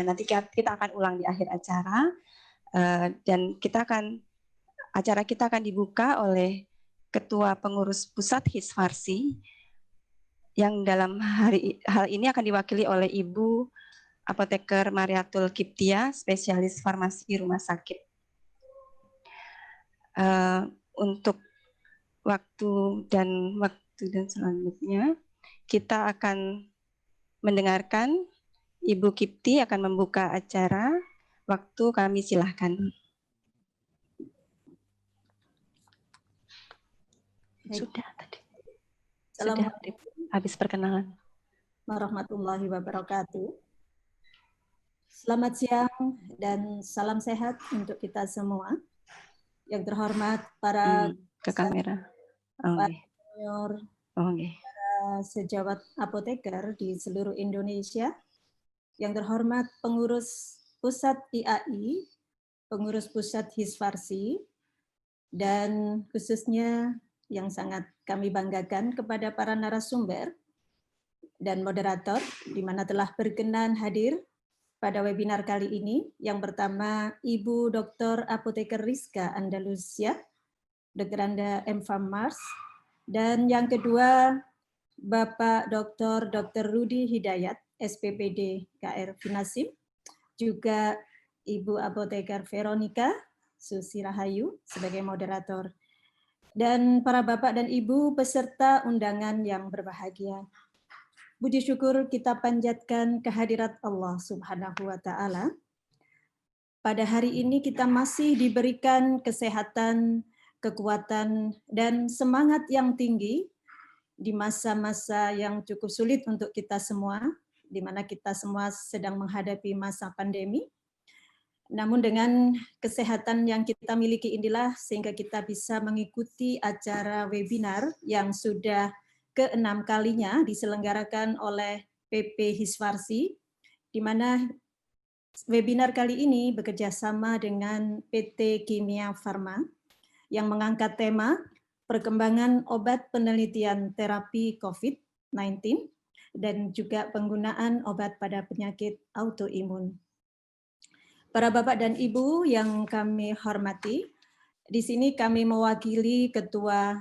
nanti kita akan ulang di akhir acara, dan acara kita akan dibuka oleh Ketua Pengurus Pusat Hisfarsi, yang dalam hal ini akan diwakili oleh Ibu Apoteker Mariatul Kiptia, spesialis farmasi rumah sakit. Untuk waktu dan selanjutnya kita akan mendengarkan Ibu Kipti akan membuka acara. Waktu kami silahkan. Sudah tadi. Sudah habis perkenalan. Warahmatullahi wabarakatuh. Selamat siang dan salam sehat untuk kita semua. Yang terhormat para ke kamera. Para senior, para sejawat apoteker di seluruh Indonesia. Yang terhormat pengurus pusat IAI, pengurus pusat Hisfarsi, dan khususnya yang sangat kami banggakan kepada para narasumber dan moderator, di mana telah berkenan hadir pada webinar kali ini. Yang pertama, Ibu Dr. Apoteker Rizka Andalusia, Dr. Anda M. Mars, dan yang kedua, Bapak Dr. Rudi Hidayat, SPPD KR Finasim, juga Ibu Apoteker Veronica Susi Rahayu sebagai moderator, dan para Bapak dan Ibu peserta undangan yang berbahagia. Puji syukur kita panjatkan kehadirat Allah Subhanahu wa Ta'ala. Pada hari ini kita masih diberikan kesehatan, kekuatan, dan semangat yang tinggi di masa-masa yang cukup sulit untuk kita semua, di mana kita semua sedang menghadapi masa pandemi. Namun dengan kesehatan yang kita miliki inilah sehingga kita bisa mengikuti acara webinar yang sudah ke-6 kalinya diselenggarakan oleh PP Hisfarsi, di mana webinar kali ini bekerjasama dengan PT Kimia Farma yang mengangkat tema perkembangan obat penelitian terapi COVID-19 dan juga penggunaan obat pada penyakit autoimun. Para Bapak dan Ibu yang kami hormati, di sini kami mewakili Ketua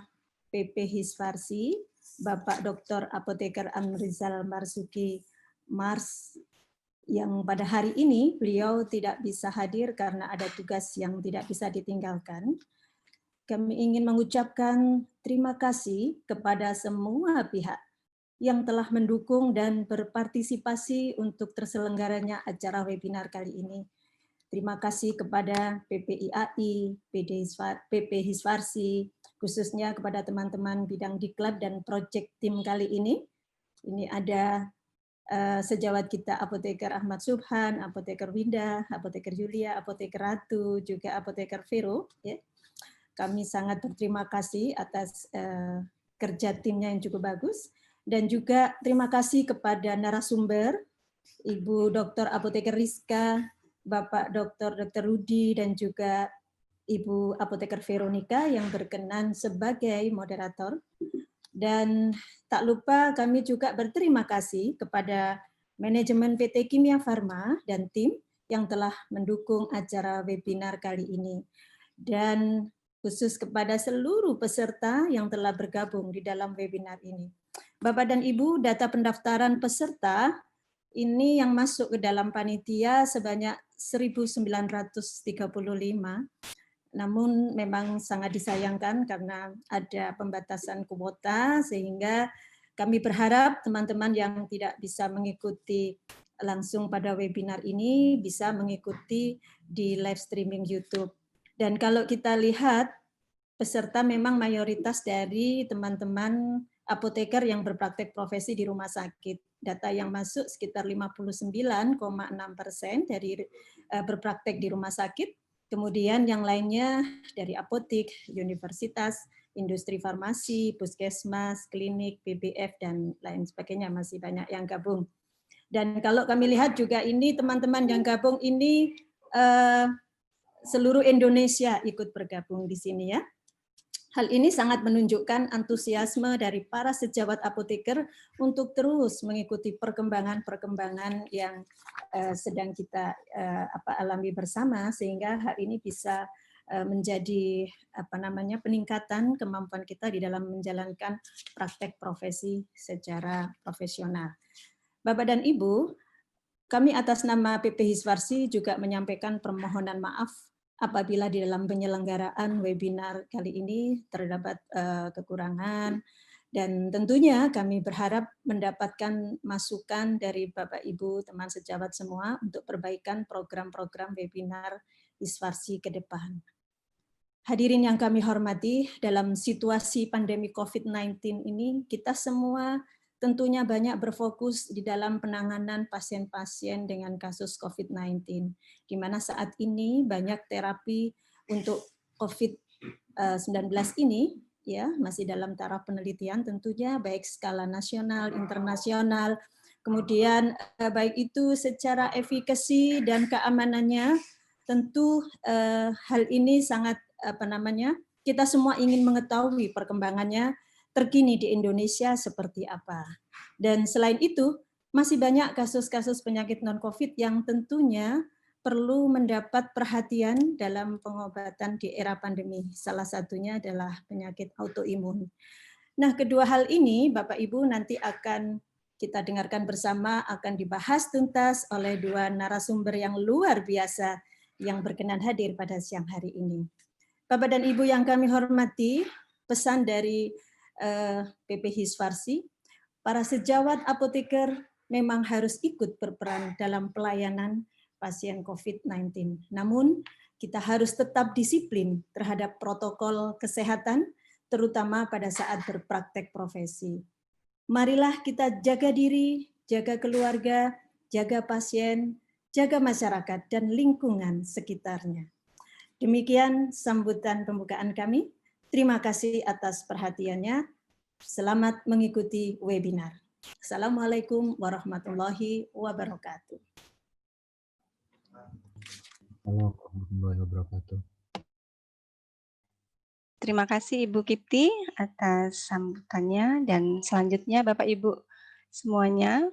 PP Hisfarsi, Bapak Dr. Apoteker Amrizal Marzuki Mars, yang pada hari ini beliau tidak bisa hadir karena ada tugas yang tidak bisa ditinggalkan. Kami ingin mengucapkan terima kasih kepada semua pihak yang telah mendukung dan berpartisipasi untuk terselenggaranya acara webinar kali ini. Terima kasih kepada PPIAI, PP Hisfarsi, khususnya kepada teman-teman bidang diklat dan project tim kali ini. Ini ada sejawat kita Apoteker Ahmad Subhan, Apoteker Winda, Apoteker Julia, Apoteker Ratu, juga Apoteker Vero. Ya. Kami sangat berterima kasih atas kerja timnya yang cukup bagus. Dan juga terima kasih kepada narasumber, Ibu Dr. Apoteker Rizka, Bapak Dr. Rudi, dan juga Ibu Apoteker Veronica yang berkenan sebagai moderator. Dan tak lupa kami juga berterima kasih kepada manajemen PT Kimia Farma dan tim yang telah mendukung acara webinar kali ini. Dan khusus kepada seluruh peserta yang telah bergabung di dalam webinar ini. Bapak dan Ibu, data pendaftaran peserta ini yang masuk ke dalam panitia sebanyak 1.935. Namun memang sangat disayangkan karena ada pembatasan kuota, sehingga kami berharap teman-teman yang tidak bisa mengikuti langsung pada webinar ini bisa mengikuti di live streaming YouTube. Dan kalau kita lihat, peserta memang mayoritas dari teman-teman apoteker yang berpraktek profesi di rumah sakit. Data yang masuk sekitar 59,6% dari berpraktek di rumah sakit. Kemudian yang lainnya dari apotik, universitas, industri farmasi, puskesmas, klinik, BBF, dan lain sebagainya. Masih banyak yang gabung. Dan kalau kami lihat juga ini teman-teman yang gabung ini seluruh Indonesia ikut bergabung di sini ya. Hal ini sangat menunjukkan antusiasme dari para sejawat apoteker untuk terus mengikuti perkembangan-perkembangan yang sedang kita alami bersama, sehingga hal ini bisa menjadi peningkatan kemampuan kita di dalam menjalankan praktek profesi secara profesional. Bapak dan Ibu, kami atas nama PP Hiswarsi juga menyampaikan permohonan maaf apabila di dalam penyelenggaraan webinar kali ini terdapat kekurangan, dan tentunya kami berharap mendapatkan masukan dari Bapak Ibu teman sejawat semua untuk perbaikan program-program webinar Hiswarsi ke depan. Hadirin yang kami hormati, dalam situasi pandemi COVID-19 ini kita semua tentunya banyak berfokus di dalam penanganan pasien-pasien dengan kasus COVID-19, di mana saat ini banyak terapi untuk COVID-19 ini ya masih dalam taraf penelitian tentunya, baik skala nasional, internasional, kemudian baik itu secara efikasi dan keamanannya, tentu hal ini sangat kita semua ingin mengetahui perkembangannya terkini di Indonesia seperti apa. Dan selain itu, masih banyak kasus-kasus penyakit non-COVID yang tentunya perlu mendapat perhatian dalam pengobatan di era pandemi. Salah satunya adalah penyakit autoimun. Nah, kedua hal ini Bapak Ibu nanti akan kita dengarkan bersama, akan dibahas tuntas oleh dua narasumber yang luar biasa yang berkenan hadir pada siang hari ini. Bapak dan Ibu yang kami hormati, pesan dari PP Hiswarsi, para sejawat apoteker memang harus ikut berperan dalam pelayanan pasien COVID-19. Namun, kita harus tetap disiplin terhadap protokol kesehatan, terutama pada saat berpraktek profesi. Marilah kita jaga diri, jaga keluarga, jaga pasien, jaga masyarakat, dan lingkungan sekitarnya. Demikian sambutan pembukaan kami. Terima kasih atas perhatiannya. Selamat mengikuti webinar. Assalamualaikum warahmatullahi wabarakatuh. Warahmatullahi wabarakatuh. Terima kasih Ibu Kipti atas sambutannya, dan selanjutnya Bapak Ibu semuanya,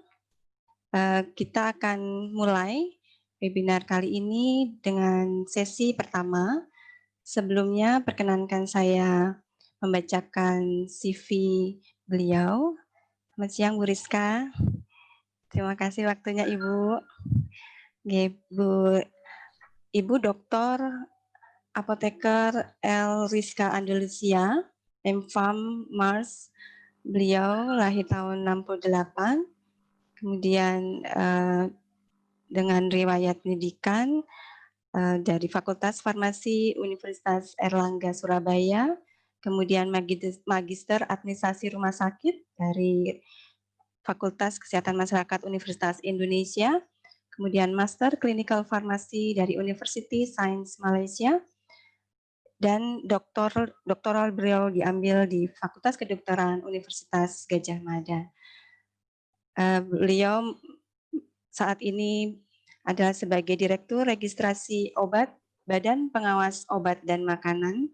kita akan mulai webinar kali ini dengan sesi pertama. Sebelumnya perkenankan saya membacakan CV beliau. Selamat siang Bu Rizka. Terima kasih waktunya Ibu. Ibu Dr. Apoteker L. Rizka Andalusia, MPharm Mars. Beliau lahir tahun 68. Kemudian dengan riwayat pendidikan dari Fakultas Farmasi Universitas Airlangga Surabaya, kemudian Magister Administrasi Rumah Sakit dari Fakultas Kesehatan Masyarakat Universitas Indonesia, kemudian Master Clinical Pharmacy dari University Science Malaysia, dan doktoral beliau diambil di Fakultas Kedokteran Universitas Gadjah Mada. Beliau saat ini adalah sebagai Direktur Registrasi Obat Badan Pengawas Obat dan Makanan,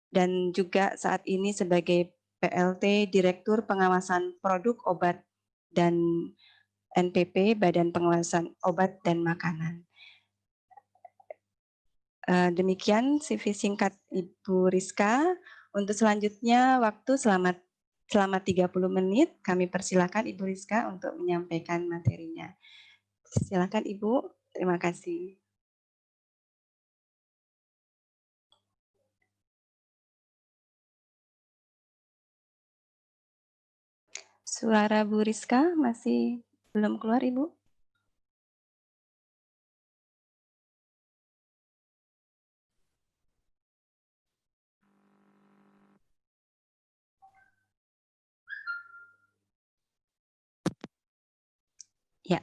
dan juga saat ini sebagai PLT Direktur Pengawasan Produk Obat dan NPP Badan Pengawasan Obat dan Makanan. Demikian CV singkat Ibu Rizka. Untuk selanjutnya waktu selama 30 menit kami persilakan Ibu Rizka untuk menyampaikan materinya. Silakan Ibu, terima kasih. Suara Bu Rizka masih belum keluar Ibu? Ya.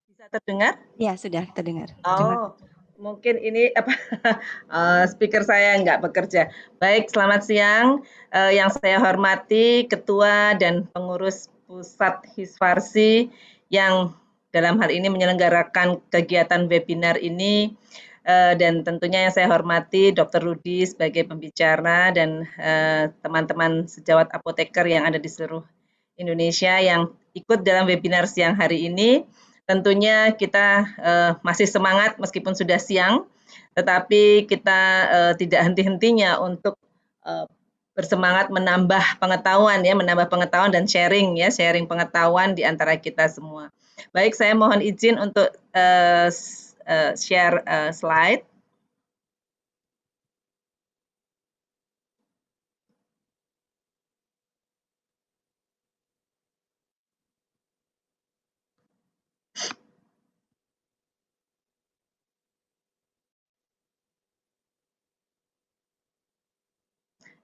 Bisa terdengar? Ya, sudah terdengar. Oh, mungkin ini speaker saya nggak bekerja. Baik, selamat siang. Yang saya hormati Ketua dan Pengurus Pusat Hiswarsi yang dalam hal ini menyelenggarakan kegiatan webinar ini. dan tentunya yang saya hormati Dr. Rudi sebagai pembicara dan teman-teman sejawat apoteker yang ada di seluruh Indonesia yang ikut dalam webinar siang hari ini. Tentunya kita masih semangat meskipun sudah siang, tetapi kita tidak henti-hentinya untuk bersemangat menambah pengetahuan dan sharing pengetahuan di antara kita semua. Baik, saya mohon izin untuk share slide.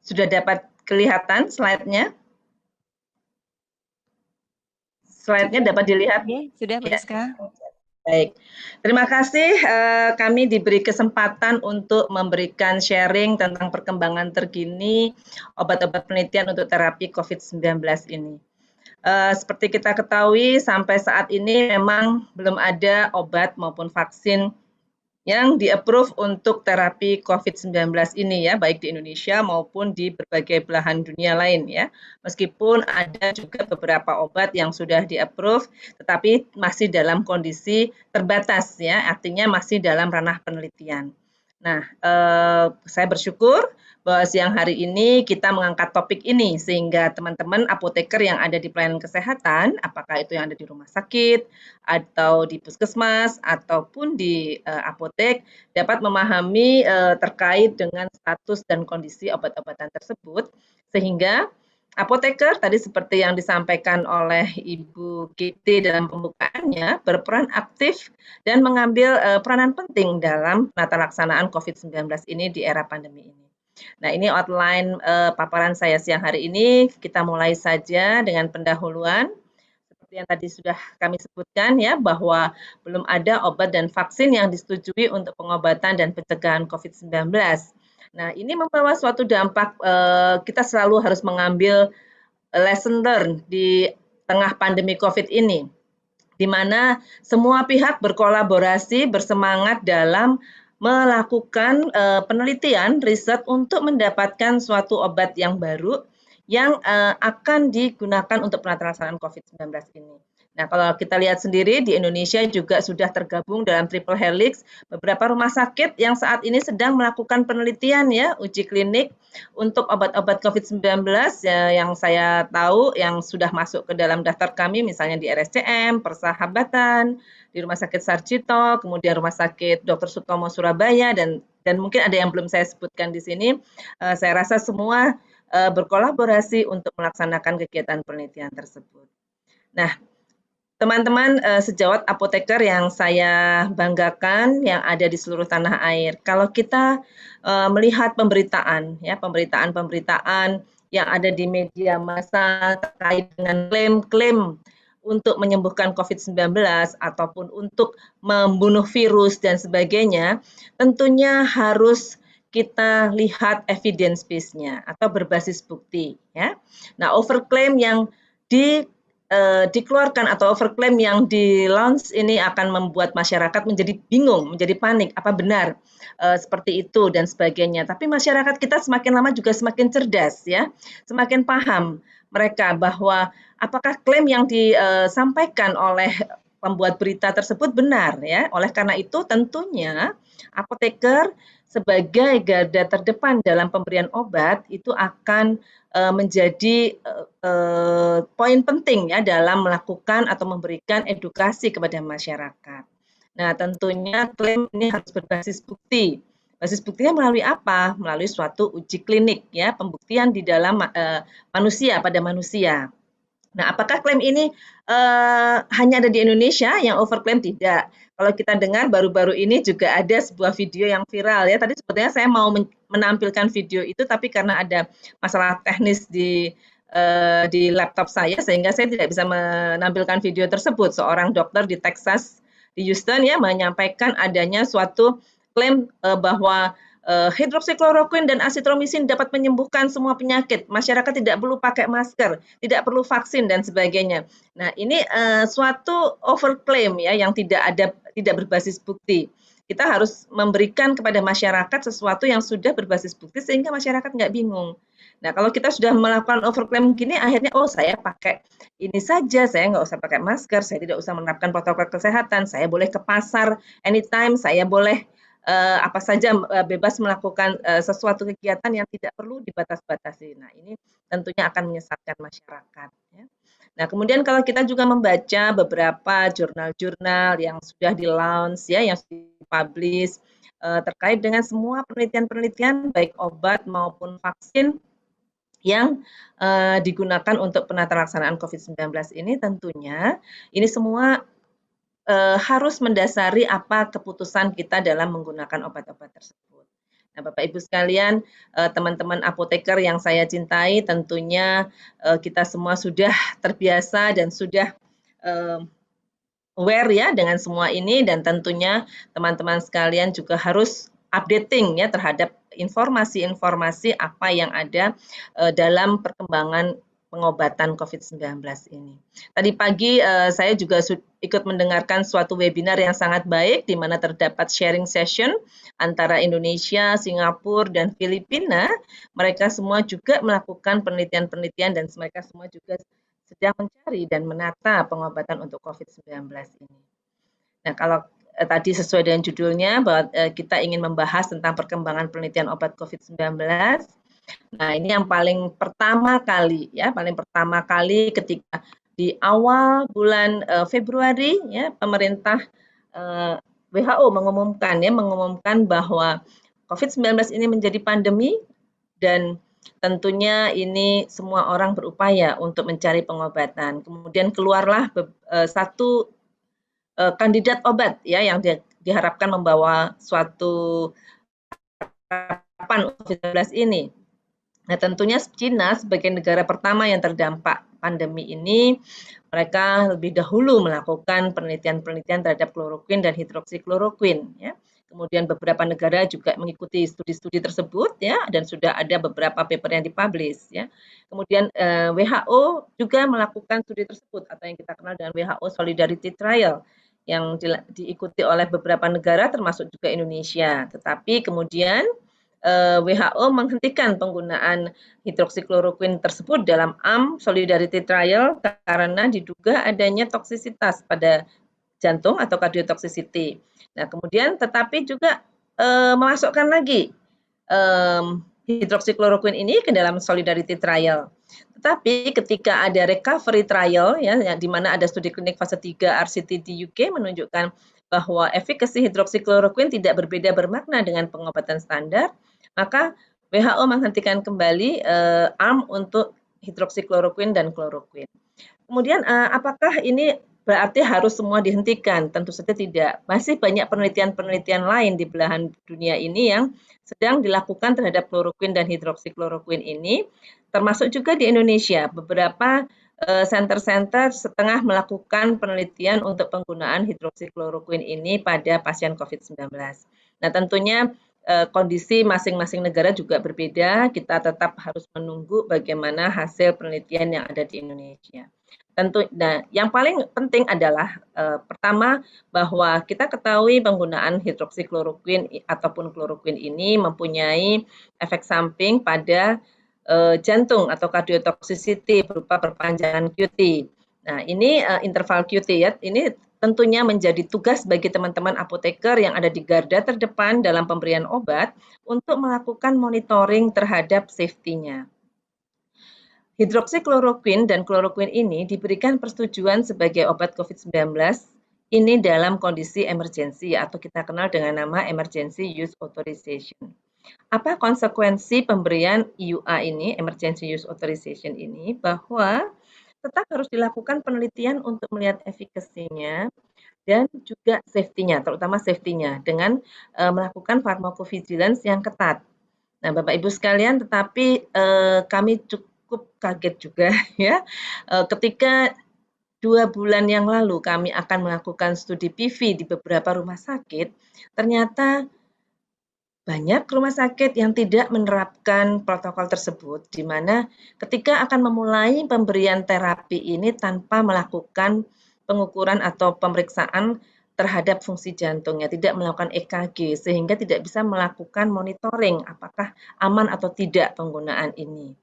Sudah dapat kelihatan slide-nya? Slide-nya dapat dilihat? Sudah, Bu Rizka. Baik, terima kasih kami diberi kesempatan untuk memberikan sharing tentang perkembangan terkini obat-obat penelitian untuk terapi COVID-19 ini. Seperti kita ketahui sampai saat ini memang belum ada obat maupun vaksin yang di-approve untuk terapi COVID-19 ini ya, baik di Indonesia maupun di berbagai belahan dunia lain ya. Meskipun ada juga beberapa obat yang sudah di-approve, tetapi masih dalam kondisi terbatas ya, artinya masih dalam ranah penelitian. Nah, saya bersyukur bahwa siang hari ini kita mengangkat topik ini sehingga teman-teman apoteker yang ada di pelayanan kesehatan, apakah itu yang ada di rumah sakit atau di puskesmas ataupun di apotek dapat memahami terkait dengan status dan kondisi obat-obatan tersebut sehingga apoteker tadi seperti yang disampaikan oleh Ibu Kitty dalam pembukaannya berperan aktif dan mengambil peranan penting dalam penata laksanaan COVID-19 ini di era pandemi ini. Nah, ini outline paparan saya siang hari ini. Kita mulai saja dengan pendahuluan. Seperti yang tadi sudah kami sebutkan ya, bahwa belum ada obat dan vaksin yang disetujui untuk pengobatan dan pencegahan COVID-19. Nah, ini membawa suatu dampak, kita selalu harus mengambil lesson learn di tengah pandemi COVID ini, di mana semua pihak berkolaborasi, bersemangat dalam melakukan penelitian, riset untuk mendapatkan suatu obat yang baru yang akan digunakan untuk penata laksanaan COVID-19 ini. Nah, kalau kita lihat sendiri di Indonesia juga sudah tergabung dalam triple helix beberapa rumah sakit yang saat ini sedang melakukan penelitian ya, uji klinik untuk obat-obat COVID-19 ya, yang saya tahu yang sudah masuk ke dalam daftar kami misalnya di RSCM, Persahabatan, di Rumah Sakit Sarjito, kemudian Rumah Sakit Dr. Sutomo Surabaya dan mungkin ada yang belum saya sebutkan di sini. Saya rasa semua berkolaborasi untuk melaksanakan kegiatan penelitian tersebut. Nah, teman-teman sejawat apoteker yang saya banggakan yang ada di seluruh tanah air, kalau kita melihat pemberitaan yang ada di media massa terkait dengan klaim-klaim untuk menyembuhkan COVID-19 ataupun untuk membunuh virus dan sebagainya, tentunya harus kita lihat evidence base-nya atau berbasis bukti ya. Nah, overclaim yang dikeluarkan atau overclaim yang di-launch ini akan membuat masyarakat menjadi bingung, menjadi panik, apa benar seperti itu dan sebagainya. Tapi masyarakat kita semakin lama juga semakin cerdas ya, semakin paham mereka bahwa apakah klaim yang disampaikan oleh pembuat berita tersebut benar ya. Oleh karena itu tentunya apoteker sebagai garda terdepan dalam pemberian obat itu akan menjadi poin penting ya dalam melakukan atau memberikan edukasi kepada masyarakat. Nah, tentunya klaim ini harus berbasis bukti. Basis buktinya melalui apa? Melalui suatu uji klinik ya, pembuktian di dalam manusia pada manusia. Nah, apakah klaim ini hanya ada di Indonesia yang overklaim? Tidak. Kalau kita dengar baru-baru ini juga ada sebuah video yang viral ya. Tadi sebetulnya saya mau menampilkan video itu, tapi karena ada masalah teknis di laptop saya, sehingga saya tidak bisa menampilkan video tersebut. Seorang dokter di Texas, di Houston ya, menyampaikan adanya suatu klaim bahwa hidroksikloroquine dan azitromisin dapat menyembuhkan semua penyakit. Masyarakat tidak perlu pakai masker, tidak perlu vaksin dan sebagainya. Nah, ini suatu overclaim ya yang tidak berbasis bukti. kita harus memberikan kepada masyarakat sesuatu yang sudah berbasis bukti sehingga masyarakat nggak bingung. Nah, kalau kita sudah melakukan overclaim gini, akhirnya oh saya pakai ini saja, saya nggak usah pakai masker, saya tidak usah menerapkan protokol kesehatan, saya boleh ke pasar anytime, saya boleh apa saja bebas melakukan sesuatu kegiatan yang tidak perlu dibatas-batasi. Nah, ini tentunya akan menyesatkan masyarakat. Ya. Nah, kemudian kalau kita juga membaca beberapa jurnal-jurnal yang sudah di-launch, ya, yang sudah dipublish terkait dengan semua penelitian-penelitian baik obat maupun vaksin yang digunakan untuk penata laksanaan COVID-19 ini, tentunya ini semua harus mendasari apa keputusan kita dalam menggunakan obat-obat tersebut. Nah, Bapak Ibu sekalian, teman-teman apoteker yang saya cintai, tentunya kita semua sudah terbiasa dan sudah aware ya dengan semua ini, dan tentunya teman-teman sekalian juga harus updating ya terhadap informasi-informasi apa yang ada dalam perkembangan pengobatan COVID-19 ini. Tadi pagi saya juga ikut mendengarkan suatu webinar yang sangat baik di mana terdapat sharing session antara Indonesia, Singapura, dan Filipina. Mereka semua juga melakukan penelitian-penelitian dan mereka semua juga sedang mencari dan menata pengobatan untuk COVID-19 ini. Nah, kalau tadi sesuai dengan judulnya bahwa kita ingin membahas tentang perkembangan penelitian obat COVID-19. Nah, ini yang paling pertama kali ya, paling pertama kali ketika di awal bulan Februari ya, pemerintah WHO mengumumkan bahwa COVID-19 ini menjadi pandemi, dan tentunya ini semua orang berupaya untuk mencari pengobatan. Kemudian keluarlah satu kandidat obat ya yang diharapkan membawa suatu harapan COVID-19 ini. Nah, tentunya China sebagai negara pertama yang terdampak pandemi ini, mereka lebih dahulu melakukan penelitian-penelitian terhadap kloroquine dan hidroksikloroquine. Ya. Kemudian beberapa negara juga mengikuti studi-studi tersebut, ya, dan sudah ada beberapa paper yang dipublish. Ya. Kemudian WHO juga melakukan studi tersebut atau yang kita kenal dengan WHO Solidarity Trial yang diikuti oleh beberapa negara termasuk juga Indonesia. Tetapi kemudian WHO menghentikan penggunaan hidroksikloroquine tersebut dalam arm Solidarity Trial karena diduga adanya toksisitas pada jantung atau cardiotoxicity. Nah, kemudian tetapi juga memasukkan lagi hidroksikloroquine ini ke dalam Solidarity Trial. Tetapi ketika ada recovery trial ya di mana ada studi klinik fase 3 RCT di UK menunjukkan bahwa efikasi hidroksikloroquine tidak berbeda bermakna dengan pengobatan standar, maka WHO menghentikan kembali arm untuk hidroksikloroquine dan kloroquine. Kemudian apakah ini berarti harus semua dihentikan? Tentu saja tidak. Masih banyak penelitian-penelitian lain di belahan dunia ini yang sedang dilakukan terhadap kloroquine dan hidroksikloroquine ini, termasuk juga di Indonesia. Beberapa center-center setengah melakukan penelitian untuk penggunaan hidroksikloroquine ini pada pasien COVID-19. Nah, tentunya kondisi masing-masing negara juga berbeda, kita tetap harus menunggu bagaimana hasil penelitian yang ada di Indonesia. Tentu, nah, yang paling penting adalah pertama bahwa kita ketahui penggunaan hidroksikloroquine ataupun kloroquine ini mempunyai efek samping pada jantung atau cardiotoxicity berupa perpanjangan QT. Nah, ini interval QT ya, ini tentunya menjadi tugas bagi teman-teman apoteker yang ada di garda terdepan dalam pemberian obat untuk melakukan monitoring terhadap safety-nya. Hidroksikloroquine dan kloroquine ini diberikan persetujuan sebagai obat COVID-19 ini dalam kondisi emergency atau kita kenal dengan nama Emergency Use Authorization. Apa konsekuensi pemberian EUA ini, Emergency Use Authorization ini, bahwa tetap harus dilakukan penelitian untuk melihat efikasinya dan juga safety-nya, terutama safety-nya dengan melakukan pharmacovigilance yang ketat. Nah, Bapak Ibu sekalian, tetapi kami cukup kaget juga ya ketika 2 bulan yang lalu kami akan melakukan studi PV di beberapa rumah sakit, ternyata banyak rumah sakit yang tidak menerapkan protokol tersebut, di mana ketika akan memulai pemberian terapi ini tanpa melakukan pengukuran atau pemeriksaan terhadap fungsi jantungnya, tidak melakukan EKG, sehingga tidak bisa melakukan monitoring apakah aman atau tidak penggunaan ini.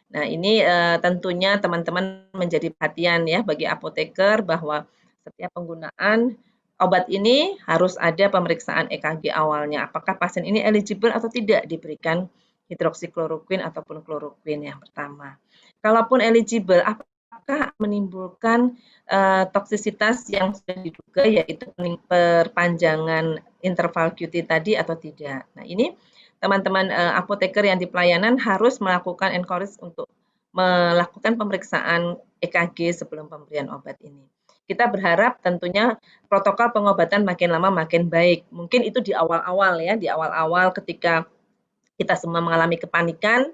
Nah, ini tentunya teman-teman menjadi perhatian ya bagi apoteker bahwa setiap penggunaan obat ini harus ada pemeriksaan EKG awalnya, apakah pasien ini eligible atau tidak diberikan hidroksikloroquine ataupun kloroquine yang pertama. Kalaupun eligible, apakah menimbulkan toksisitas yang sudah diduga, yaitu perpanjangan interval QT tadi atau tidak. Nah, ini teman-teman apoteker yang di pelayanan harus melakukan encourage untuk melakukan pemeriksaan EKG sebelum pemberian obat ini. Kita berharap tentunya protokol pengobatan makin lama makin baik. Mungkin itu di awal-awal ya, di awal-awal ketika kita semua mengalami kepanikan,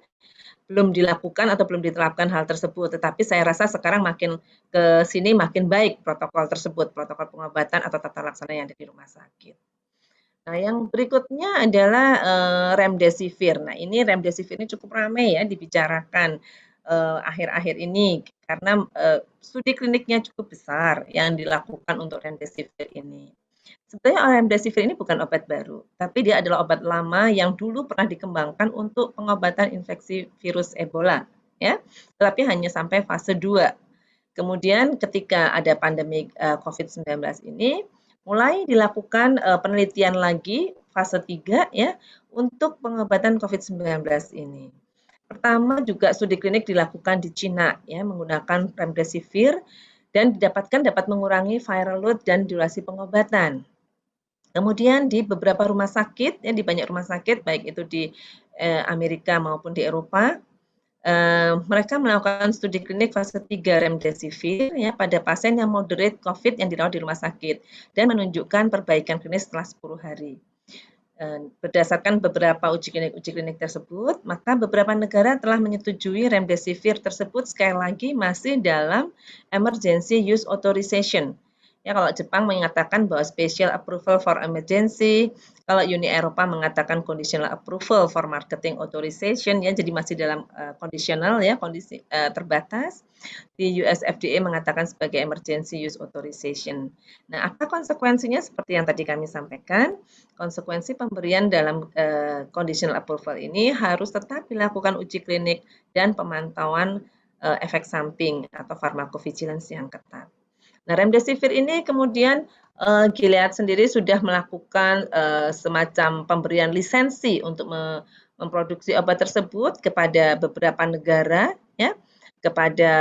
belum dilakukan atau belum diterapkan hal tersebut. Tetapi saya rasa sekarang makin ke sini makin baik protokol tersebut, protokol pengobatan atau tata laksana yang ada di rumah sakit. Nah, yang berikutnya adalah remdesivir. Nah, ini remdesivir ini cukup ramai ya dibicarakan akhir-akhir ini karena studi kliniknya cukup besar yang dilakukan untuk remdesivir ini. Sebenarnya remdesivir ini bukan obat baru, tapi dia adalah obat lama yang dulu pernah dikembangkan untuk pengobatan infeksi virus Ebola, ya, tetapi hanya sampai fase 2. Kemudian ketika ada pandemi COVID-19 ini, mulai dilakukan penelitian lagi fase 3 ya untuk pengobatan COVID-19 ini. Pertama juga studi klinik dilakukan di Cina ya menggunakan remdesivir dan didapatkan dapat mengurangi viral load dan durasi pengobatan. Kemudian di beberapa rumah sakit, ya di banyak rumah sakit, baik itu di Amerika maupun di Eropa, mereka melakukan studi klinik fase 3 remdesivir ya pada pasien yang moderate COVID yang dirawat di rumah sakit dan menunjukkan perbaikan klinis setelah 10 hari. Berdasarkan beberapa uji klinik tersebut, maka beberapa negara telah menyetujui remdesivir tersebut sekali lagi masih dalam emergency use authorization. Ya, kalau Jepang mengatakan bahwa special approval for emergency, kalau Uni Eropa mengatakan conditional approval for marketing authorization, ya, jadi masih dalam conditional, ya, kondisi terbatas. Di US FDA mengatakan sebagai emergency use authorization. Nah, apa konsekuensinya? Seperti yang tadi kami sampaikan, konsekuensi pemberian dalam conditional approval ini harus tetap dilakukan uji klinik dan pemantauan efek samping atau pharmacovigilance yang ketat. Nah, remdesivir ini kemudian Gilead sendiri sudah melakukan semacam pemberian lisensi untuk memproduksi obat tersebut kepada beberapa negara, ya, kepada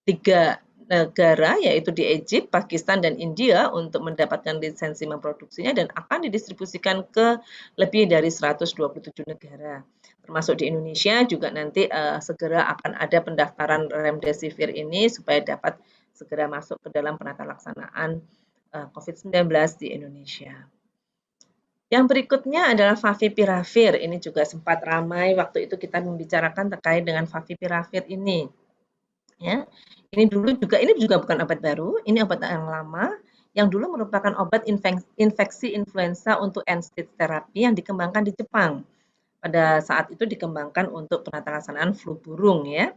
3 negara yaitu di Egypt, Pakistan, dan India untuk mendapatkan lisensi memproduksinya dan akan didistribusikan ke lebih dari 127 negara. Termasuk di Indonesia juga nanti segera akan ada pendaftaran remdesivir ini supaya dapat segera masuk ke dalam penata laksanaan COVID-19 di Indonesia. Yang berikutnya adalah favipiravir. Ini juga sempat ramai waktu itu kita membicarakan terkait dengan favipiravir ini. Ya, ini juga bukan obat baru, ini obat yang lama yang dulu merupakan obat infeksi influenza untuk end-stage terapi yang dikembangkan di Jepang. Pada saat itu dikembangkan untuk penata laksanaan flu burung ya.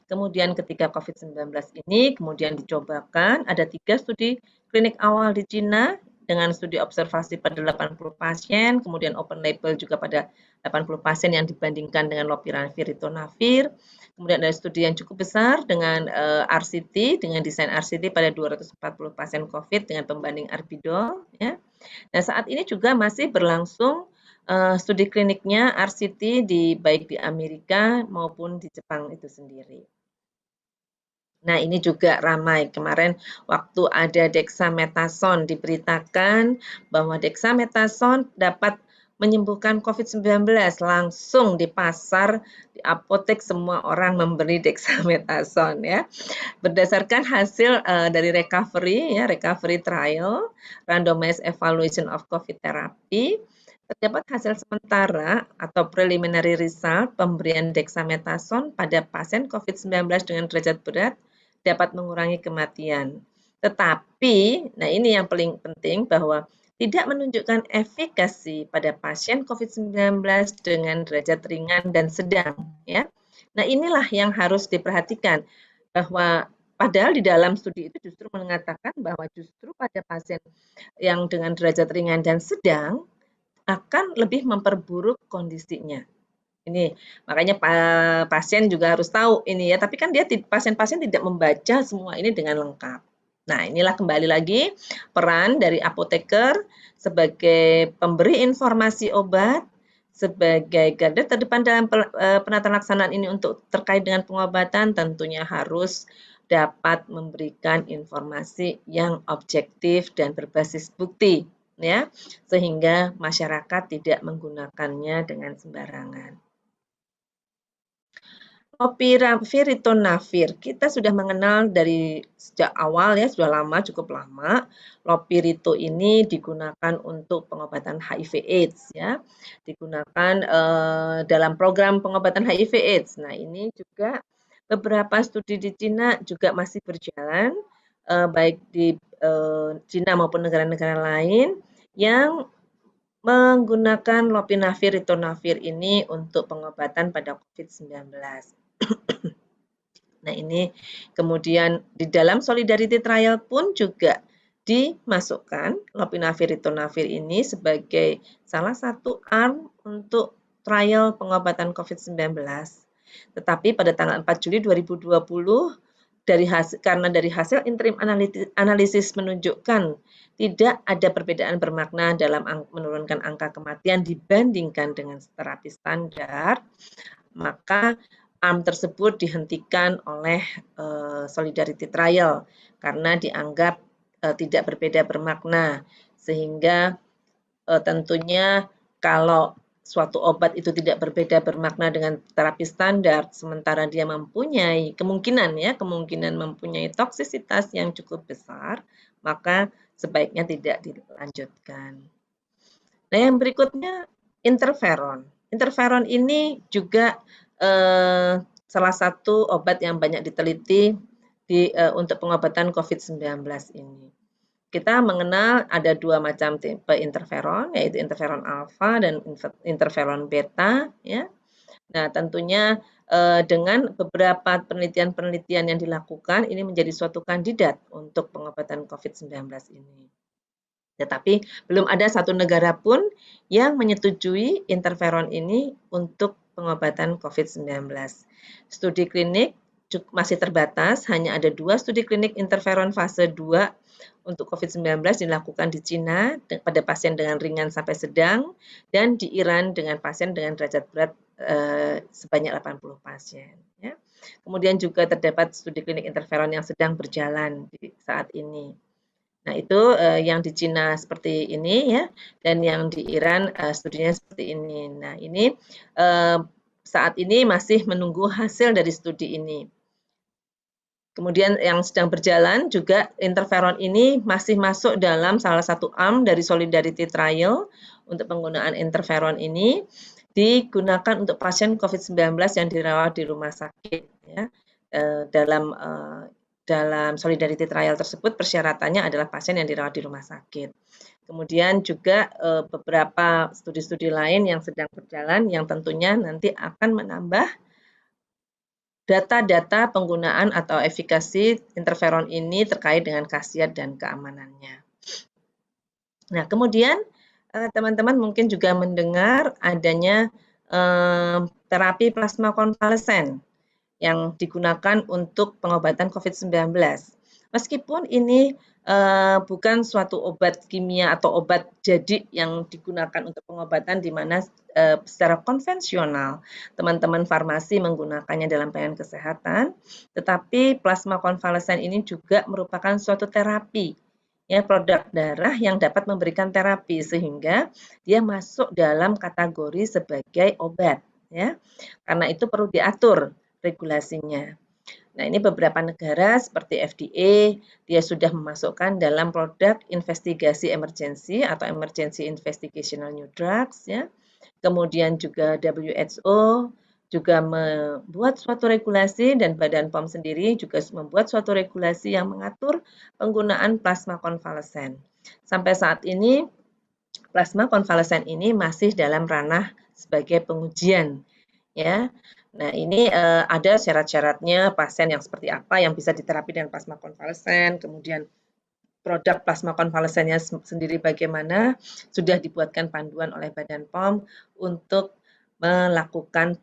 Kemudian ketika COVID-19 ini kemudian dicobakan ada 3 studi klinik awal di Cina dengan studi observasi pada 80 pasien, kemudian open label juga pada 80 pasien yang dibandingkan dengan lopiravir ritonavir. Kemudian ada studi yang cukup besar dengan RCT, dengan desain RCT pada 240 pasien COVID dengan pembanding Arbidol ya. Nah, saat ini juga masih berlangsung studi kliniknya RCT baik di Amerika maupun di Jepang itu sendiri. Nah, ini juga ramai. Kemarin waktu ada dexamethasone diberitakan bahwa dexamethasone dapat menyembuhkan COVID-19, langsung di pasar, di apotek semua orang membeli dexamethasone ya. Berdasarkan hasil dari recovery trial, randomized evaluation of COVID therapy, terdapat hasil sementara atau preliminary result pemberian dexamethasone pada pasien COVID-19 dengan derajat berat dapat mengurangi kematian. Tetapi, nah ini yang paling penting bahwa tidak menunjukkan efikasi pada pasien COVID-19 dengan derajat ringan dan sedang. Ya. Nah inilah yang harus diperhatikan bahwa Padahal di dalam studi itu justru mengatakan bahwa justru pada pasien yang dengan derajat ringan dan sedang akan lebih memperburuk kondisinya. Ini makanya pasien juga harus tahu ini ya, tapi kan pasien-pasien tidak membaca semua ini dengan lengkap. Nah, inilah kembali lagi peran dari apoteker sebagai pemberi informasi obat, sebagai garda terdepan dalam penata laksanaan ini untuk terkait dengan pengobatan, tentunya harus dapat memberikan informasi yang objektif dan berbasis bukti, ya, sehingga masyarakat tidak menggunakannya dengan sembarangan. Lopiravir, kita sudah mengenal dari sejak awal ya, sudah lama, cukup lama. Lopirito ini digunakan untuk pengobatan HIV/AIDS ya, digunakan dalam program pengobatan HIV/AIDS. Nah, ini juga beberapa studi di Cina juga masih berjalan, baik di Cina maupun negara-negara lain yang menggunakan lopinavir, ritonavir ini untuk pengobatan pada COVID-19. Nah, ini kemudian di dalam Solidarity Trial pun juga dimasukkan lopinavir, ritonavir ini sebagai salah satu arm untuk trial pengobatan COVID-19. Tetapi pada tanggal 4 Juli 2020, karena dari hasil interim analisis menunjukkan tidak ada perbedaan bermakna dalam menurunkan angka kematian dibandingkan dengan terapi standar, maka arm tersebut dihentikan oleh Solidarity Trial karena dianggap tidak berbeda bermakna, sehingga tentunya kalau suatu obat itu tidak berbeda bermakna dengan terapi standar, sementara dia mempunyai kemungkinan mempunyai toksisitas yang cukup besar, maka sebaiknya tidak dilanjutkan. Nah, yang berikutnya interferon. Interferon ini juga salah satu obat yang banyak diteliti untuk pengobatan COVID-19 ini. Kita mengenal ada dua macam tipe interferon, yaitu interferon alfa dan interferon beta. Ya. Nah, tentunya dengan beberapa penelitian-penelitian yang dilakukan, ini menjadi suatu kandidat untuk pengobatan COVID-19 ini. Tetapi belum ada satu negara pun yang menyetujui interferon ini untuk pengobatan COVID-19. Studi klinik masih terbatas, hanya ada 2 studi klinik interferon fase 2 untuk COVID-19 dilakukan di Cina pada pasien dengan ringan sampai sedang, dan di Iran dengan pasien dengan derajat berat sebanyak 80 pasien. Ya. Kemudian juga terdapat studi klinik interferon yang sedang berjalan di saat ini. Nah, itu yang di Cina seperti ini ya, dan yang di Iran studinya seperti ini. Nah, ini saat ini masih menunggu hasil dari studi ini. Kemudian yang sedang berjalan juga interferon ini masih masuk dalam salah satu arm dari Solidarity Trial untuk penggunaan interferon ini digunakan untuk pasien COVID-19 yang dirawat di rumah sakit ya. Dalam Solidarity Trial tersebut persyaratannya adalah pasien yang dirawat di rumah sakit. Kemudian juga beberapa studi-studi lain yang sedang berjalan yang tentunya nanti akan menambah data-data penggunaan atau efikasi interferon ini terkait dengan khasiat dan keamanannya. Nah, kemudian teman-teman mungkin juga mendengar adanya terapi plasma konvalesen yang digunakan untuk pengobatan COVID-19. Meskipun ini bukan suatu obat kimia atau obat jadi yang digunakan untuk pengobatan di mana secara konvensional teman-teman farmasi menggunakannya dalam pelayanan kesehatan, tetapi plasma konvalesen ini juga merupakan suatu terapi, ya, produk darah yang dapat memberikan terapi sehingga dia masuk dalam kategori sebagai obat, ya. Karena itu perlu diatur regulasinya. Nah, ini beberapa negara seperti FDA, dia sudah memasukkan dalam produk investigasi emergency atau emergency investigational new drugs, ya. Kemudian juga WHO juga membuat suatu regulasi dan Badan POM sendiri juga membuat suatu regulasi yang mengatur penggunaan plasma konvalesen. Sampai saat ini plasma konvalesen ini masih dalam ranah sebagai pengujian. ya. Nah, ini ada syarat-syaratnya pasien yang seperti apa yang bisa diterapi dengan plasma konvalesen, kemudian produk plasma konvalesennya sendiri bagaimana, sudah dibuatkan panduan oleh Badan POM untuk melakukan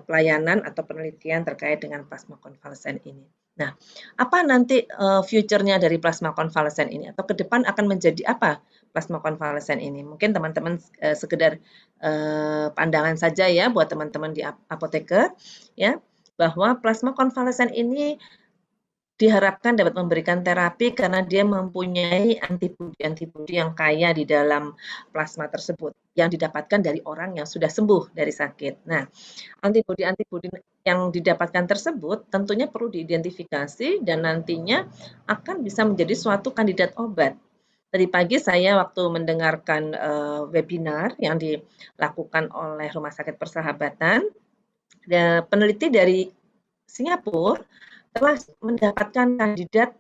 pelayanan atau penelitian terkait dengan plasma konvalesen ini. Nah, apa nanti future-nya dari plasma konvalesen ini, atau ke depan akan menjadi apa plasma konvalesen ini? Mungkin teman-teman sekedar pandangan saja ya buat teman-teman di apoteker, ya, bahwa plasma konvalesen ini diharapkan dapat memberikan terapi karena dia mempunyai antibodi-antibodi yang kaya di dalam plasma tersebut yang didapatkan dari orang yang sudah sembuh dari sakit. Nah, antibodi-antibodi yang didapatkan tersebut tentunya perlu diidentifikasi dan nantinya akan bisa menjadi suatu kandidat obat. Tadi pagi saya waktu mendengarkan webinar yang dilakukan oleh Rumah Sakit Persahabatan, peneliti dari Singapura telah mendapatkan kandidat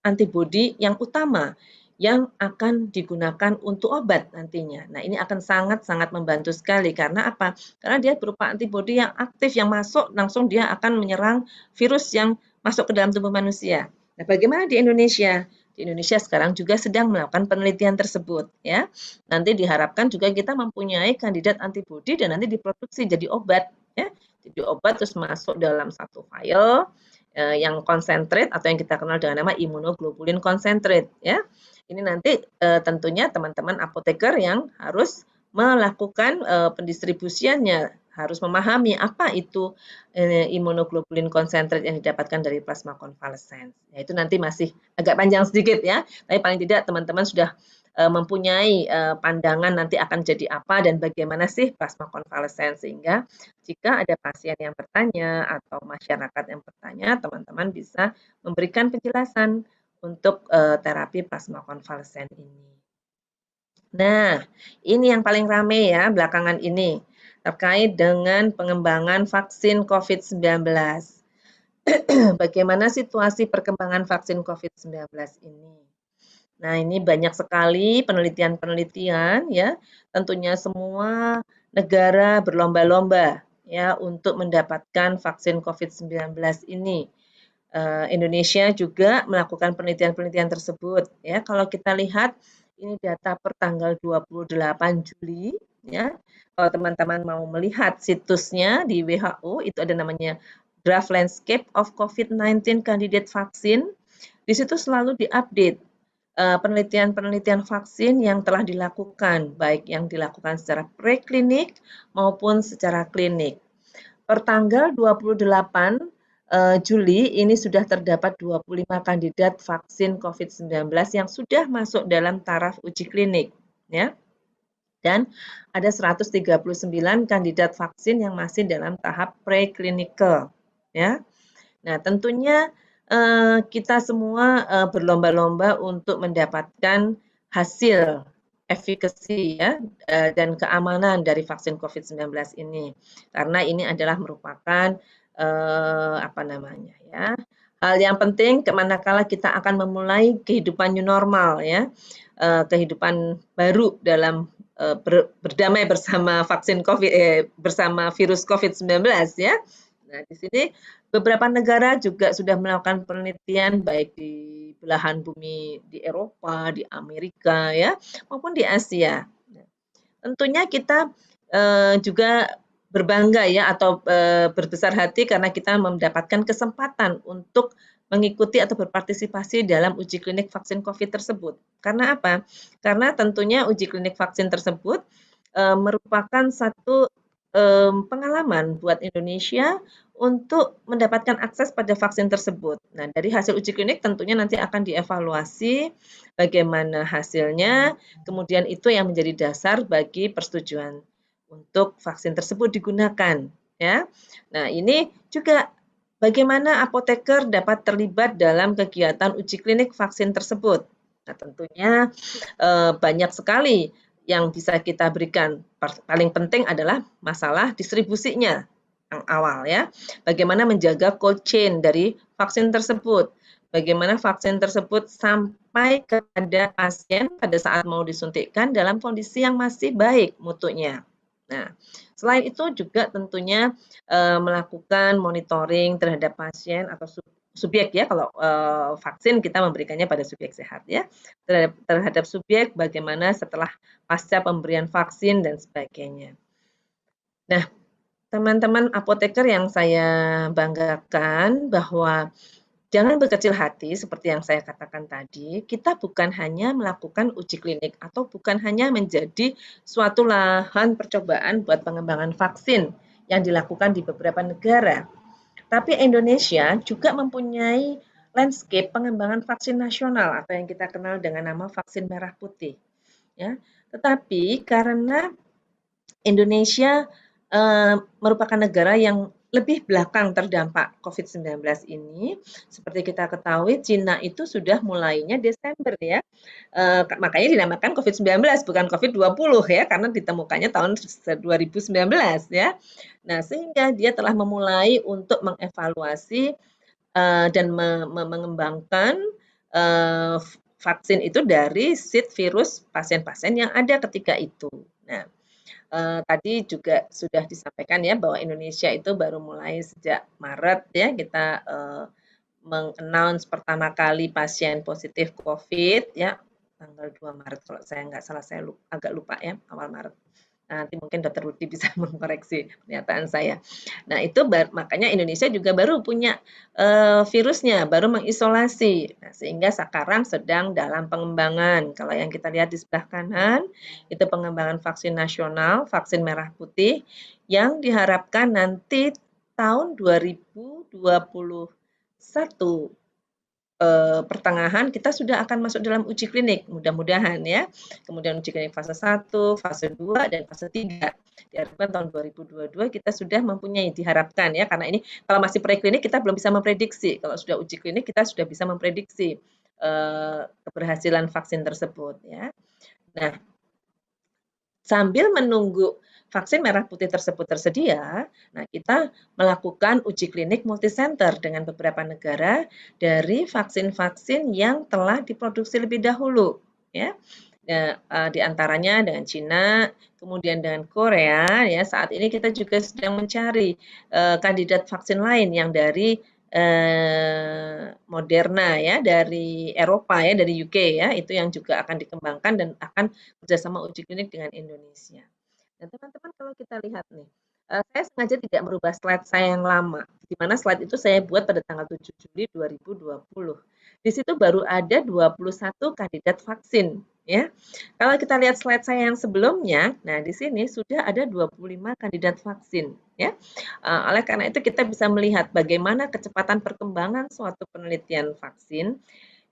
antibodi yang utama yang akan digunakan untuk obat nantinya. Nah, ini akan sangat-sangat membantu sekali karena apa? Karena dia berupa antibodi yang aktif yang masuk langsung dia akan menyerang virus yang masuk ke dalam tubuh manusia. Nah, bagaimana di Indonesia? Di Indonesia sekarang juga sedang melakukan penelitian tersebut, ya. Nanti diharapkan juga kita mempunyai kandidat antibodi dan nanti diproduksi jadi obat, ya. Jadi obat terus masuk dalam satu file yang concentrate atau yang kita kenal dengan nama immunoglobulin concentrate, ya. Ini nanti tentunya teman-teman apoteker yang harus melakukan pendistribusiannya, harus memahami apa itu immunoglobulin concentrate yang didapatkan dari plasma konvalesen. Ya, itu nanti masih agak panjang sedikit ya, tapi paling tidak teman-teman sudah mempunyai pandangan nanti akan jadi apa dan bagaimana sih plasma konvalesen, sehingga jika ada pasien yang bertanya atau masyarakat yang bertanya, teman-teman bisa memberikan penjelasan untuk terapi plasma konvalesen ini. Nah, ini yang paling ramai ya belakangan ini terkait dengan pengembangan vaksin COVID-19. Bagaimana situasi perkembangan vaksin COVID-19 ini? Nah, ini banyak sekali penelitian-penelitian ya. Tentunya semua negara berlomba-lomba ya untuk mendapatkan vaksin COVID-19 ini. Indonesia juga melakukan penelitian-penelitian tersebut ya. Kalau kita lihat ini data per tanggal 28 Juli ya. Kalau teman-teman mau melihat situsnya di WHO itu ada namanya Draft Landscape of COVID-19 Candidate Vaccine. Di situ selalu diupdate penelitian-penelitian vaksin yang telah dilakukan, baik yang dilakukan secara preklinik maupun secara klinik. Per tanggal 28 Juli ini sudah terdapat 25 kandidat vaksin COVID-19 yang sudah masuk dalam taraf uji klinik, ya. Dan ada 139 kandidat vaksin yang masih dalam tahap preklinikal, ya. Nah, tentunya kita semua berlomba-lomba untuk mendapatkan hasil efikasi ya dan keamanan dari vaksin COVID-19 ini, karena ini adalah merupakan apa namanya ya, hal yang penting manakala kita akan memulai kehidupan new normal ya, kehidupan baru dalam berdamai bersama vaksin bersama virus COVID-19 ya. Nah, di sini beberapa negara juga sudah melakukan penelitian baik di belahan bumi di Eropa, di Amerika ya, maupun di Asia. Tentunya kita juga berbangga ya atau berbesar hati karena kita mendapatkan kesempatan untuk mengikuti atau berpartisipasi dalam uji klinik vaksin COVID tersebut. Karena apa? Karena tentunya uji klinik vaksin tersebut merupakan satu pengalaman buat Indonesia untuk mendapatkan akses pada vaksin tersebut. Nah, dari hasil uji klinik tentunya nanti akan dievaluasi bagaimana hasilnya, kemudian itu yang menjadi dasar bagi persetujuan untuk vaksin tersebut digunakan. Ya, nah ini juga bagaimana apoteker dapat terlibat dalam kegiatan uji klinik vaksin tersebut. Nah, tentunya banyak sekali yang bisa kita berikan. Paling penting adalah masalah distribusinya yang awal ya. Bagaimana menjaga cold chain dari vaksin tersebut. Bagaimana vaksin tersebut sampai kepada pasien pada saat mau disuntikkan dalam kondisi yang masih baik mutunya. Nah, Selain itu juga tentunya melakukan monitoring terhadap pasien atau subjek ya, kalau vaksin kita memberikannya pada subjek sehat ya, terhadap subjek bagaimana setelah pasca pemberian vaksin dan sebagainya. Nah, teman-teman apoteker yang saya banggakan bahwa jangan berkecil hati seperti yang saya katakan tadi, kita bukan hanya melakukan uji klinik atau bukan hanya menjadi suatu lahan percobaan buat pengembangan vaksin yang dilakukan di beberapa negara. Tapi Indonesia juga mempunyai landscape pengembangan vaksin nasional atau yang kita kenal dengan nama vaksin merah putih. Ya. Tetapi karena Indonesia merupakan negara yang lebih belakang terdampak COVID-19 ini, seperti kita ketahui Cina itu sudah mulainya Desember ya, makanya dinamakan COVID-19 bukan COVID-20 ya, karena ditemukannya tahun 2019 ya. Nah, sehingga dia telah memulai untuk mengevaluasi dan mengembangkan vaksin itu dari seed virus pasien-pasien yang ada ketika itu. Nah, tadi juga sudah disampaikan ya bahwa Indonesia itu baru mulai sejak Maret ya kita meng-announce pertama kali pasien positif COVID ya tanggal 2 Maret kalau saya nggak salah, saya agak lupa ya, awal Maret. Nanti mungkin Dr. Rudi bisa mengkoreksi pernyataan saya. Nah itu makanya Indonesia juga baru punya virusnya, baru mengisolasi. Nah, sehingga sekarang sedang dalam pengembangan. Kalau yang kita lihat di sebelah kanan, itu pengembangan vaksin nasional, vaksin merah putih, yang diharapkan nanti tahun 2021 pertengahan kita sudah akan masuk dalam uji klinik, mudah-mudahan ya. Kemudian uji klinik fase 1, fase 2, dan fase 3. Diharapkan tahun 2022 kita sudah mempunyai, diharapkan ya, karena ini kalau masih preklinik kita belum bisa memprediksi. Kalau sudah uji klinik kita sudah bisa memprediksi keberhasilan vaksin tersebut ya. Nah, sambil menunggu vaksin merah putih tersebut tersedia, nah kita melakukan uji klinik multisenter dengan beberapa negara dari vaksin-vaksin yang telah diproduksi lebih dahulu, ya. Di antaranya dengan Cina, kemudian dengan Korea, ya. Saat ini kita juga sedang mencari kandidat vaksin lain yang dari Moderna ya, dari Eropa ya, dari UK ya, itu yang juga akan dikembangkan dan akan kerjasama uji klinik dengan Indonesia. Nah, teman-teman kalau kita lihat nih, saya sengaja tidak merubah slide saya yang lama, di mana slide itu saya buat pada tanggal 7 Juli 2020. Di situ baru ada 21 kandidat vaksin, ya. Kalau kita lihat slide saya yang sebelumnya, nah di sini sudah ada 25 kandidat vaksin, ya. Oleh karena itu kita bisa melihat bagaimana kecepatan perkembangan suatu penelitian vaksin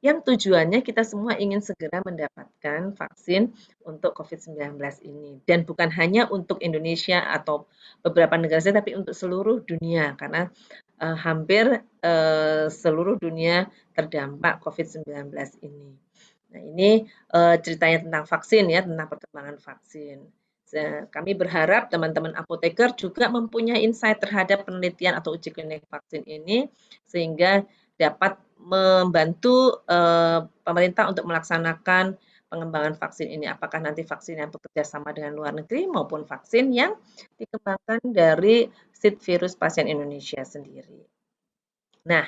yang tujuannya kita semua ingin segera mendapatkan vaksin untuk COVID-19 ini. Dan bukan hanya untuk Indonesia atau beberapa negara saja, tapi untuk seluruh dunia, karena hampir seluruh dunia terdampak COVID-19 ini. Nah, ini ceritanya tentang vaksin ya, tentang perkembangan vaksin. Kami berharap teman-teman apoteker juga mempunyai insight terhadap penelitian atau uji klinik vaksin ini, sehingga dapat membantu pemerintah untuk melaksanakan pengembangan vaksin ini. Apakah nanti vaksin yang bekerja sama dengan luar negeri maupun vaksin yang dikembangkan dari seed virus pasien Indonesia sendiri. Nah,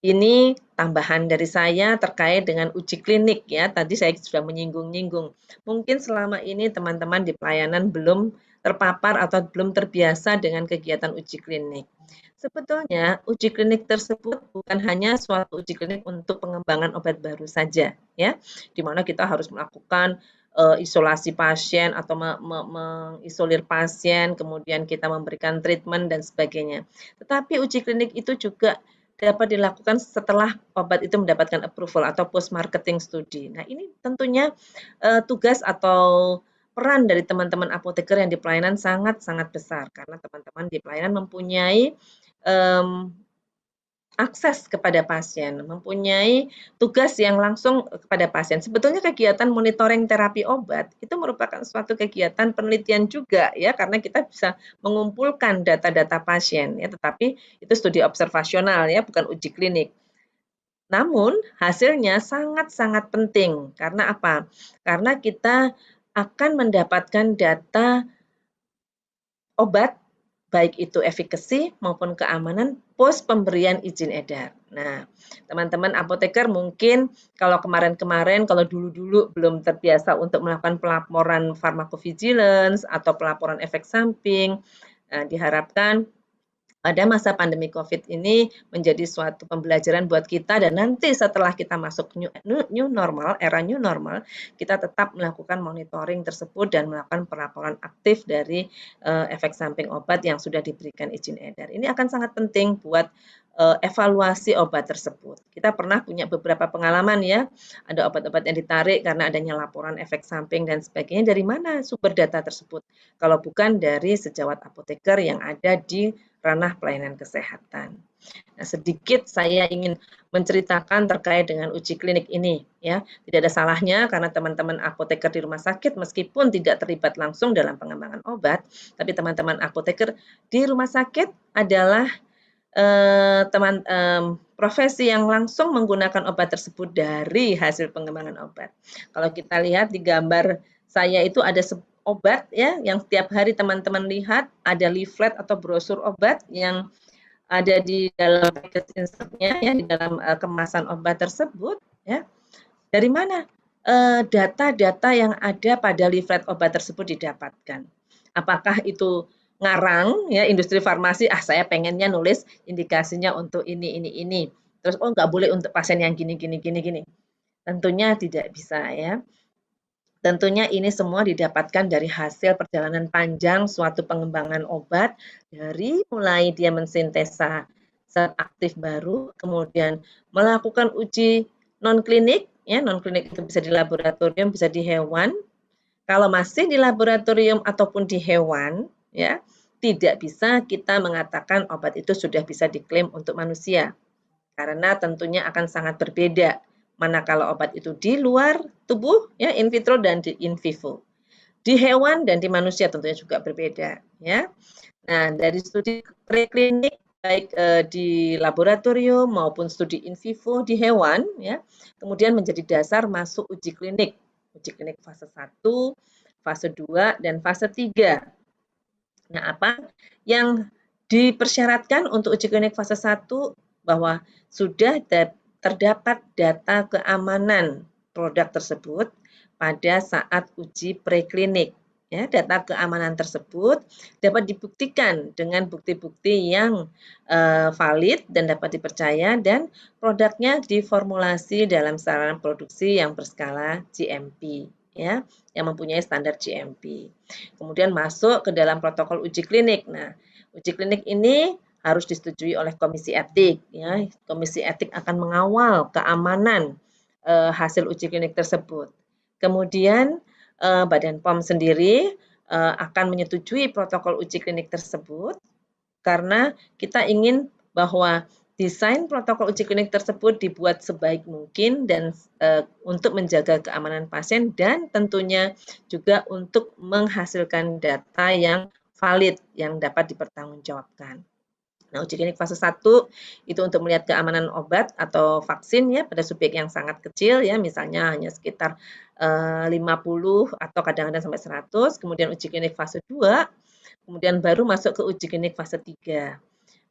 ini tambahan dari saya terkait dengan uji klinik ya. Tadi saya sudah menyinggung-nyinggung. Mungkin selama ini teman-teman di pelayanan belum terpapar atau belum terbiasa dengan kegiatan uji klinik. Sebetulnya uji klinik tersebut bukan hanya suatu uji klinik untuk pengembangan obat baru saja ya, di mana kita harus melakukan isolasi pasien atau mengisolir pasien, kemudian kita memberikan treatment dan sebagainya. Tetapi uji klinik itu juga dapat dilakukan setelah obat itu mendapatkan approval atau post marketing study. Nah, ini tentunya tugas atau peran dari teman-teman apoteker yang di pelayanan sangat-sangat besar, karena teman-teman di pelayanan mempunyai akses kepada pasien, mempunyai tugas yang langsung kepada pasien. Sebetulnya kegiatan monitoring terapi obat itu merupakan suatu kegiatan penelitian juga ya, karena kita bisa mengumpulkan data-data pasien ya, tetapi itu studi observasional ya, bukan uji klinik. Namun hasilnya sangat-sangat penting. Karena apa? Karena kita akan mendapatkan data obat, baik itu efikasi maupun keamanan pos pemberian izin edar. Nah, teman-teman apoteker mungkin kalau kemarin-kemarin, kalau dulu-dulu belum terbiasa untuk melakukan pelaporan pharmacovigilance atau pelaporan efek samping, diharapkan pada masa pandemi COVID ini menjadi suatu pembelajaran buat kita, dan nanti setelah kita masuk new normal, era new normal, kita tetap melakukan monitoring tersebut dan melakukan pelaporan aktif dari efek samping obat yang sudah diberikan izin edar. Ini akan sangat penting buat evaluasi obat tersebut. Kita pernah punya beberapa pengalaman ya, ada obat-obat yang ditarik karena adanya laporan efek samping dan sebagainya. Dari mana sumber data tersebut? Kalau bukan dari sejawat apoteker yang ada di ranah pelayanan kesehatan. Nah, sedikit saya ingin menceritakan terkait dengan uji klinik ini ya. Tidak ada salahnya karena teman-teman apoteker di rumah sakit meskipun tidak terlibat langsung dalam pengembangan obat, tapi teman-teman apoteker di rumah sakit adalah profesi yang langsung menggunakan obat tersebut dari hasil pengembangan obat. Kalau kita lihat di gambar saya itu ada obat ya, yang setiap hari teman-teman lihat ada leaflet atau brosur obat yang ada di dalam package insertnya ya, di dalam kemasan obat tersebut ya. Dari mana data-data yang ada pada leaflet obat tersebut didapatkan? Apakah itu ngarang ya, industri farmasi, saya pengennya nulis indikasinya untuk ini. Terus nggak boleh untuk pasien yang gini. Tentunya tidak bisa ya. Tentunya ini semua didapatkan dari hasil perjalanan panjang suatu pengembangan obat, dari mulai dia mensintesa zat aktif baru, kemudian melakukan uji non-klinik, ya non-klinik itu bisa di laboratorium, bisa di hewan. Kalau masih di laboratorium ataupun di hewan, ya tidak bisa kita mengatakan obat itu sudah bisa diklaim untuk manusia, karena tentunya akan sangat berbeda manakala obat itu di luar tubuh, ya in vitro dan di in vivo. Di hewan dan di manusia tentunya juga berbeda, ya. Nah, dari studi preklinik baik di laboratorium maupun studi in vivo di hewan, ya, kemudian menjadi dasar masuk uji klinik fase 1, fase 2, dan fase 3. Nah, apa yang dipersyaratkan untuk uji klinik fase 1? Bahwa sudah terdapat data keamanan produk tersebut pada saat uji preklinik. Ya, data keamanan tersebut dapat dibuktikan dengan bukti-bukti yang valid dan dapat dipercaya, dan produknya diformulasi dalam saluran produksi yang berskala GMP, ya, yang mempunyai standar GMP. Kemudian masuk ke dalam protokol uji klinik. Nah, uji klinik ini harus disetujui oleh komisi etik, ya. Komisi etik akan mengawal keamanan hasil uji klinik tersebut. Kemudian Badan POM sendiri akan menyetujui protokol uji klinik tersebut, karena kita ingin bahwa desain protokol uji klinik tersebut dibuat sebaik mungkin dan untuk menjaga keamanan pasien, dan tentunya juga untuk menghasilkan data yang valid yang dapat dipertanggungjawabkan. Nah, uji klinik fase 1 itu untuk melihat keamanan obat atau vaksin ya pada subjek yang sangat kecil ya, misalnya hanya sekitar 50 atau kadang-kadang sampai 100. Kemudian uji klinik fase 2, kemudian baru masuk ke uji klinik fase 3.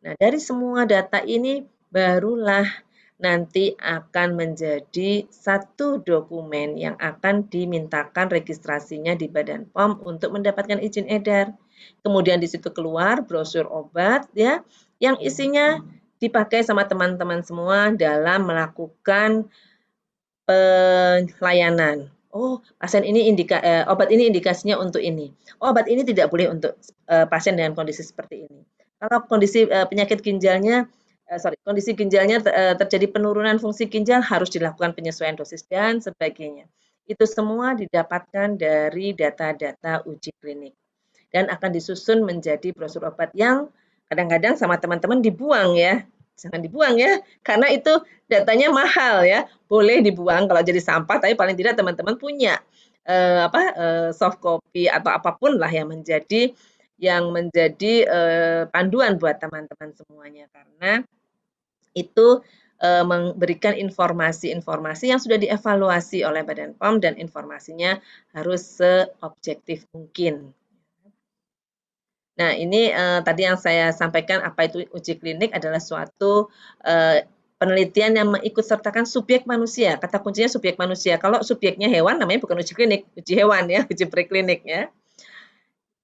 Nah, dari semua data ini barulah nanti akan menjadi satu dokumen yang akan dimintakan registrasinya di Badan POM untuk mendapatkan izin edar. Kemudian di situ keluar brosur obat ya, yang isinya dipakai sama teman-teman semua dalam melakukan pelayanan. Oh, pasien ini obat ini indikasinya untuk ini. Oh, obat ini tidak boleh untuk pasien dengan kondisi seperti ini. Kalau kondisi penyakit ginjalnya, kondisi ginjalnya terjadi penurunan fungsi ginjal, harus dilakukan penyesuaian dosis dan sebagainya. Itu semua didapatkan dari data-data uji klinik dan akan disusun menjadi brosur obat yang kadang-kadang sama teman-teman dibuang ya. Jangan dibuang ya, karena itu datanya mahal ya. Boleh dibuang kalau jadi sampah, tapi paling tidak teman-teman punya soft copy atau apapun lah yang menjadi panduan buat teman-teman semuanya, karena itu memberikan informasi-informasi yang sudah dievaluasi oleh Badan POM dan informasinya harus seobjektif mungkin. Nah, ini tadi yang saya sampaikan, apa itu uji klinik adalah suatu penelitian yang mengikutsertakan subjek manusia. Kata kuncinya subjek manusia. Kalau subjeknya hewan namanya bukan uji klinik, uji hewan ya, uji preklinik ya.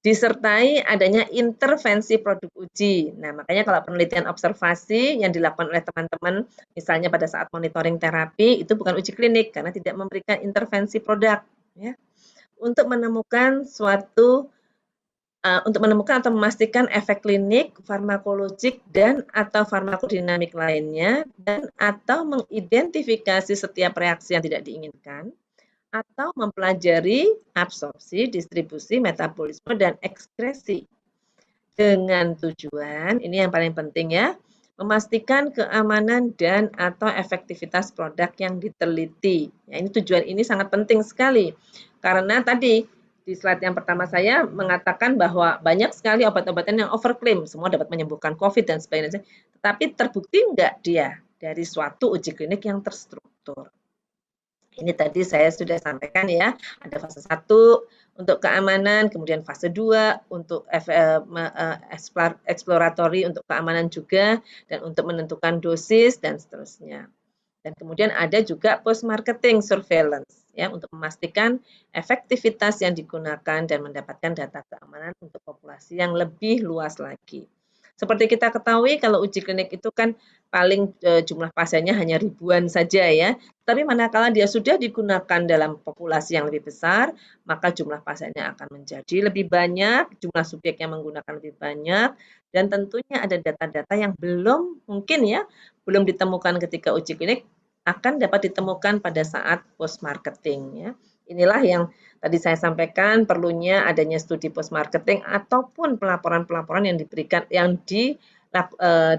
Disertai adanya intervensi produk uji. Nah, makanya kalau penelitian observasi yang dilakukan oleh teman-teman, misalnya pada saat monitoring terapi, itu bukan uji klinik karena tidak memberikan intervensi produk. Ya. Untuk menemukan atau memastikan efek klinik, farmakologik, dan atau farmakodinamik lainnya, dan atau mengidentifikasi setiap reaksi yang tidak diinginkan, atau mempelajari absorpsi, distribusi, metabolisme, dan ekskresi. Dengan tujuan, ini yang paling penting ya, memastikan keamanan dan atau efektivitas produk yang diteliti. Ya, ini tujuan ini sangat penting sekali. Karena tadi di slide yang pertama saya mengatakan bahwa banyak sekali obat-obatan yang overklaim, semua dapat menyembuhkan COVID dan sebagainya. Tetapi terbukti enggak dia dari suatu uji klinik yang terstruktur. Ini tadi saya sudah sampaikan ya, ada fase 1 untuk keamanan, kemudian fase 2 untuk eksploratory untuk keamanan juga, dan untuk menentukan dosis dan seterusnya. Dan kemudian ada juga post marketing surveillance ya untuk memastikan efektivitas yang digunakan dan mendapatkan data keamanan untuk populasi yang lebih luas lagi. Seperti kita ketahui kalau uji klinik itu kan paling jumlah pasiennya hanya ribuan saja ya. Tapi manakala dia sudah digunakan dalam populasi yang lebih besar, maka jumlah pasiennya akan menjadi lebih banyak, jumlah subjek yang menggunakan lebih banyak, dan tentunya ada data-data yang belum mungkin ya, belum ditemukan ketika uji klinik, akan dapat ditemukan pada saat post marketing ya. Inilah yang tadi saya sampaikan, perlunya adanya studi post marketing ataupun pelaporan-pelaporan yang diberikan yang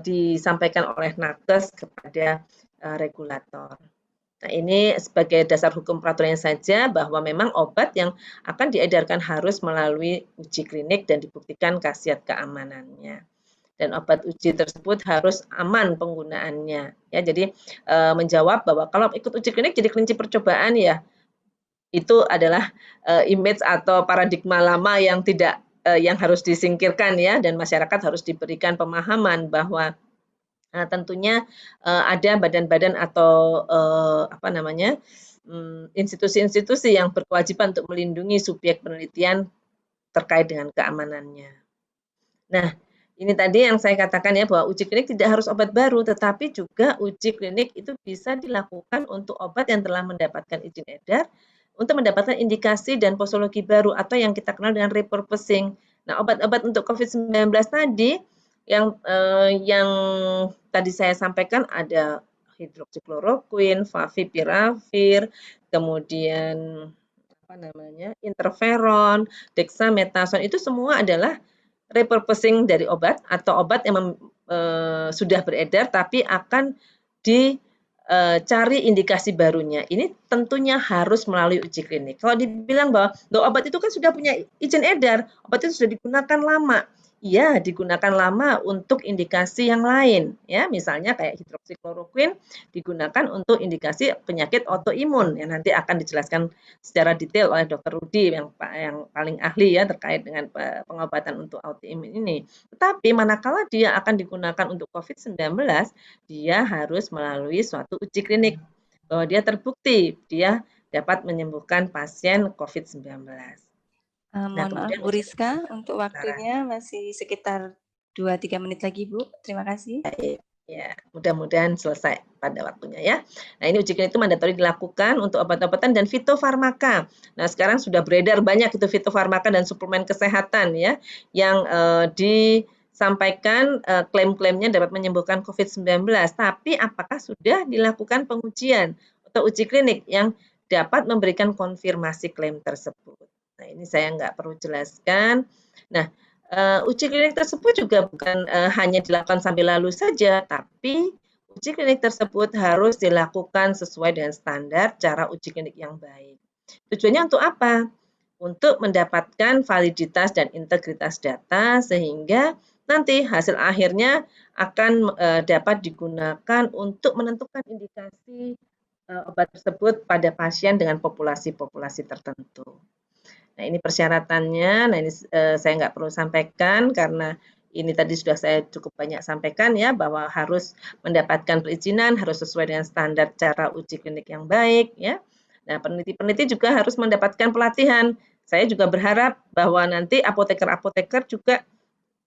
disampaikan oleh Nakes kepada regulator. Nah, ini sebagai dasar hukum peraturannya saja bahwa memang obat yang akan diedarkan harus melalui uji klinik dan dibuktikan khasiat keamanannya. Dan obat uji tersebut harus aman penggunaannya. Ya, jadi menjawab bahwa kalau ikut uji klinik jadi kelinci percobaan ya, itu adalah image atau paradigma lama yang tidak yang harus disingkirkan ya, dan masyarakat harus diberikan pemahaman bahwa tentunya ada badan-badan atau institusi-institusi yang berkewajiban untuk melindungi subjek penelitian terkait dengan keamanannya. Nah, ini tadi yang saya katakan ya bahwa uji klinik tidak harus obat baru, tetapi juga uji klinik itu bisa dilakukan untuk obat yang telah mendapatkan izin edar untuk mendapatkan indikasi dan posologi baru atau yang kita kenal dengan repurposing. Nah, obat-obat untuk COVID-19 tadi yang tadi saya sampaikan ada hidroksikloroquine, favipiravir, kemudian interferon, dexamethasone, itu semua adalah repurposing dari obat atau obat yang sudah beredar tapi akan dicari indikasi barunya. Ini tentunya harus melalui uji klinik. Kalau dibilang bahwa obat itu kan sudah punya izin edar, obat itu sudah digunakan lama. Iya, digunakan lama untuk indikasi yang lain, ya, misalnya kayak hidroksikloroquine digunakan untuk indikasi penyakit autoimun yang nanti akan dijelaskan secara detail oleh Dr. Rudi yang paling ahli ya terkait dengan pengobatan untuk autoimun ini. Tetapi manakala dia akan digunakan untuk COVID-19, dia harus melalui suatu uji klinik bahwa dia terbukti dia dapat menyembuhkan pasien COVID-19. Mohon maaf Bu Rizka, untuk waktunya masih sekitar 2-3 menit lagi Bu. Terima kasih. Ya, mudah-mudahan selesai pada waktunya ya. Nah, ini uji klinik itu mandatori dilakukan untuk obat-obatan dan fitofarmaka. Nah, sekarang sudah beredar banyak itu fitofarmaka dan suplemen kesehatan ya yang disampaikan klaim-klaimnya dapat menyembuhkan COVID-19. Tapi apakah sudah dilakukan pengujian atau uji klinik yang dapat memberikan konfirmasi klaim tersebut? Nah, ini saya nggak perlu jelaskan. Nah, uji klinik tersebut juga bukan hanya dilakukan sambil lalu saja, tapi uji klinik tersebut harus dilakukan sesuai dengan standar cara uji klinik yang baik. Tujuannya untuk apa? Untuk mendapatkan validitas dan integritas data sehingga nanti hasil akhirnya akan dapat digunakan untuk menentukan indikasi obat tersebut pada pasien dengan populasi-populasi tertentu. Nah, ini persyaratannya. Nah, ini saya nggak perlu sampaikan karena ini tadi sudah saya cukup banyak sampaikan ya, bahwa harus mendapatkan perizinan, harus sesuai dengan standar cara uji klinik yang baik ya. Nah, peneliti-peneliti juga harus mendapatkan pelatihan. Saya juga berharap bahwa nanti apoteker-apoteker juga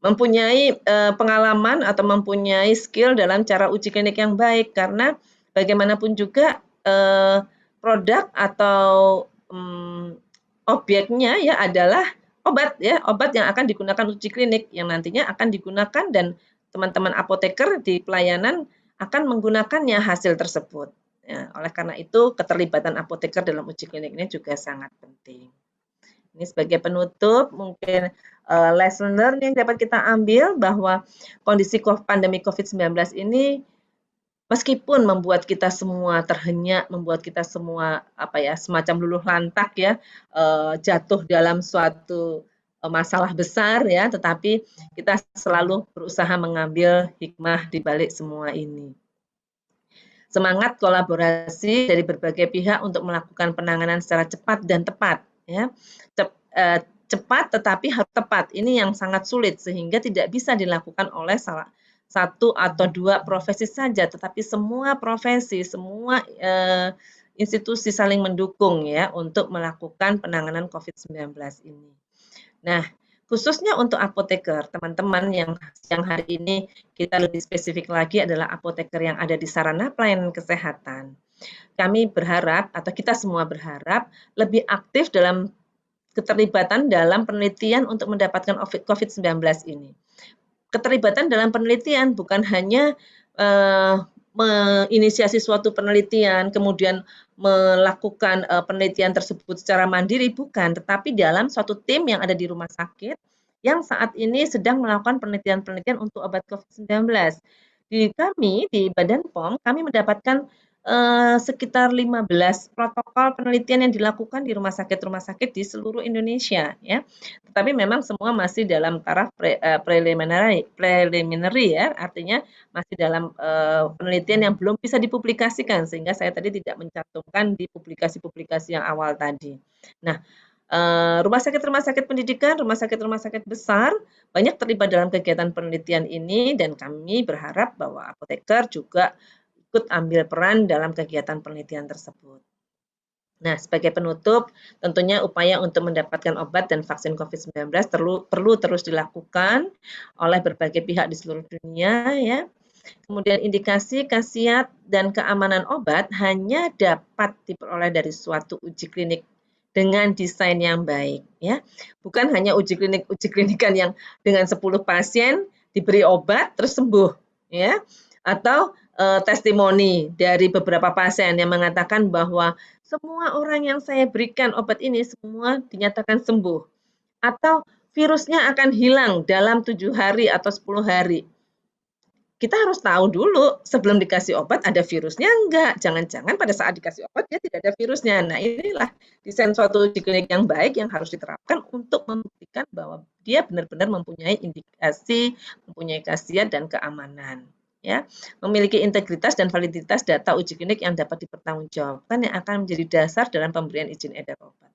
mempunyai pengalaman atau mempunyai skill dalam cara uji klinik yang baik, karena bagaimanapun juga produk atau objeknya ya adalah obat ya, obat yang akan digunakan uji klinik yang nantinya akan digunakan dan teman-teman apoteker di pelayanan akan menggunakannya hasil tersebut. Ya, oleh karena itu keterlibatan apoteker dalam uji klinik ini juga sangat penting. Ini sebagai penutup mungkin lesson learned yang dapat kita ambil bahwa kondisi pandemi COVID-19 ini meskipun membuat kita semua terhenyak, membuat kita semua semacam luluh lantak ya, jatuh dalam suatu masalah besar ya, tetapi kita selalu berusaha mengambil hikmah di balik semua ini. Semangat kolaborasi dari berbagai pihak untuk melakukan penanganan secara cepat dan tepat ya. Cepat tetapi harus tepat. Ini yang sangat sulit sehingga tidak bisa dilakukan oleh salah satu atau dua profesi saja, tetapi semua profesi, semua institusi saling mendukung ya untuk melakukan penanganan COVID-19 ini. Nah, khususnya untuk apoteker, teman-teman yang hari ini kita lebih spesifik lagi adalah apoteker yang ada di sarana pelayanan kesehatan. Kami berharap atau kita semua berharap lebih aktif dalam keterlibatan dalam penelitian untuk mendapatkan COVID-19 ini. Keterlibatan dalam penelitian bukan hanya menginisiasi suatu penelitian, kemudian melakukan penelitian tersebut secara mandiri, bukan, tetapi dalam suatu tim yang ada di rumah sakit yang saat ini sedang melakukan penelitian-penelitian untuk obat COVID-19. Di kami, di Badan POM, kami mendapatkan sekitar 15 protokol penelitian yang dilakukan di rumah sakit di seluruh Indonesia ya. Tetapi memang semua masih dalam taraf preliminary ya, artinya masih dalam penelitian yang belum bisa dipublikasikan sehingga saya tadi tidak mencantumkan di publikasi-publikasi yang awal tadi. Nah, rumah sakit pendidikan, rumah sakit besar banyak terlibat dalam kegiatan penelitian ini dan kami berharap bahwa apoteker juga ikut ambil peran dalam kegiatan penelitian tersebut. Nah, sebagai penutup, tentunya upaya untuk mendapatkan obat dan vaksin COVID-19 perlu terus dilakukan oleh berbagai pihak di seluruh dunia ya. Kemudian indikasi, khasiat, dan keamanan obat hanya dapat diperoleh dari suatu uji klinik dengan desain yang baik ya. Bukan hanya uji klinikan yang dengan 10 pasien diberi obat terus sembuh ya. Atau testimoni dari beberapa pasien yang mengatakan bahwa semua orang yang saya berikan obat ini semua dinyatakan sembuh. Atau virusnya akan hilang dalam 7 hari atau 10 hari. Kita harus tahu dulu sebelum dikasih obat ada virusnya enggak. Jangan-jangan pada saat dikasih obat dia tidak ada virusnya. Nah, inilah desain suatu uji klinik yang baik yang harus diterapkan untuk membuktikan bahwa dia benar-benar mempunyai indikasi, mempunyai khasiat dan keamanan. Ya, memiliki integritas dan validitas data uji klinik yang dapat dipertanggungjawabkan yang akan menjadi dasar dalam pemberian izin edar obat.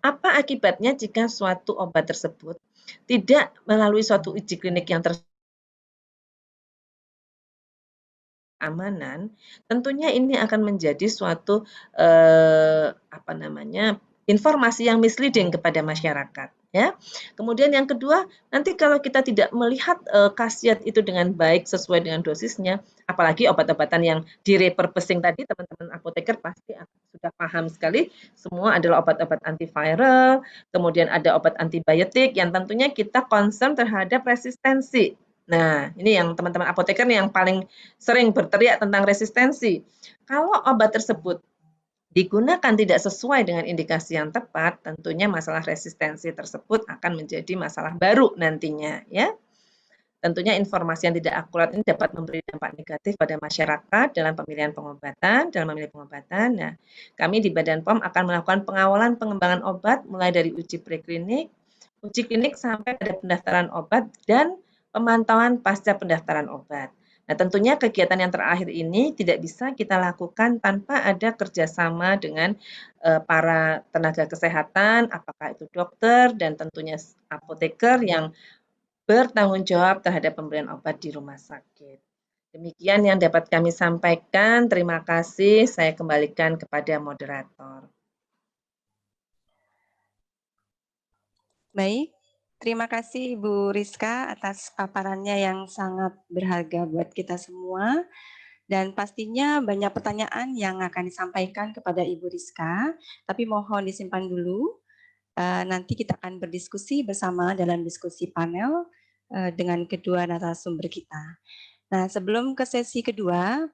Apa akibatnya jika suatu obat tersebut tidak melalui suatu uji klinik yang keamanan, tentunya ini akan menjadi suatu informasi yang misleading kepada masyarakat. Ya. Kemudian yang kedua, nanti kalau kita tidak melihat khasiat itu dengan baik sesuai dengan dosisnya, apalagi obat-obatan yang di-repurposing tadi, teman-teman apoteker pasti sudah paham sekali, semua adalah obat-obat antiviral, kemudian ada obat antibiotik yang tentunya kita concern terhadap resistensi. Nah, ini yang teman-teman apoteker yang paling sering berteriak tentang resistensi. Kalau obat tersebut digunakan tidak sesuai dengan indikasi yang tepat, tentunya masalah resistensi tersebut akan menjadi masalah baru nantinya ya. Tentunya informasi yang tidak akurat ini dapat memberi dampak negatif pada masyarakat dalam pemilihan pengobatan, dalam memilih pengobatan. Nah, kami di Badan POM akan melakukan pengawalan pengembangan obat mulai dari uji preklinik, uji klinik sampai pada pendaftaran obat dan pemantauan pasca pendaftaran obat. Nah, tentunya kegiatan yang terakhir ini tidak bisa kita lakukan tanpa ada kerjasama dengan para tenaga kesehatan, apakah itu dokter dan tentunya apoteker yang bertanggung jawab terhadap pemberian obat di rumah sakit. Demikian yang dapat kami sampaikan. Terima kasih. Saya kembalikan kepada moderator. Baik, terima kasih Ibu Rizka atas paparannya yang sangat berharga buat kita semua. Dan pastinya banyak pertanyaan yang akan disampaikan kepada Ibu Rizka, tapi mohon disimpan dulu. Nanti kita akan berdiskusi bersama dalam diskusi panel dengan kedua narasumber kita. Nah, sebelum ke sesi kedua,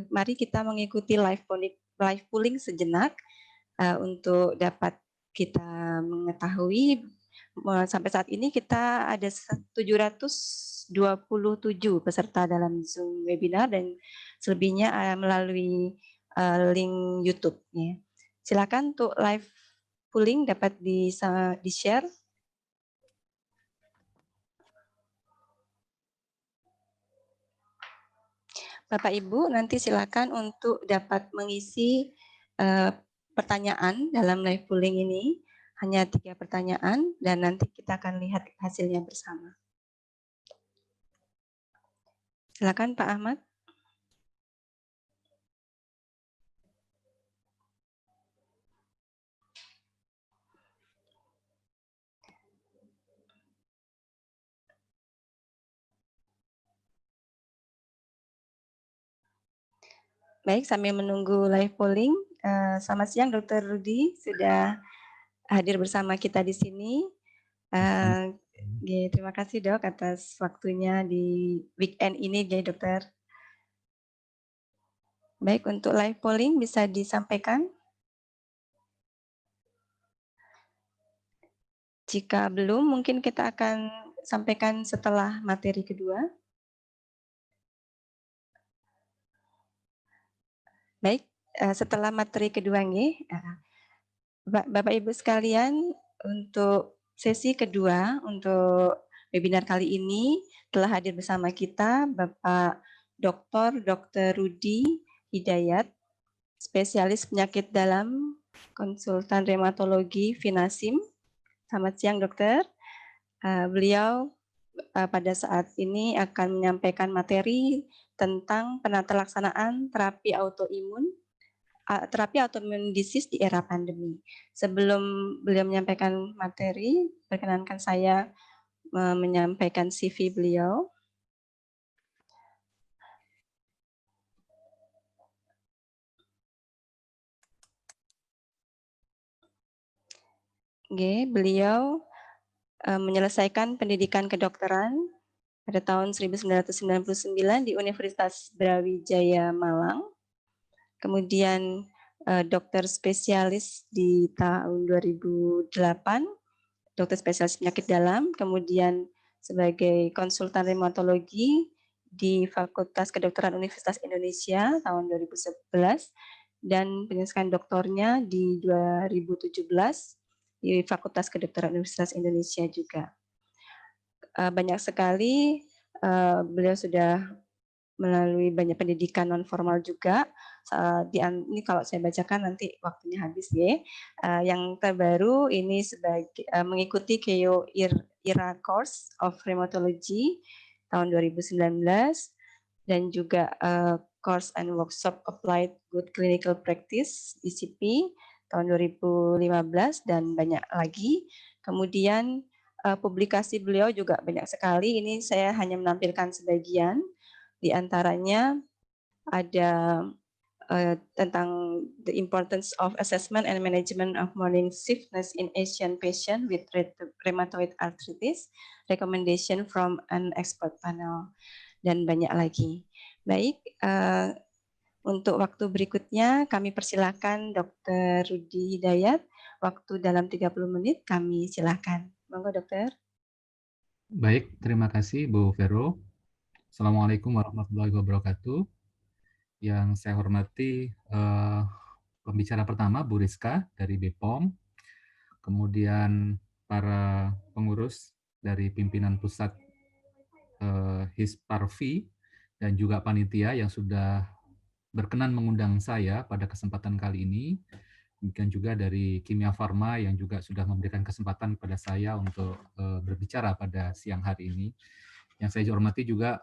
mari kita mengikuti live polling sejenak untuk dapat kita mengetahui sampai saat ini kita ada 727 peserta dalam Zoom webinar dan selebihnya melalui link YouTube. Ya. Silakan untuk live polling dapat di-share. Bapak Ibu nanti silakan untuk dapat mengisi pertanyaan dalam live polling ini. Hanya 3 pertanyaan dan nanti kita akan lihat hasilnya bersama. Silakan Pak Ahmad. Baik, sambil menunggu live polling, selamat siang Dr. Rudi, sudah hadir bersama kita di sini. Terima kasih Dok atas waktunya di weekend ini, Dokter. Baik, untuk live polling bisa disampaikan. Jika belum, mungkin kita akan sampaikan setelah materi kedua. Baik, setelah materi kedua nih, Bapak Ibu sekalian, untuk sesi kedua untuk webinar kali ini telah hadir bersama kita Bapak Dr. Rudi Hidayat, spesialis penyakit dalam, konsultan reumatologi Vinasim. Selamat siang dokter. Beliau pada saat ini akan menyampaikan materi tentang penata laksanaan terapi autoimun disease di era pandemi. Sebelum beliau menyampaikan materi, perkenankan saya menyampaikan CV beliau. Beliau menyelesaikan pendidikan kedokteran pada tahun 1999 di Universitas Brawijaya Malang. Kemudian dokter spesialis di tahun 2008, dokter spesialis penyakit dalam, kemudian sebagai konsultan reumatologi di Fakultas Kedokteran Universitas Indonesia tahun 2011 dan penyelesaian doktornya di 2017 di Fakultas Kedokteran Universitas Indonesia juga. Banyak sekali beliau sudah melalui banyak pendidikan non formal juga. Ini kalau saya bacakan nanti waktunya habis ya. Yang terbaru ini sebagai mengikuti KEO IRA Course of Rheumatology tahun 2019 dan juga Course and Workshop Applied Good Clinical Practice ICP tahun 2015 dan banyak lagi. Kemudian publikasi beliau juga banyak sekali. Ini saya hanya menampilkan sebagian. Di antaranya ada tentang the importance of assessment and management of morning stiffness in Asian patient with rheumatoid arthritis, recommendation from an expert panel, dan banyak lagi. Baik, untuk waktu berikutnya kami persilakan Dr. Rudi Hidayat, waktu dalam 30 menit kami silakan. Monggo dokter. Baik, terima kasih Bu Vero. Assalamualaikum warahmatullahi wabarakatuh. Yang saya hormati pembicara pertama Bu Rizka dari BPOM, kemudian para pengurus dari pimpinan pusat Hisparvi dan juga panitia yang sudah berkenan mengundang saya pada kesempatan kali ini. Demikian juga dari Kimia Farma yang juga sudah memberikan kesempatan kepada saya untuk berbicara pada siang hari ini. Yang saya hormati juga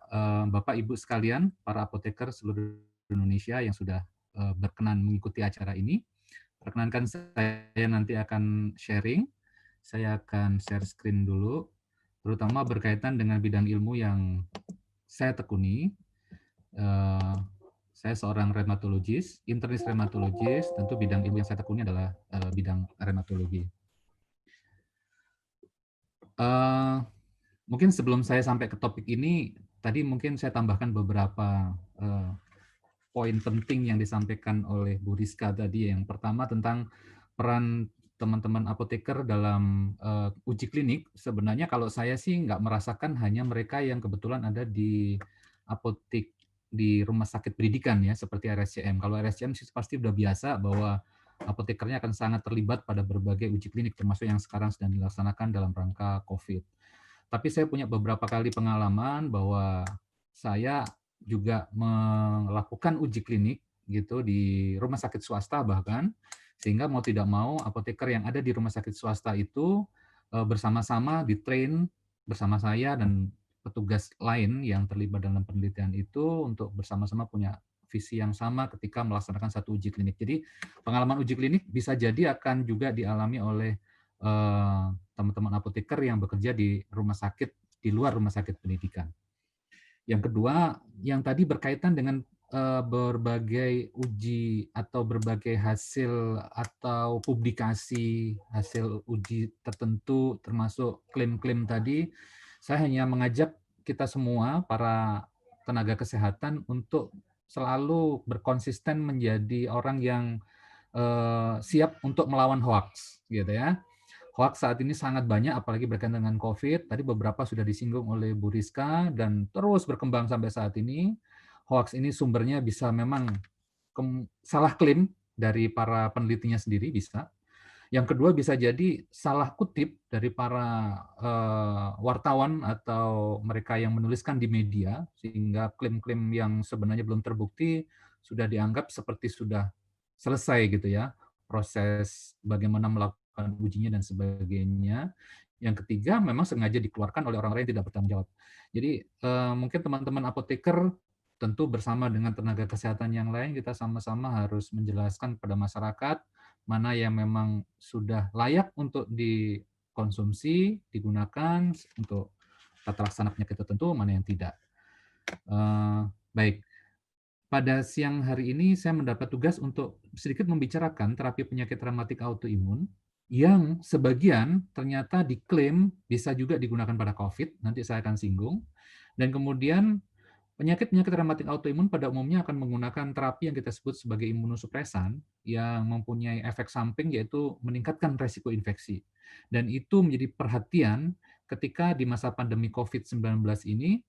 Bapak Ibu sekalian, para apoteker seluruh Indonesia yang sudah berkenan mengikuti acara ini. Perkenankan saya nanti akan sharing. Saya akan share screen dulu, terutama berkaitan dengan bidang ilmu yang saya tekuni. Saya seorang rheumatologis, internis rheumatologis, tentu bidang ilmu yang saya tekuni adalah bidang rheumatologi. Mungkin sebelum saya sampai ke topik ini, tadi mungkin saya tambahkan beberapa poin penting yang disampaikan oleh Bu Rizka tadi. Yang pertama tentang peran teman-teman apoteker dalam uji klinik. Sebenarnya kalau saya sih nggak merasakan hanya mereka yang kebetulan ada di apotek di rumah sakit pendidikan ya, seperti RSCM. Kalau RSCM sih pasti udah biasa bahwa apotekernya akan sangat terlibat pada berbagai uji klinik, termasuk yang sekarang sedang dilaksanakan dalam rangka COVID. Tapi saya punya beberapa kali pengalaman bahwa saya juga melakukan uji klinik gitu di rumah sakit swasta bahkan, sehingga mau tidak mau apoteker yang ada di rumah sakit swasta itu bersama-sama di-train bersama saya dan petugas lain yang terlibat dalam penelitian itu untuk bersama-sama punya visi yang sama ketika melaksanakan satu uji klinik. Jadi pengalaman uji klinik bisa jadi akan juga dialami oleh teman-teman apoteker yang bekerja di rumah sakit di luar rumah sakit pendidikan. Yang kedua, yang tadi berkaitan dengan berbagai uji atau berbagai hasil atau publikasi hasil uji tertentu, termasuk klaim-klaim tadi, saya hanya mengajak kita semua, para tenaga kesehatan, untuk selalu berkonsisten menjadi orang yang siap untuk melawan hoax, gitu ya. Hoax saat ini sangat banyak, apalagi berkaitan dengan COVID. Tadi beberapa sudah disinggung oleh Bu Rizka dan terus berkembang sampai saat ini. Hoax ini sumbernya bisa memang salah klaim dari para penelitinya sendiri bisa. Yang kedua bisa jadi salah kutip dari para wartawan atau mereka yang menuliskan di media, sehingga klaim-klaim yang sebenarnya belum terbukti sudah dianggap seperti sudah selesai gitu ya, proses bagaimana melakukan ujinya dan sebagainya. Yang ketiga memang sengaja dikeluarkan oleh orang-orang yang tidak bertanggung jawab. Jadi mungkin teman-teman apoteker tentu bersama dengan tenaga kesehatan yang lain kita sama-sama harus menjelaskan kepada masyarakat mana yang memang sudah layak untuk dikonsumsi, digunakan untuk tata laksana penyakit tertentu, mana yang tidak. Baik, pada siang hari ini saya mendapat tugas untuk sedikit membicarakan terapi penyakit reumatik autoimun yang sebagian ternyata diklaim bisa juga digunakan pada COVID, nanti saya akan singgung. Dan kemudian penyakit-penyakit reumatik autoimun pada umumnya akan menggunakan terapi yang kita sebut sebagai imunosupresan yang mempunyai efek samping yaitu meningkatkan resiko infeksi. Dan itu menjadi perhatian ketika di masa pandemi COVID-19 ini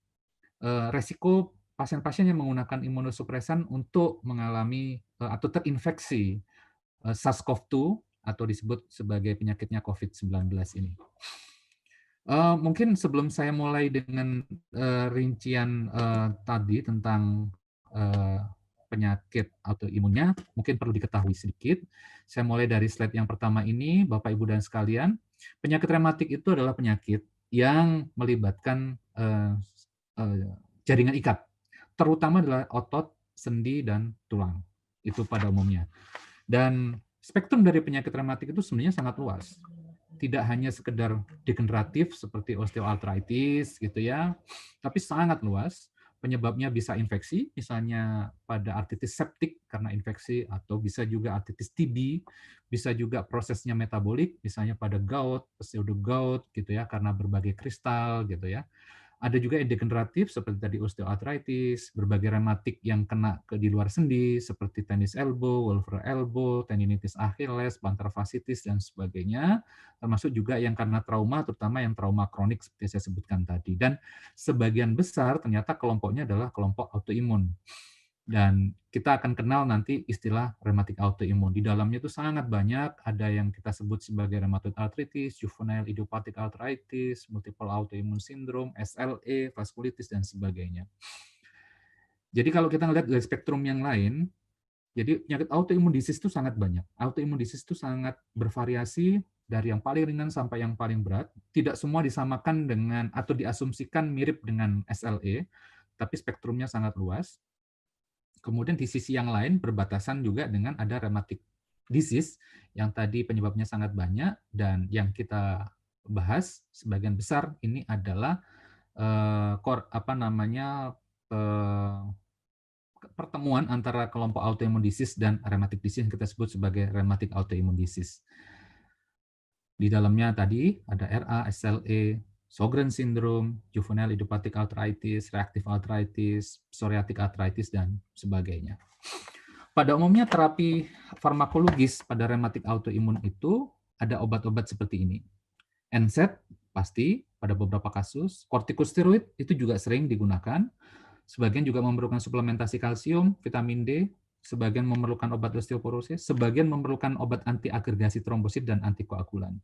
resiko pasien-pasien yang menggunakan imunosupresan untuk mengalami atau terinfeksi SARS-CoV-2 atau disebut sebagai penyakitnya COVID-19 ini. Mungkin sebelum saya mulai dengan rincian tadi tentang penyakit autoimunnya, mungkin perlu diketahui sedikit. Saya mulai dari slide yang pertama ini, Bapak Ibu dan sekalian. Penyakit reumatik itu adalah penyakit yang melibatkan jaringan ikat, terutama adalah otot, sendi, dan tulang. Itu pada umumnya. Dan spektrum dari penyakit reumatik itu sebenarnya sangat luas. Tidak hanya sekedar degeneratif seperti osteoartritis gitu ya, tapi sangat luas. Penyebabnya bisa infeksi, misalnya pada artritis septik karena infeksi, atau bisa juga artritis TB, bisa juga prosesnya metabolik, misalnya pada gout, pseudo gout gitu ya, karena berbagai kristal gitu ya. Ada juga yang degeneratif seperti tadi osteoartritis, berbagai rematik yang kena ke di luar sendi seperti tennis elbow, Wolfer elbow, tendinitis Achilles, plantar fasciitis dan sebagainya, termasuk juga yang karena trauma, terutama yang trauma kronik seperti saya sebutkan tadi. Dan sebagian besar ternyata kelompoknya adalah kelompok autoimun. Dan kita akan kenal nanti istilah rematik autoimun. Di dalamnya itu sangat banyak, ada yang kita sebut sebagai rheumatoid arthritis, juvenile idiopathic arthritis, multiple autoimmune syndrome, SLE, vaskulitis, dan sebagainya. Jadi kalau kita ngelihat dari spektrum yang lain, jadi penyakit autoimun disease itu sangat banyak. Autoimun disease itu sangat bervariasi dari yang paling ringan sampai yang paling berat. Tidak semua disamakan dengan atau diasumsikan mirip dengan SLE, tapi spektrumnya sangat luas. Kemudian di sisi yang lain berbatasan juga dengan ada rheumatic disease yang tadi penyebabnya sangat banyak, dan yang kita bahas sebagian besar ini adalah pertemuan antara kelompok autoimmune disease dan rheumatic disease yang kita sebut sebagai rheumatic autoimmune disease. Di dalamnya tadi ada RA, SLE, Sjogren syndrome, juvenile idiopathic arthritis, reactive arthritis, psoriatic arthritis, dan sebagainya. Pada umumnya terapi farmakologis pada rheumatic autoimmune itu ada obat-obat seperti ini. NSAID pasti pada beberapa kasus, kortikosteroid itu juga sering digunakan. Sebagian juga memerlukan suplementasi kalsium, vitamin D, sebagian memerlukan obat osteoporosis, sebagian memerlukan obat anti-agregasi trombosit dan antikoagulan.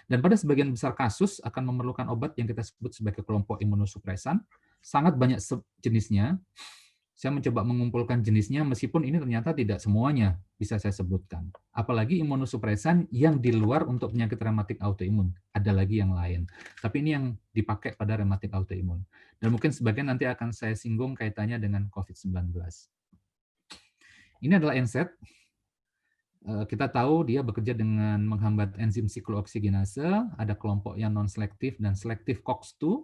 Dan pada sebagian besar kasus akan memerlukan obat yang kita sebut sebagai kelompok imunosupresan. Sangat banyak jenisnya. Saya mencoba mengumpulkan jenisnya, meskipun ini ternyata tidak semuanya bisa saya sebutkan. Apalagi imunosupresan yang di luar untuk penyakit rheumatic autoimun. Ada lagi yang lain. Tapi ini yang dipakai pada rheumatic autoimun. Dan mungkin sebagian nanti akan saya singgung kaitannya dengan COVID-19. Ini adalah NSAID. Kita tahu dia bekerja dengan menghambat enzim siklooksigenase, ada kelompok yang non-selektif dan selektif COX-2,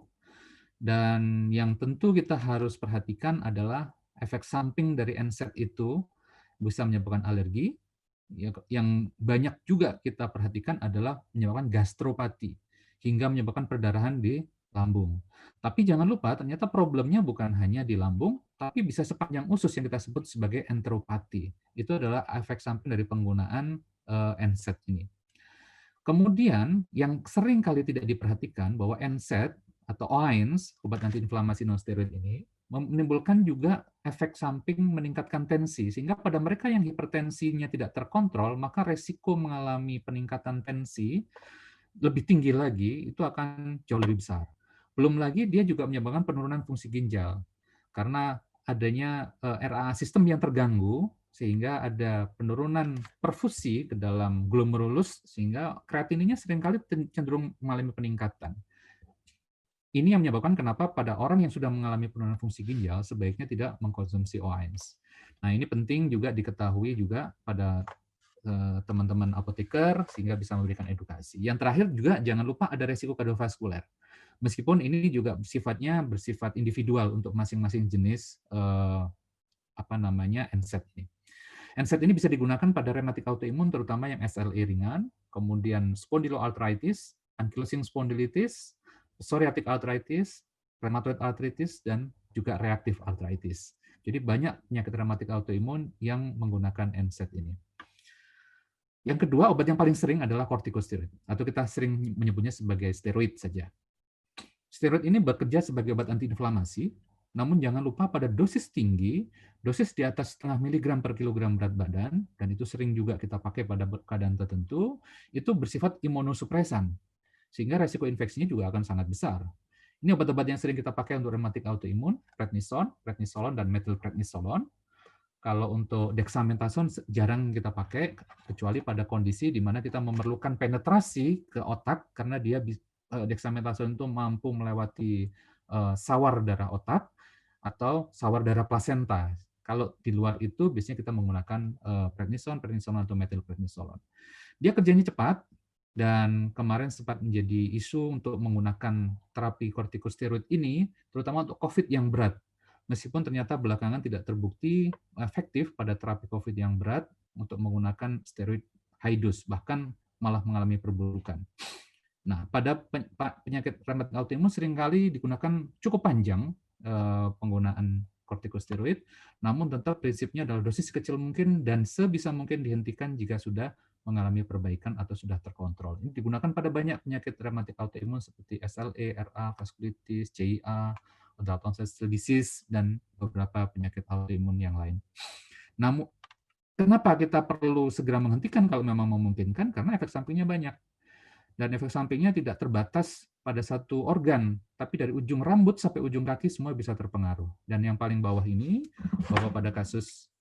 dan yang tentu kita harus perhatikan adalah efek samping dari NSAID itu bisa menyebabkan alergi. Yang banyak juga kita perhatikan adalah menyebabkan gastropati, hingga menyebabkan perdarahan di lambung. Tapi jangan lupa, ternyata problemnya bukan hanya di lambung, tapi bisa sepanjang usus yang kita sebut sebagai enteropati. Itu adalah efek samping dari penggunaan NSAID ini. Kemudian, yang sering kali tidak diperhatikan bahwa NSAID atau OAINS, obat antiinflamasi non-steroid ini, menimbulkan juga efek samping meningkatkan tensi, sehingga pada mereka yang hipertensinya tidak terkontrol, maka resiko mengalami peningkatan tensi lebih tinggi lagi, itu akan jauh lebih besar. Belum lagi dia juga menyebabkan penurunan fungsi ginjal, karena adanya RAA sistem yang terganggu, sehingga ada penurunan perfusi ke dalam glomerulus, sehingga kreatininya seringkali cenderung mengalami peningkatan. Ini yang menyebabkan kenapa pada orang yang sudah mengalami penurunan fungsi ginjal sebaiknya tidak mengkonsumsi OAINS. Nah, ini penting juga diketahui juga pada teman-teman apoteker sehingga bisa memberikan edukasi. Yang terakhir juga jangan lupa ada resiko kardiovaskuler. Meskipun ini juga bersifat individual untuk masing-masing jenis NSAID ini. NSAID ini bisa digunakan pada rheumatic autoimun terutama yang SLE ringan, kemudian spondyloarthritis, ankylosing spondylitis, psoriatic arthritis, rheumatoid arthritis, dan juga reactive arthritis. Jadi banyak penyakit rheumatic autoimun yang menggunakan NSAID ini. Yang kedua, obat yang paling sering adalah kortikosteroid, atau kita sering menyebutnya sebagai steroid saja. Steroid ini bekerja sebagai obat antiinflamasi, namun jangan lupa pada dosis tinggi, dosis di atas 0,5 miligram per kilogram berat badan, dan itu sering juga kita pakai pada keadaan tertentu, itu bersifat imunosupresan, sehingga resiko infeksinya juga akan sangat besar. Ini obat-obat yang sering kita pakai untuk rheumatic autoimun, prednison, prednisolon, dan methylprednisolon. Kalau untuk dexamethasone jarang kita pakai, kecuali pada kondisi di mana kita memerlukan penetrasi ke otak, karena dia dexamethasone itu mampu melewati sawar darah otak atau sawar darah plasenta. Kalau di luar itu biasanya kita menggunakan prednison, prednisolon, atau methylprednisolon. Dia kerjanya cepat, dan kemarin sempat menjadi isu untuk menggunakan terapi kortikosteroid ini, terutama untuk COVID yang berat. Meskipun ternyata belakangan tidak terbukti efektif pada terapi COVID yang berat untuk menggunakan steroid high dose, bahkan malah mengalami perburukan. Nah, pada penyakit rheumatic autoimun seringkali digunakan cukup panjang penggunaan kortikosteroid, namun tetap prinsipnya adalah dosis kecil mungkin dan sebisa mungkin dihentikan jika sudah mengalami perbaikan atau sudah terkontrol. Ini digunakan pada banyak penyakit rheumatic autoimun seperti SLE, RA, vaskulitis, CIA, adult onset disease, dan beberapa penyakit autoimun yang lain. Namun, kenapa kita perlu segera menghentikan kalau memang memungkinkan? Karena efek sampingnya banyak. Dan efek sampingnya tidak terbatas pada satu organ, tapi dari ujung rambut sampai ujung kaki semua bisa terpengaruh. Dan yang paling bawah ini, bahwa pada kasus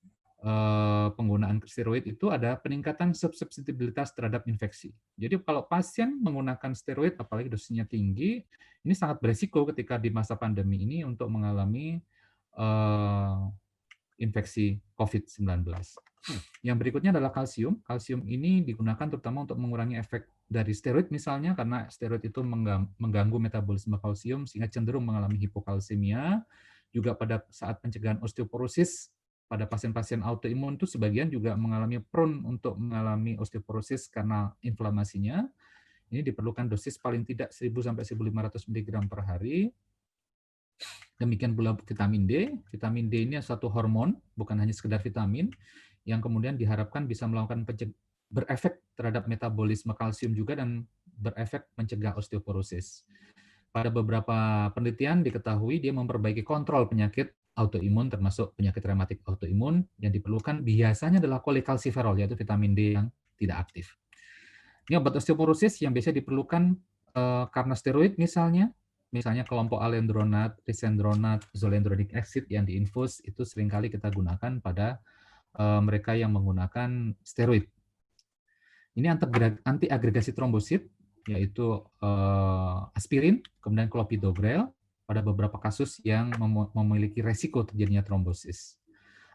penggunaan steroid itu ada peningkatan susceptibilitas terhadap infeksi. Jadi kalau pasien menggunakan steroid, apalagi dosisnya tinggi, ini sangat beresiko ketika di masa pandemi ini untuk mengalami infeksi COVID-19. Yang berikutnya adalah kalsium. Kalsium ini digunakan terutama untuk mengurangi efek dari steroid misalnya, karena steroid itu mengganggu metabolisme kalsium sehingga cenderung mengalami hipokalsemia. Juga pada saat pencegahan osteoporosis, pada pasien-pasien autoimun itu sebagian juga mengalami prone untuk mengalami osteoporosis karena inflamasinya. Ini diperlukan dosis paling tidak 1000 sampai 1500 mg per hari. Demikian pula vitamin D. Vitamin D ini suatu hormon, bukan hanya sekedar vitamin, yang kemudian diharapkan bisa melakukan berefek terhadap metabolisme kalsium juga dan berefek mencegah osteoporosis. Pada beberapa penelitian diketahui dia memperbaiki kontrol penyakit autoimun, termasuk penyakit rematik autoimun. Yang diperlukan biasanya adalah kolekalsiferol, yaitu vitamin D yang tidak aktif. Ini obat osteoporosis yang biasanya diperlukan karena steroid misalnya kelompok alendronat, risendronat, zolendronic acid yang diinfus itu seringkali kita gunakan pada mereka yang menggunakan steroid. Ini anti-agregasi trombosit, yaitu aspirin, kemudian clopidogrel pada beberapa kasus yang memiliki resiko terjadinya trombosis.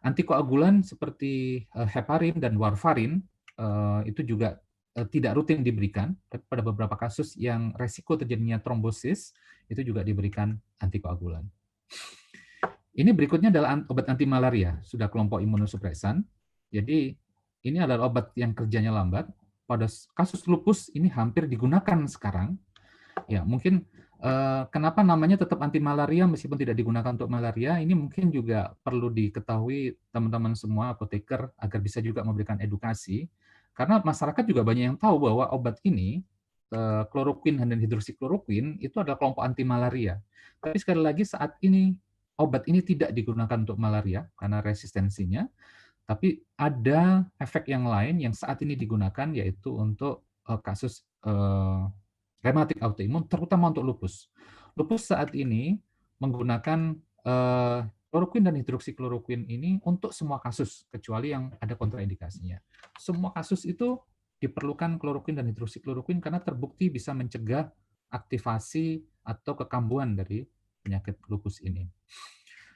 Antikoagulan seperti heparin dan warfarin itu juga tidak rutin diberikan, tapi pada beberapa kasus yang resiko terjadinya trombosis itu juga diberikan antikoagulan. Ini berikutnya adalah obat anti malaria, sudah kelompok imunosupresan. Jadi ini adalah obat yang kerjanya lambat. Pada kasus lupus ini hampir digunakan sekarang. Ya, mungkin kenapa namanya tetap anti malaria meskipun tidak digunakan untuk malaria, ini mungkin juga perlu diketahui teman-teman semua apoteker agar bisa juga memberikan edukasi. Karena masyarakat juga banyak yang tahu bahwa obat ini, kloroquine dan hidroksikloroquine, itu adalah kelompok anti malaria. Tapi sekali lagi saat ini, obat ini tidak digunakan untuk malaria karena resistensinya, tapi ada efek yang lain yang saat ini digunakan, yaitu untuk kasus rematik autoimun, terutama untuk lupus. Lupus saat ini menggunakan kloroquine dan hidroksikloroquine ini untuk semua kasus, kecuali yang ada kontraindikasinya. Semua kasus itu diperlukan kloroquine dan hidroksikloroquine karena terbukti bisa mencegah aktivasi atau kekambuhan dari penyakit lupus ini.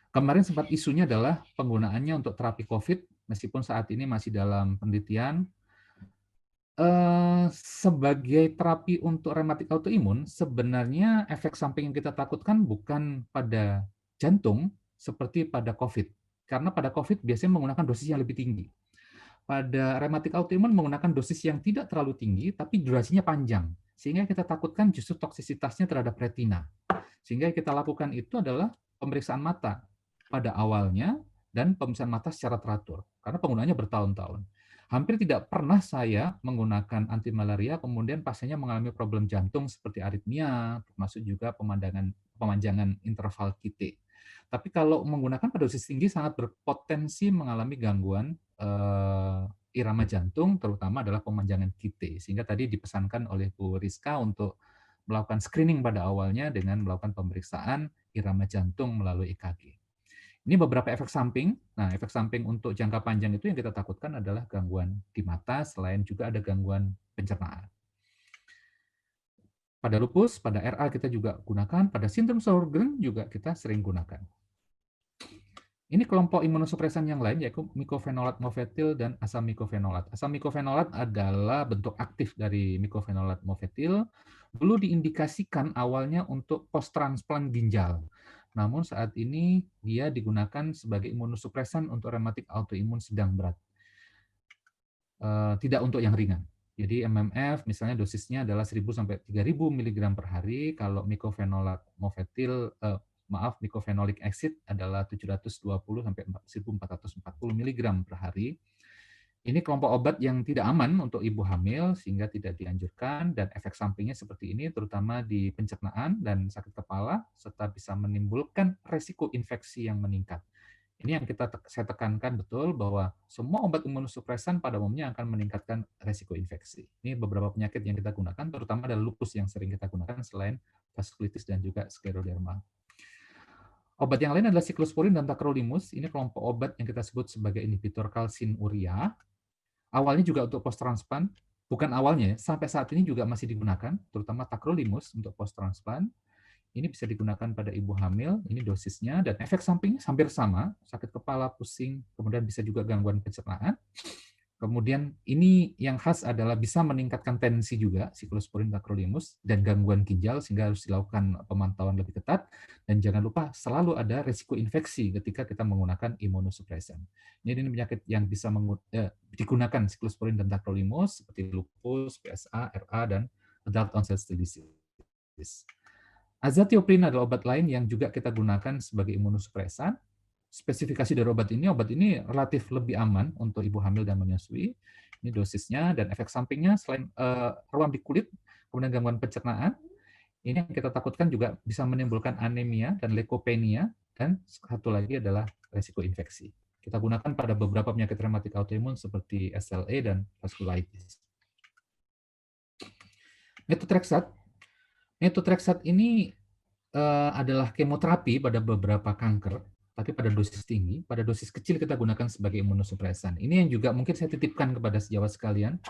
Kemarin sempat isunya adalah penggunaannya untuk terapi COVID, meskipun saat ini masih dalam penelitian. Sebagai terapi untuk rematik autoimun, sebenarnya efek samping yang kita takutkan bukan pada jantung seperti pada COVID. Karena pada COVID biasanya menggunakan dosis yang lebih tinggi. Pada rematik autoimun menggunakan dosis yang tidak terlalu tinggi, tapi durasinya panjang. Sehingga kita takutkan justru toksisitasnya terhadap retina. Sehingga yang kita lakukan itu adalah pemeriksaan mata pada awalnya dan pemeriksaan mata secara teratur. Karena penggunaannya bertahun-tahun. Hampir tidak pernah saya menggunakan anti malaria, kemudian pasiennya mengalami problem jantung seperti aritmia, termasuk juga pemanjangan interval QT. Tapi kalau menggunakan pada dosis tinggi sangat berpotensi mengalami gangguan irama jantung, terutama adalah pemanjangan QT. Sehingga tadi dipesankan oleh Bu Rizka untuk melakukan screening pada awalnya dengan melakukan pemeriksaan irama jantung melalui EKG. Ini beberapa efek samping. Nah, efek samping untuk jangka panjang itu yang kita takutkan adalah gangguan di mata, selain juga ada gangguan pencernaan. Pada lupus, pada RA kita juga gunakan, pada sindrom Sjögren juga kita sering gunakan. Ini kelompok imunosupresan yang lain, yaitu mycophenolate mofetil dan asam mycophenolate. Asam mycophenolate adalah bentuk aktif dari mycophenolate mofetil. Dulu diindikasikan awalnya untuk post-transplant ginjal. Namun saat ini dia digunakan sebagai imunosupresan untuk rematik autoimun sedang berat. Tidak untuk yang ringan. Jadi MMF misalnya dosisnya adalah 1000 sampai 3000 mg per hari, kalau mycophenolate mofetil mycophenolic acid adalah 720 sampai 1440 mg per hari. Ini kelompok obat yang tidak aman untuk ibu hamil sehingga tidak dianjurkan, dan efek sampingnya seperti ini terutama di pencernaan dan sakit kepala serta bisa menimbulkan resiko infeksi yang meningkat. Ini yang saya tekankan betul bahwa semua obat imunosupresan pada umumnya akan meningkatkan resiko infeksi. Ini beberapa penyakit yang kita gunakan, terutama adalah lupus yang sering kita gunakan selain vaskulitis dan juga skleroderma. Obat yang lain adalah siklosporin dan tacrolimus. Ini kelompok obat yang kita sebut sebagai inhibitor kalsinuria. Awalnya juga untuk post-transplant, bukan awalnya, sampai saat ini juga masih digunakan, terutama tacrolimus untuk post-transplant. Ini bisa digunakan pada ibu hamil, ini dosisnya, dan efek sampingnya hampir sama, sakit kepala, pusing, kemudian bisa juga gangguan pencernaan. Kemudian ini yang khas adalah bisa meningkatkan tensi juga, siklosporin tacrolimus, dan gangguan ginjal, sehingga harus dilakukan pemantauan lebih ketat. Dan jangan lupa selalu ada risiko infeksi ketika kita menggunakan imunosupresan. Ini penyakit yang bisa digunakan siklosporin dan tacrolimus, seperti lupus, PSA, RA, dan adult onset disease. Azathioprine adalah obat lain yang juga kita gunakan sebagai imunosupresan. Spesifikasi dari obat ini relatif lebih aman untuk ibu hamil dan menyusui. Ini dosisnya dan efek sampingnya selain ruam di kulit, kemudian gangguan pencernaan, ini yang kita takutkan juga bisa menimbulkan anemia dan leukopenia, dan satu lagi adalah resiko infeksi. Kita gunakan pada beberapa penyakit rematik autoimun seperti SLE dan vaskulitis. Methotrexate ini adalah kemoterapi pada beberapa kanker, tapi pada dosis tinggi, pada dosis kecil kita gunakan sebagai imunosupresan. Ini yang juga mungkin saya titipkan kepada sejawat sekalian,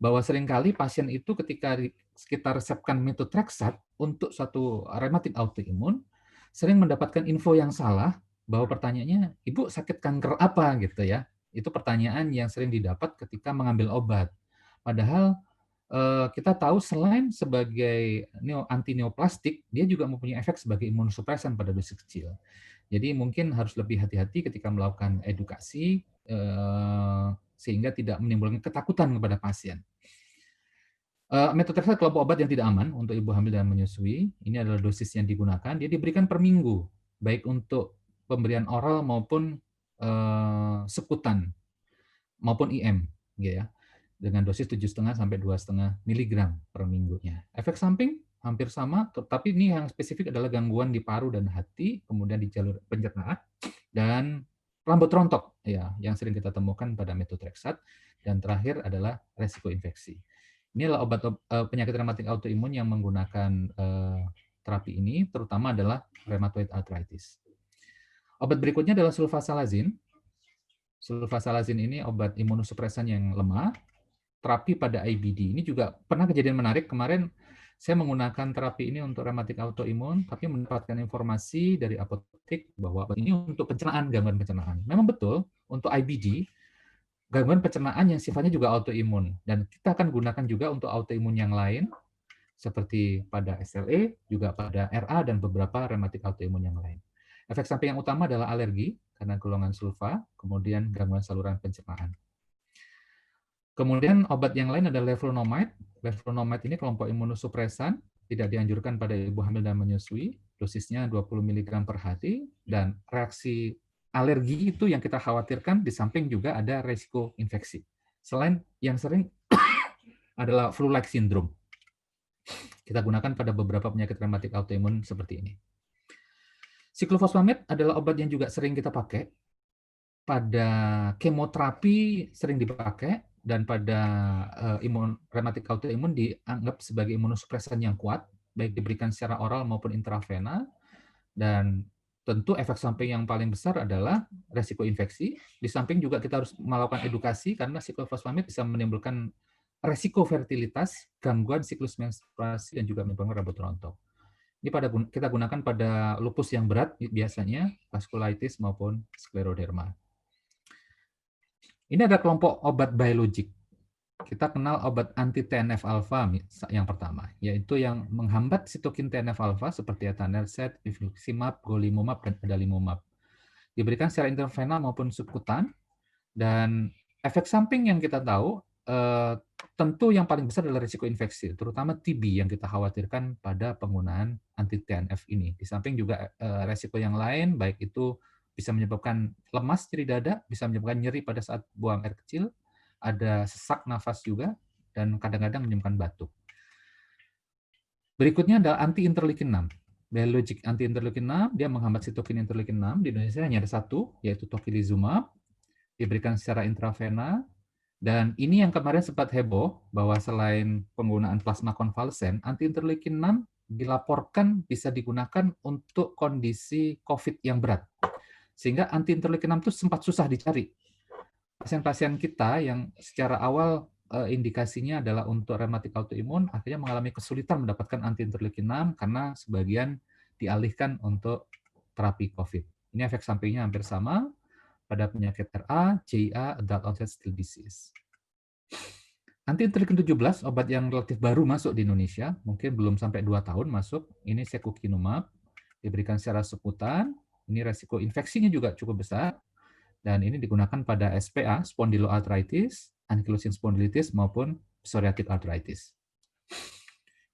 bahwa seringkali pasien itu ketika kita resepkan methotrexate untuk suatu rematik autoimun, sering mendapatkan info yang salah, bahwa pertanyaannya, Ibu sakit kanker apa gitu ya. Itu pertanyaan yang sering didapat ketika mengambil obat. Padahal kita tahu selain sebagai antineoplastik, dia juga mempunyai efek sebagai imunosupresan pada dosis kecil. Jadi mungkin harus lebih hati-hati ketika melakukan edukasi, sehingga tidak menimbulkan ketakutan kepada pasien. Methotrexate kelompok obat yang tidak aman untuk ibu hamil dan menyusui. Ini adalah dosis yang digunakan. Dia diberikan per minggu, baik untuk pemberian oral maupun sekutan, maupun IM, ya, dengan dosis 7,5 sampai 2,5 mg per minggunya. Efek samping hampir sama, tapi ini yang spesifik adalah gangguan di paru dan hati, kemudian di jalur pencernaan, dan rambut rontok, ya, yang sering kita temukan pada methotrexate, dan terakhir adalah resiko infeksi. Inilah obat penyakit rematik autoimun yang menggunakan terapi ini, terutama adalah rheumatoid arthritis. Obat berikutnya adalah sulfasalazin. Sulfasalazin ini obat imunosupresan yang lemah, terapi pada IBD. Ini juga pernah kejadian menarik. Kemarin saya menggunakan terapi ini untuk rematik autoimun, tapi mendapatkan informasi dari apotek bahwa ini untuk pencernaan, gangguan pencernaan. Memang betul, untuk IBD, gangguan pencernaan yang sifatnya juga autoimun. Dan kita akan gunakan juga untuk autoimun yang lain, seperti pada SLE, juga pada RA, dan beberapa rematik autoimun yang lain. Efek samping yang utama adalah alergi, karena golongan sulfa, kemudian gangguan saluran pencernaan. Kemudian obat yang lain adalah leflunomide. Leflunomide ini kelompok imunosupresan, tidak dianjurkan pada ibu hamil dan menyusui, dosisnya 20 mg per hari, dan reaksi alergi itu yang kita khawatirkan, di samping juga ada resiko infeksi. Selain yang sering adalah flu-like syndrome. Kita gunakan pada beberapa penyakit rematik autoimun seperti ini. Cyclophosphamide adalah obat yang juga sering kita pakai. Pada kemoterapi sering dipakai, dan pada rematik autoimun dianggap sebagai imunosupresan yang kuat, baik diberikan secara oral maupun intravena, dan tentu efek samping yang paling besar adalah resiko infeksi. Di samping juga kita harus melakukan edukasi, karena cyclophosphamide bisa menimbulkan resiko fertilitas, gangguan siklus menstruasi, dan juga menimbulkan rambut rontok. Ini kita gunakan pada lupus yang berat, biasanya vaskulitis maupun skleroderma. Ini ada kelompok obat biologik. Kita kenal obat anti-TNF-alpha yang pertama, yaitu yang menghambat sitokin TNF-alpha seperti etanercept, infliximab, golimumab, dan adalimumab. Diberikan secara intravena maupun subkutan, dan efek samping yang kita tahu, tentu yang paling besar adalah risiko infeksi, terutama TB yang kita khawatirkan pada penggunaan anti-TNF ini. Di samping juga risiko yang lain, baik itu bisa menyebabkan lemas nyeri dada, bisa menyebabkan nyeri pada saat buang air kecil, ada sesak nafas juga, dan kadang-kadang menyebabkan batuk. Berikutnya adalah anti-interleukin 6. biologik anti-interleukin 6, dia menghambat sitokin interleukin 6. Di Indonesia hanya ada satu, yaitu tocilizumab, diberikan secara intravena. Dan ini yang kemarin sempat heboh, bahwa selain penggunaan plasma konvalesen, anti-interleukin 6 dilaporkan bisa digunakan untuk kondisi COVID yang berat. Sehingga anti-interleukin 6 itu sempat susah dicari. Pasien-pasien kita yang secara awal indikasinya adalah untuk rematik autoimun, akhirnya mengalami kesulitan mendapatkan anti-interleukin 6 karena sebagian dialihkan untuk terapi COVID. Ini efek sampingnya hampir sama pada penyakit RA, CIA, adult onset still's disease. Anti-interleukin 17, obat yang relatif baru masuk di Indonesia, mungkin belum sampai 2 tahun masuk, ini secukinumab, diberikan secara seputan, ini resiko infeksinya juga cukup besar, dan ini digunakan pada SPA, spondyloarthritis, ankylosing spondylitis, maupun psoriatic arthritis.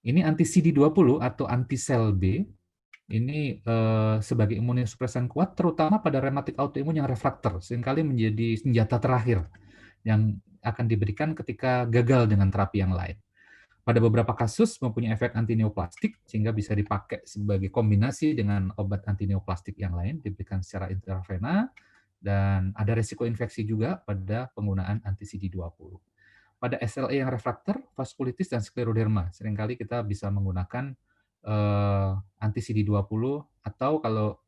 Ini anti-CD20 atau anti-sel B, ini sebagai imunosupresan kuat, terutama pada rematik autoimun yang refraktor, seringkali menjadi senjata terakhir yang akan diberikan ketika gagal dengan terapi yang lain. Pada beberapa kasus mempunyai efek antineoplastik, sehingga bisa dipakai sebagai kombinasi dengan obat antineoplastik yang lain, diberikan secara intravena, dan ada resiko infeksi juga pada penggunaan anti-CD20. Pada SLE yang refraktor, vaskulitis, dan skleroderma, seringkali kita bisa menggunakan anti-CD20 atau kalau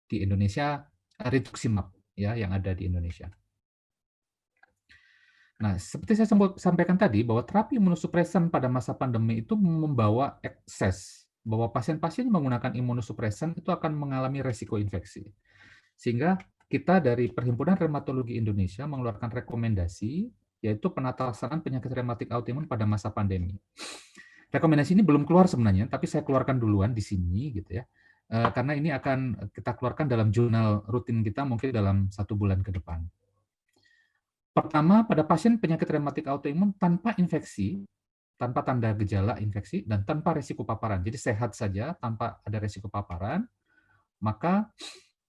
di Indonesia rituximab ya yang ada di Indonesia. Nah, seperti saya sampaikan tadi bahwa terapi imunosupresan pada masa pandemi itu membawa ekses bahwa pasien-pasien yang menggunakan imunosupresan itu akan mengalami resiko infeksi. Sehingga kita dari Perhimpunan Reumatologi Indonesia mengeluarkan rekomendasi yaitu penata laksanaan penyakit reumatik autoimun pada masa pandemi. Rekomendasi ini belum keluar sebenarnya, tapi saya keluarkan duluan di sini gitu ya. Karena ini akan kita keluarkan dalam jurnal rutin kita mungkin dalam 1 bulan ke depan. Pertama, pada pasien penyakit reumatik autoimun tanpa infeksi, tanpa tanda gejala infeksi, dan tanpa resiko paparan. Jadi sehat saja tanpa ada resiko paparan, maka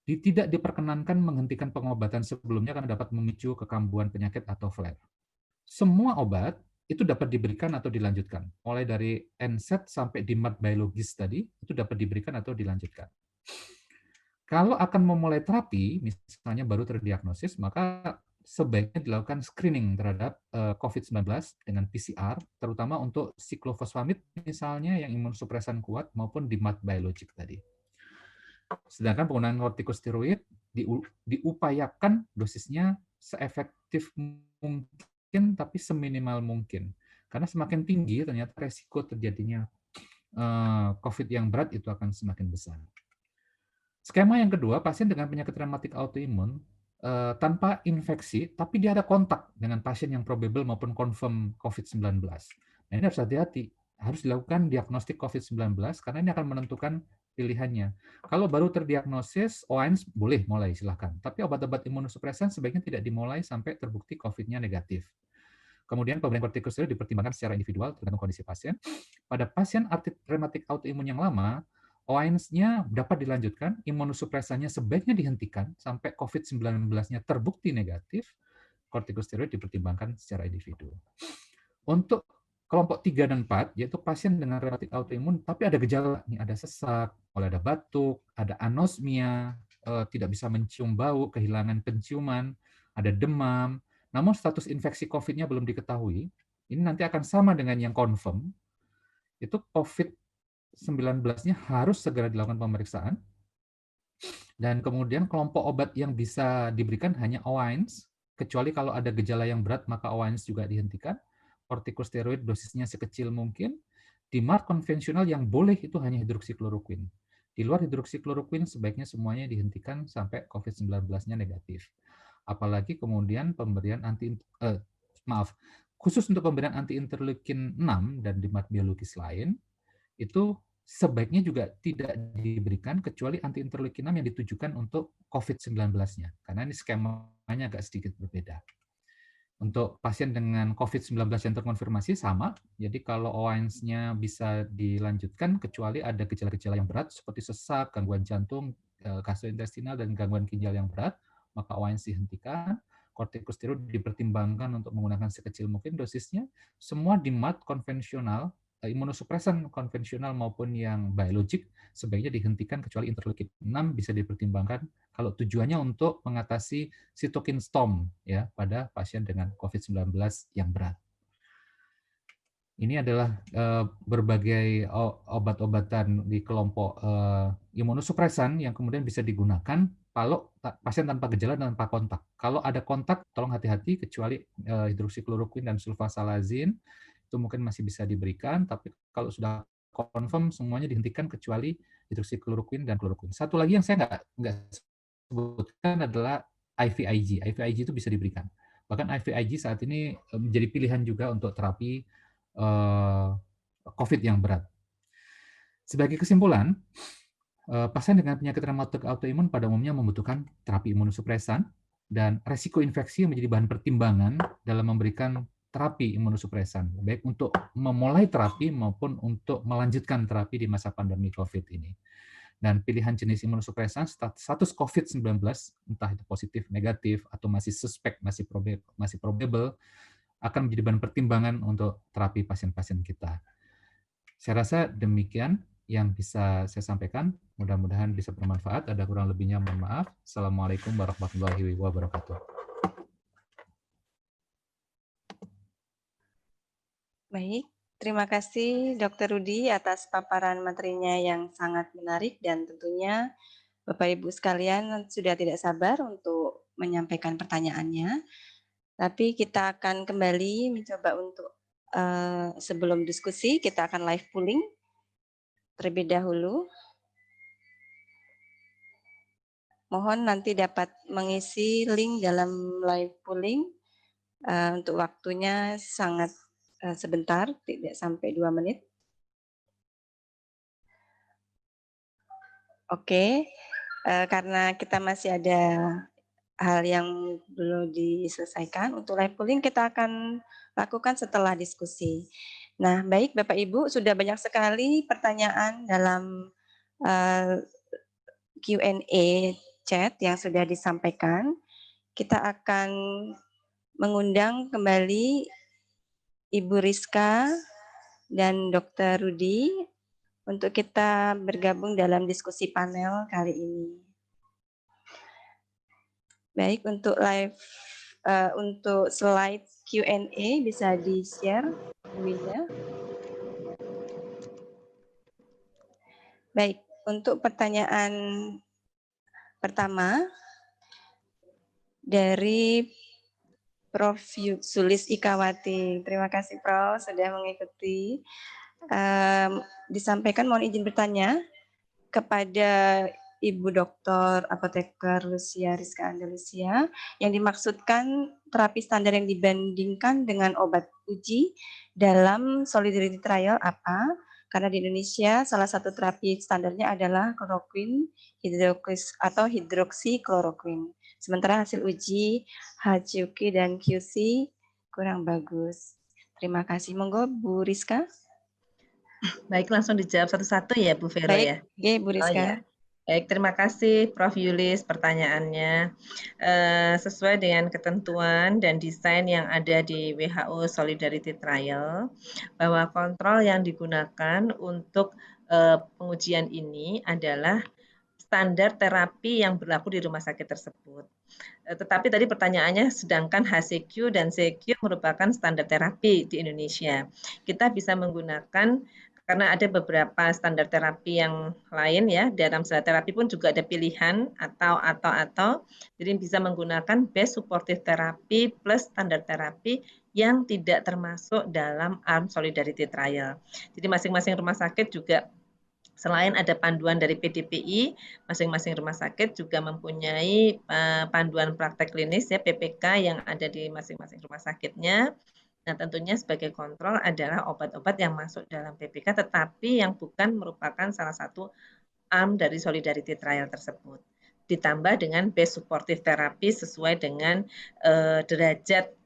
tidak diperkenankan menghentikan pengobatan sebelumnya karena dapat memicu kekambuhan penyakit atau flare. Semua obat itu dapat diberikan atau dilanjutkan. Mulai dari NSAID sampai DMARD biologis tadi, itu dapat diberikan atau dilanjutkan. Kalau akan memulai terapi, misalnya baru terdiagnosis, maka sebaiknya dilakukan screening terhadap COVID-19 dengan PCR, terutama untuk siklofosfamid misalnya yang imunosupresan kuat maupun DMARD biologik tadi. Sedangkan penggunaan kortikosteroid diupayakan dosisnya seefektif mungkin tapi seminimal mungkin. Karena semakin tinggi ternyata resiko terjadinya COVID yang berat itu akan semakin besar. Skema yang kedua, pasien dengan penyakit reumatik autoimun tanpa infeksi, tapi dia ada kontak dengan pasien yang probable maupun confirm COVID-19. Nah, ini harus hati-hati. Harus dilakukan diagnostik COVID-19 karena ini akan menentukan pilihannya. Kalau baru terdiagnosis, OANS boleh mulai, silahkan. Tapi obat-obat imunosupresan sebaiknya tidak dimulai sampai terbukti COVID-nya negatif. Kemudian pemberian kortikosteroid dipertimbangkan secara individual tergantung kondisi pasien. Pada pasien reumatik autoimun yang lama, OANS-nya dapat dilanjutkan, imunosupresannya sebaiknya dihentikan sampai COVID-19-nya terbukti negatif, kortikosteroid dipertimbangkan secara individu. Untuk kelompok 3 dan 4, yaitu pasien dengan reumatik autoimun, tapi ada gejala, nih ada sesak, mulai ada batuk, ada anosmia, tidak bisa mencium bau, kehilangan penciuman, ada demam, namun status infeksi COVID-nya belum diketahui, ini nanti akan sama dengan yang confirm, itu COVID-19-nya harus segera dilakukan pemeriksaan, dan kemudian kelompok obat yang bisa diberikan hanya OANS, kecuali kalau ada gejala yang berat, maka OANS juga dihentikan, kortikosteroid dosisnya sekecil mungkin, DMARD konvensional yang boleh itu hanya hidroksikloroquine. Di luar hidroksikloroquine sebaiknya semuanya dihentikan sampai COVID-19-nya negatif. Apalagi kemudian pemberian khusus untuk pemberian anti-interleukin 6 dan DMARD biologis lain, itu sebaiknya juga tidak diberikan kecuali anti-interleukin 6 yang ditujukan untuk COVID-19-nya. Karena ini skemanya agak sedikit berbeda. Untuk pasien dengan COVID-19 yang terkonfirmasi sama, jadi kalau OANS-nya bisa dilanjutkan kecuali ada gejala-gejala yang berat seperti sesak, gangguan jantung, gastrointestinal, dan gangguan ginjal yang berat, maka OANS dihentikan, kortikosteroid dipertimbangkan untuk menggunakan sekecil mungkin dosisnya, semua DMARD konvensional imunosupresan konvensional maupun yang biologik sebaiknya dihentikan kecuali interleukin 6 bisa dipertimbangkan kalau tujuannya untuk mengatasi sitokin storm ya pada pasien dengan COVID-19 yang berat. Ini adalah berbagai obat-obatan di kelompok imunosupresan yang kemudian bisa digunakan kalau pasien tanpa gejala dan tanpa kontak. Kalau ada kontak, tolong hati-hati kecuali hidroksikloroquine dan sulfasalazin itu mungkin masih bisa diberikan, tapi kalau sudah confirm semuanya dihentikan kecuali hidroksikloroquine dan kloroquine. Satu lagi yang saya nggak sebutkan adalah IVIG. IVIG itu bisa diberikan. Bahkan IVIG saat ini menjadi pilihan juga untuk terapi COVID yang berat. Sebagai kesimpulan, pasien dengan penyakit rematik autoimun pada umumnya membutuhkan terapi imunosupresan dan resiko infeksi yang menjadi bahan pertimbangan dalam memberikan terapi imunosupresan, baik untuk memulai terapi maupun untuk melanjutkan terapi di masa pandemi COVID ini. Dan pilihan jenis imunosupresan status COVID-19, entah itu positif, negatif, atau masih suspek, masih probable, akan menjadi bahan pertimbangan untuk terapi pasien-pasien kita. Saya rasa demikian yang bisa saya sampaikan. Mudah-mudahan bisa bermanfaat. Ada kurang lebihnya mohon maaf. Assalamualaikum warahmatullahi wabarakatuh. Baik, terima kasih Dr. Rudi atas paparan materinya yang sangat menarik dan tentunya Bapak Ibu sekalian sudah tidak sabar untuk menyampaikan pertanyaannya. Tapi kita akan kembali mencoba untuk sebelum diskusi kita akan live polling terlebih dahulu. Mohon nanti dapat mengisi link dalam live polling untuk waktunya sangat sebentar, tidak sampai 2 menit. Oke, karena kita masih ada hal yang belum diselesaikan, untuk live polling kita akan lakukan setelah diskusi. Nah, baik Bapak Ibu, sudah banyak sekali pertanyaan dalam Q&A chat yang sudah disampaikan. Kita akan mengundang kembali Ibu Rizka dan Dr. Rudi untuk kita bergabung dalam diskusi panel kali ini. Baik, untuk live, untuk slide Q&A bisa di-share, Winda. Baik, untuk pertanyaan pertama dari Prof. Sulis Ikawati. Terima kasih Prof. sudah mengikuti. Disampaikan mohon izin bertanya kepada Ibu Dr. Apoteker Lucia Rizka Andalusia, yang dimaksudkan terapi standar yang dibandingkan dengan obat uji dalam Solidarity Trial apa? Karena di Indonesia salah satu terapi standarnya adalah kloroquine atau hidroksikloroquine. Sementara hasil uji HCUK dan QC kurang bagus. Terima kasih. Monggo Bu Rizka. Baik, langsung dijawab satu-satu ya Bu Vero. Baik, ya. Bu Rizka. Oh, ya. Baik, terima kasih Prof. Yulis pertanyaannya. Sesuai dengan ketentuan dan desain yang ada di WHO Solidarity Trial, bahwa kontrol yang digunakan untuk pengujian ini adalah standar terapi yang berlaku di rumah sakit tersebut. Tetapi tadi pertanyaannya, sedangkan HCQ dan CQ merupakan standar terapi di Indonesia. Kita bisa menggunakan, karena ada beberapa standar terapi yang lain ya, dalam standar terapi pun juga ada pilihan atau, jadi bisa menggunakan base supportive therapy plus standar terapi yang tidak termasuk dalam arm solidarity trial. Jadi masing-masing rumah sakit juga selain ada panduan dari PDPI, masing-masing rumah sakit juga mempunyai panduan praktek klinis ya PPK yang ada di masing-masing rumah sakitnya. Nah, tentunya sebagai kontrol adalah obat-obat yang masuk dalam PPK tetapi yang bukan merupakan salah satu arm dari Solidarity Trial tersebut. Ditambah dengan base supportive therapy sesuai dengan derajat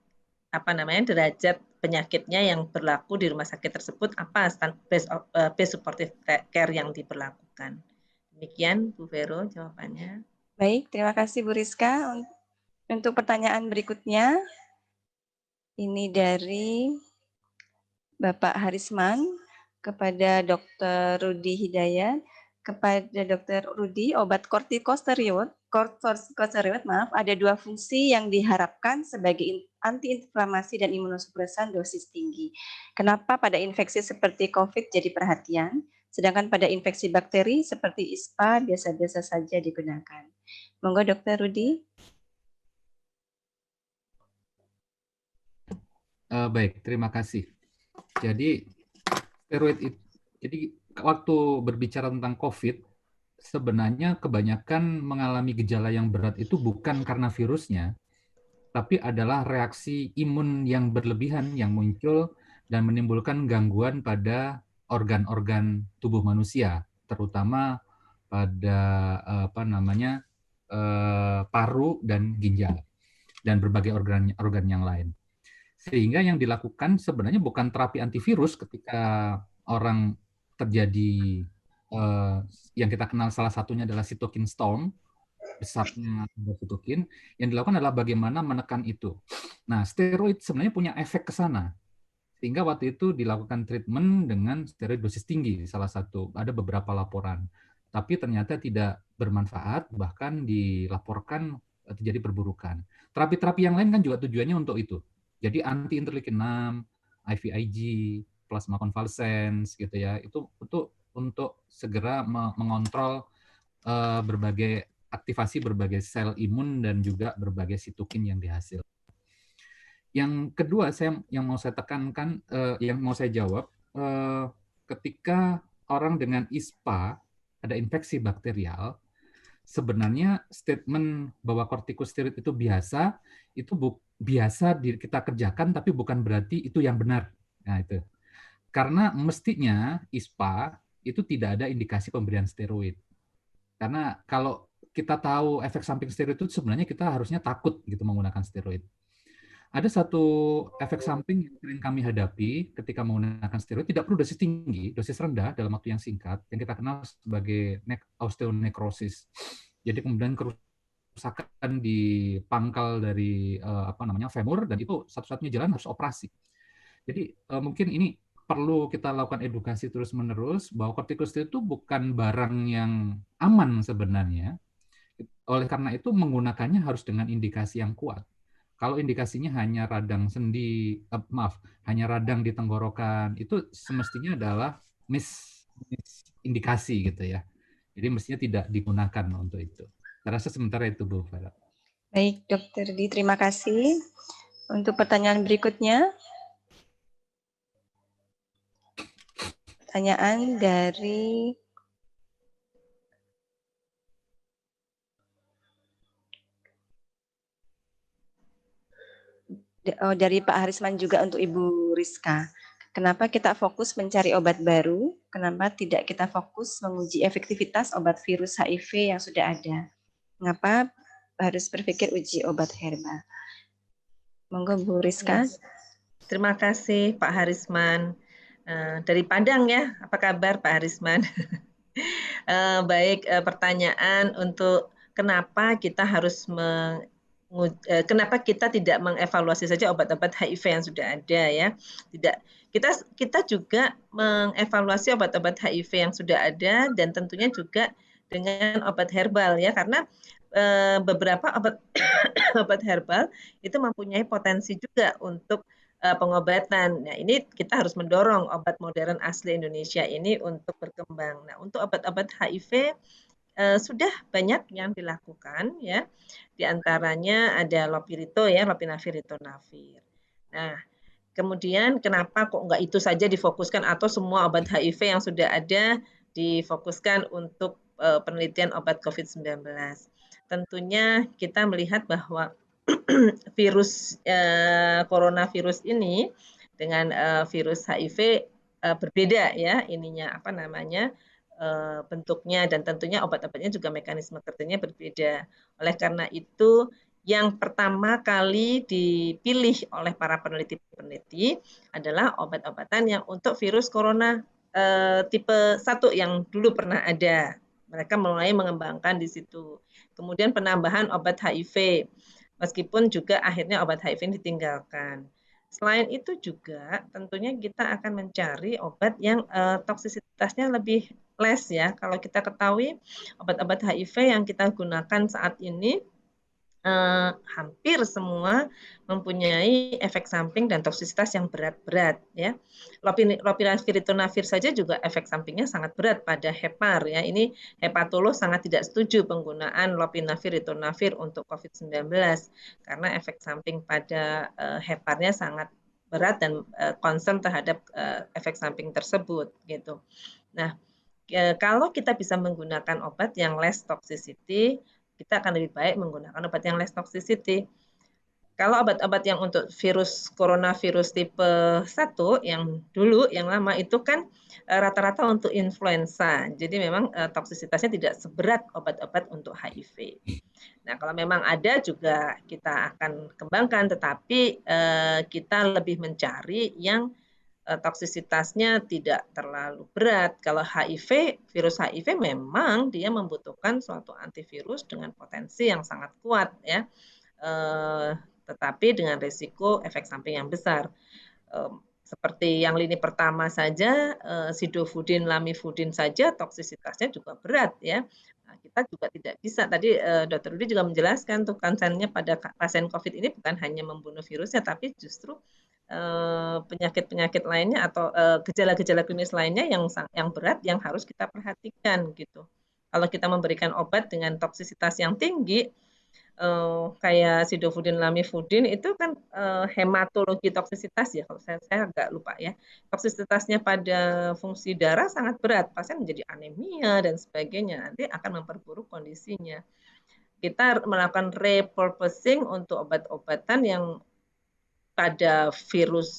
penyakitnya yang berlaku di rumah sakit tersebut, apa base supportive care yang diberlakukan. Demikian Bu Vero jawabannya. Baik, terima kasih Bu Rizka. Untuk pertanyaan berikutnya, ini dari Bapak Harisman. kepada Dr. Rudi Hidayat. Kepada Dr. Rudi, obat kortikosteroid, maaf, ada 2 fungsi yang diharapkan sebagai antiinflamasi dan imunosupresan dosis tinggi. Kenapa pada infeksi seperti COVID jadi perhatian, sedangkan pada infeksi bakteri seperti ISPA biasa-biasa saja digunakan. Monggo Dr. Rudi. Baik, terima kasih. Jadi steroid itu, jadi waktu berbicara tentang COVID, sebenarnya kebanyakan mengalami gejala yang berat itu bukan karena virusnya, tapi adalah reaksi imun yang berlebihan yang muncul dan menimbulkan gangguan pada organ-organ tubuh manusia, terutama pada paru dan ginjal dan berbagai organ yang lain. Sehingga yang dilakukan sebenarnya bukan terapi antivirus ketika orang terjadi yang kita kenal salah satunya adalah cytokine storm, besarnya sitokin, yang dilakukan adalah bagaimana menekan itu. Nah, steroid sebenarnya punya efek ke sana. Sehingga waktu itu dilakukan treatment dengan steroid dosis tinggi, salah satu. Ada beberapa laporan. Tapi ternyata tidak bermanfaat, bahkan dilaporkan terjadi perburukan. Terapi-terapi yang lain kan juga tujuannya untuk itu. Jadi anti-interleukin 6, IVIG, plasma konvalesens, gitu ya. Itu untuk segera mengontrol berbagai aktivasi berbagai sel imun dan juga berbagai sitokin yang dihasilkan. Yang kedua, yang mau saya tekankan, yang mau saya jawab, ketika orang dengan ISPA ada infeksi bakterial, sebenarnya statement bahwa kortikosteroid itu biasa biasa kita kerjakan, tapi bukan berarti itu yang benar. Nah itu, karena mestinya ISPA itu tidak ada indikasi pemberian steroid. Karena kalau kita tahu efek samping steroid itu sebenarnya kita harusnya takut gitu menggunakan steroid. Ada satu efek samping yang sering kami hadapi ketika menggunakan steroid, tidak perlu dosis tinggi, dosis rendah dalam waktu yang singkat, yang kita kenal sebagai osteonekrosis. Jadi kemudian kerusakan di pangkal dari femur, dan itu satu-satunya jalan harus operasi. Jadi mungkin ini perlu kita lakukan edukasi terus-menerus bahwa kortikosteroid itu bukan barang yang aman sebenarnya. Oleh karena itu menggunakannya harus dengan indikasi yang kuat. Kalau indikasinya hanya radang sendi, hanya radang di tenggorokan, itu semestinya adalah misindikasi gitu ya. Jadi mestinya tidak digunakan untuk itu. Saya rasa sementara itu, Bu Farah. Baik, Dokter Di, terima kasih. Untuk pertanyaan berikutnya, pertanyaan dari Pak Harisman juga untuk Ibu Rizka. Kenapa kita fokus mencari obat baru? Kenapa tidak kita fokus menguji efektivitas obat virus HIV yang sudah ada? Mengapa harus berpikir uji obat herbal? Monggo Bu Rizka. Terima kasih Pak Harisman. Dari Padang ya, apa kabar Pak Harisman? Baik, pertanyaan untuk kenapa kita harus kenapa kita tidak mengevaluasi saja obat-obat HIV yang sudah ada ya? Tidak, kita juga mengevaluasi obat-obat HIV yang sudah ada dan tentunya juga dengan obat herbal ya, karena beberapa obat herbal itu mempunyai potensi juga untuk pengobatan. Nah, ini kita harus mendorong obat modern asli Indonesia ini untuk berkembang. Nah, untuk obat-obat HIV sudah banyak yang dilakukan ya. Di antaranya ada lopirito ya, lopinavir ritonavir. Nah, kemudian kenapa kok enggak itu saja difokuskan atau semua obat HIV yang sudah ada difokuskan untuk penelitian obat COVID-19? Tentunya kita melihat bahwa virus coronavirus ini dengan virus HIV berbeda ya, ininya bentuknya, dan tentunya obat-obatnya juga mekanisme kerjanya berbeda. Oleh karena itu yang pertama kali dipilih oleh para peneliti-peneliti adalah obat-obatan yang untuk virus corona tipe 1 yang dulu pernah ada. Mereka mulai mengembangkan di situ. Kemudian penambahan obat HIV, meskipun juga akhirnya obat HIV ditinggalkan. Selain itu juga tentunya kita akan mencari obat yang toksisitasnya lebih less ya. Kalau kita ketahui obat-obat HIV yang kita gunakan saat ini hampir semua mempunyai efek samping dan toksisitas yang berat-berat ya. Lopiravir/ritonavir saja juga efek sampingnya sangat berat pada hepar ya. Ini hepatolog sangat tidak setuju penggunaan lopinavir/ritonavir untuk COVID-19 karena efek samping pada heparnya sangat berat dan concern terhadap efek samping tersebut gitu. Nah, kalau kita bisa menggunakan obat yang less toxicity, kita akan lebih baik menggunakan obat yang less toxicity. Kalau obat-obat yang untuk virus coronavirus tipe 1 yang dulu, yang lama itu kan rata-rata untuk influenza. Jadi memang toksisitasnya tidak seberat obat-obat untuk HIV. Nah, kalau memang ada juga kita akan kembangkan, tetapi kita lebih mencari yang toksisitasnya tidak terlalu berat. Kalau HIV, virus HIV memang dia membutuhkan suatu antivirus dengan potensi yang sangat kuat ya, tetapi dengan risiko efek samping yang besar. Seperti yang lini pertama saja, sidofudin, lamivudin saja toksisitasnya juga berat ya. Nah, kita juga tidak bisa, tadi Dr. Rudi juga menjelaskan tuh konsennya pada pasien COVID ini bukan hanya membunuh virusnya, tapi justru penyakit-penyakit lainnya atau gejala-gejala klinis lainnya yang berat yang harus kita perhatikan gitu. Kalau kita memberikan obat dengan toksisitas yang tinggi, kayak sidofudin, lamivudin itu kan hematologi toksisitas ya, kalau saya agak lupa ya. Toksisitasnya pada fungsi darah sangat berat, pasien menjadi anemia dan sebagainya, nanti akan memperburuk kondisinya. Kita melakukan repurposing untuk obat-obatan yang pada virus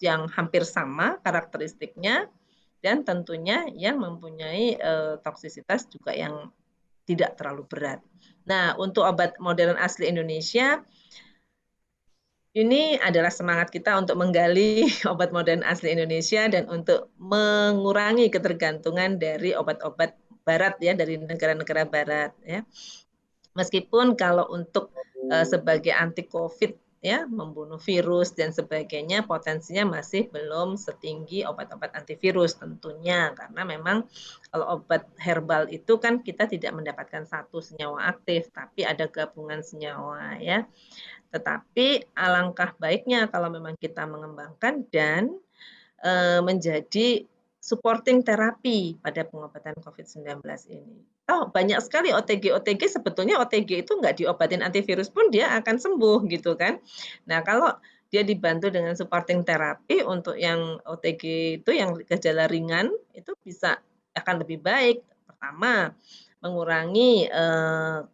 yang hampir sama karakteristiknya dan tentunya yang mempunyai toksisitas juga yang tidak terlalu berat. Nah, untuk obat modern asli Indonesia, ini adalah semangat kita untuk menggali obat modern asli Indonesia dan untuk mengurangi ketergantungan dari obat-obat barat ya, dari negara-negara barat ya. Meskipun kalau untuk sebagai anti COVID ya, membunuh virus dan sebagainya, potensinya masih belum setinggi obat-obat antivirus tentunya, karena memang kalau obat herbal itu kan kita tidak mendapatkan satu senyawa aktif, tapi ada gabungan senyawa ya. Tetapi alangkah baiknya kalau memang kita mengembangkan dan menjadi supporting terapi pada pengobatan COVID-19 ini. Banyak sekali OTG sebetulnya OTG itu nggak diobatin antivirus pun dia akan sembuh gitu kan. Nah, kalau dia dibantu dengan supporting terapi untuk yang OTG itu yang gejala ringan itu bisa akan lebih baik. Pertama, mengurangi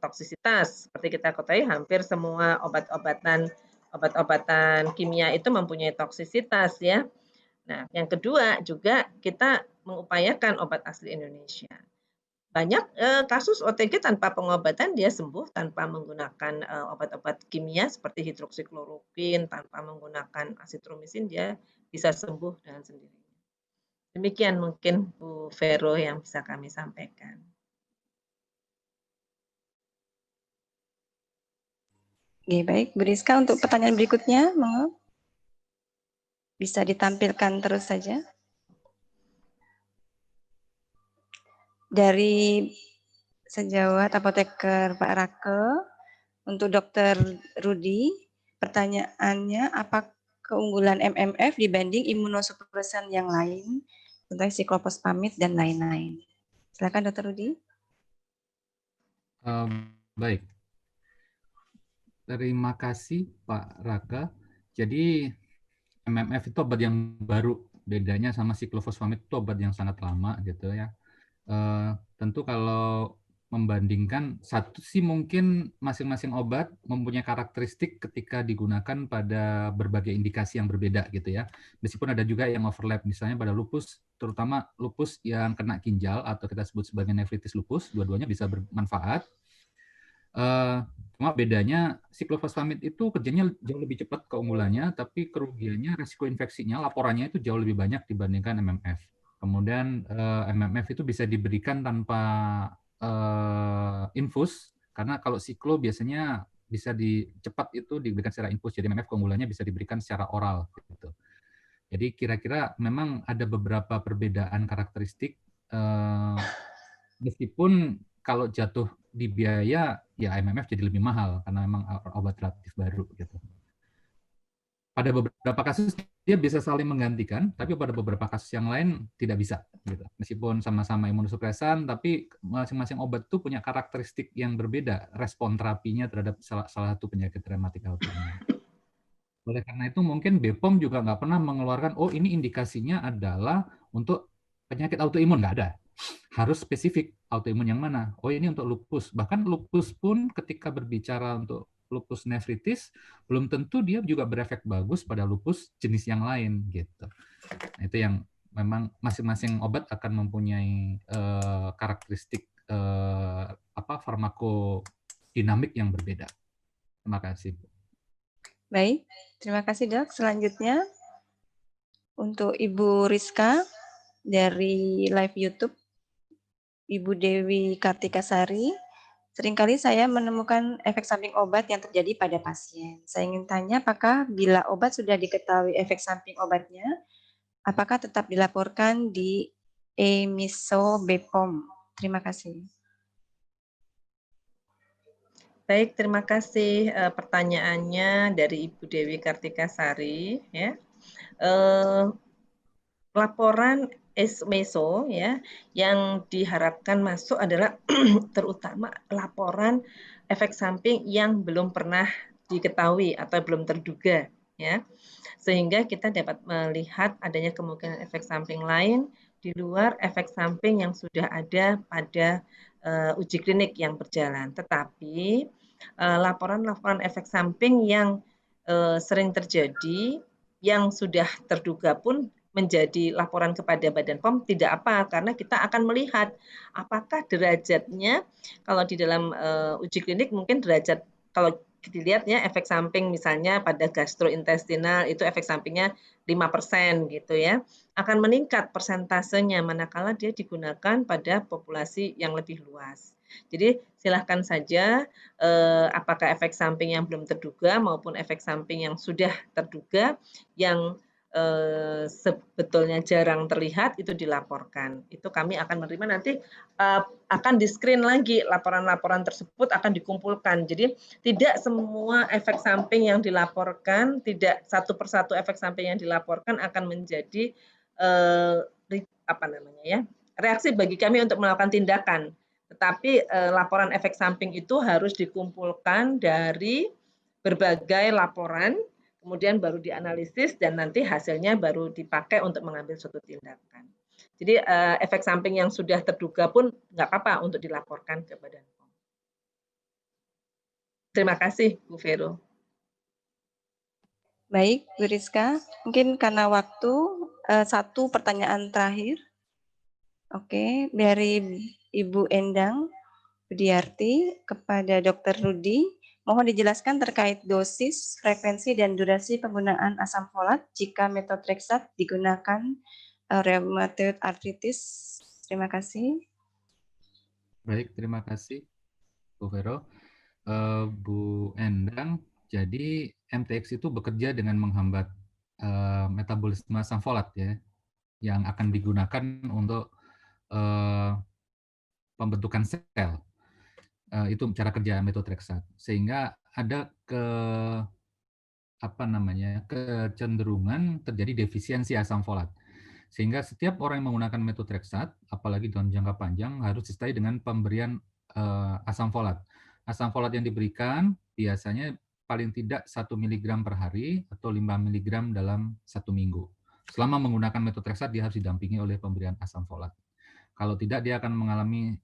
toksisitas. Seperti kita ketahui hampir semua obat-obatan kimia itu mempunyai toksisitas ya. Nah, yang kedua juga kita mengupayakan obat asli Indonesia. Banyak kasus OTG tanpa pengobatan dia sembuh tanpa menggunakan obat-obat kimia seperti hidroksikloroquin, tanpa menggunakan azitromisin dia bisa sembuh dengan sendirinya. Demikian mungkin Bu Vero yang bisa kami sampaikan. Oke, baik. Bu Rizka untuk pertanyaan berikutnya, monggo. Bisa ditampilkan terus saja. Dari sejawat apoteker Pak Rake, untuk Dr. Rudi, pertanyaannya apa keunggulan MMF dibanding imunosupresan yang lain, tentang siklophosphamid dan lain-lain. Silakan Dr. Rudi. Baik. Terima kasih Pak Raka. Jadi MMF itu obat yang baru, bedanya sama siklofosfamid itu obat yang sangat lama gitu ya. Tentu kalau membandingkan satu sih mungkin masing-masing obat mempunyai karakteristik ketika digunakan pada berbagai indikasi yang berbeda gitu ya. Meskipun ada juga yang overlap, misalnya pada lupus, terutama lupus yang kena ginjal atau kita sebut sebagai nefritis lupus, dua-duanya bisa bermanfaat. Cuma bedanya siklofosfamid itu kerjanya jauh lebih cepat keunggulannya, tapi kerugiannya, resiko infeksinya, laporannya itu jauh lebih banyak dibandingkan MMF. Kemudian MMF itu bisa diberikan tanpa infus, karena kalau siklo biasanya bisa cepat itu diberikan secara infus. Jadi MMF keunggulannya bisa diberikan secara oral gitu. Jadi kira-kira memang ada beberapa perbedaan karakteristik meskipun kalau jatuh di biaya ya MMF jadi lebih mahal karena memang obat relatif baru gitu. Pada beberapa kasus dia bisa saling menggantikan, tapi pada beberapa kasus yang lain tidak bisa. Gitu. Meskipun sama-sama imunosupresan, tapi masing-masing obat itu punya karakteristik yang berbeda, respon terapinya terhadap salah satu penyakit rematik autoimun. Oleh karena itu mungkin BPOM juga nggak pernah mengeluarkan, oh ini indikasinya adalah untuk penyakit autoimun, nggak ada. Harus spesifik autoimun yang mana. Oh ini untuk lupus. Bahkan lupus pun ketika berbicara untuk lupus nefritis, belum tentu dia juga berefek bagus pada lupus jenis yang lain gitu. Nah, itu yang memang masing-masing obat akan mempunyai karakteristik farmakodinamik yang berbeda. Terima kasih. Baik, terima kasih Dok. Selanjutnya untuk Ibu Rizka dari live YouTube, Ibu Dewi Kartikasari. Seringkali saya menemukan efek samping obat yang terjadi pada pasien. Saya ingin tanya apakah bila obat sudah diketahui efek samping obatnya, apakah tetap dilaporkan di EMISO BPOM? Terima kasih. Baik, terima kasih pertanyaannya dari Ibu Dewi Kartikasari. Ya. Laporan EMISO ya yang diharapkan masuk adalah terutama laporan efek samping yang belum pernah diketahui atau belum terduga ya, sehingga kita dapat melihat adanya kemungkinan efek samping lain di luar efek samping yang sudah ada pada uji klinik yang berjalan. Tetapi laporan-laporan efek samping yang sering terjadi yang sudah terduga pun menjadi laporan kepada Badan POM tidak apa, karena kita akan melihat apakah derajatnya, kalau di dalam uji klinik mungkin derajat, kalau dilihatnya efek samping misalnya pada gastrointestinal itu efek sampingnya 5% gitu ya, akan meningkat persentasenya manakala dia digunakan pada populasi yang lebih luas. Jadi silahkan saja apakah efek samping yang belum terduga maupun efek samping yang sudah terduga yang sebetulnya jarang terlihat itu dilaporkan. Itu kami akan menerima nanti akan di-screen lagi laporan-laporan tersebut akan dikumpulkan. Jadi tidak semua efek samping yang dilaporkan, tidak satu persatu efek samping yang dilaporkan akan menjadi reaksi bagi kami untuk melakukan tindakan. Tetapi laporan efek samping itu harus dikumpulkan dari berbagai laporan, kemudian baru dianalisis dan nanti hasilnya baru dipakai untuk mengambil suatu tindakan. Jadi efek samping yang sudah terduga pun nggak apa-apa untuk dilaporkan ke Badan POM. Terima kasih, Bu Vero. Baik, Bu Rizka. Mungkin karena waktu, satu pertanyaan terakhir. Oke, dari Ibu Endang Budiarti kepada Dr. Rudi. Mohon dijelaskan terkait dosis, frekuensi, dan durasi penggunaan asam folat jika methotrexate digunakan rheumatoid arthritis. Terima kasih. Baik, terima kasih Bu Vero. Bu Endang, jadi MTX itu bekerja dengan menghambat metabolisme asam folat ya, yang akan digunakan untuk pembentukan sel. Itu cara kerja methotrexate, sehingga ada kecenderungan terjadi defisiensi asam folat, sehingga setiap orang yang menggunakan methotrexate, apalagi dalam jangka panjang, harus disertai dengan pemberian asam folat. Asam folat yang diberikan biasanya paling tidak 1 mg per hari atau 5 mg dalam 1 minggu. Selama menggunakan methotrexate, dia harus didampingi oleh pemberian asam folat. Kalau tidak, dia akan mengalami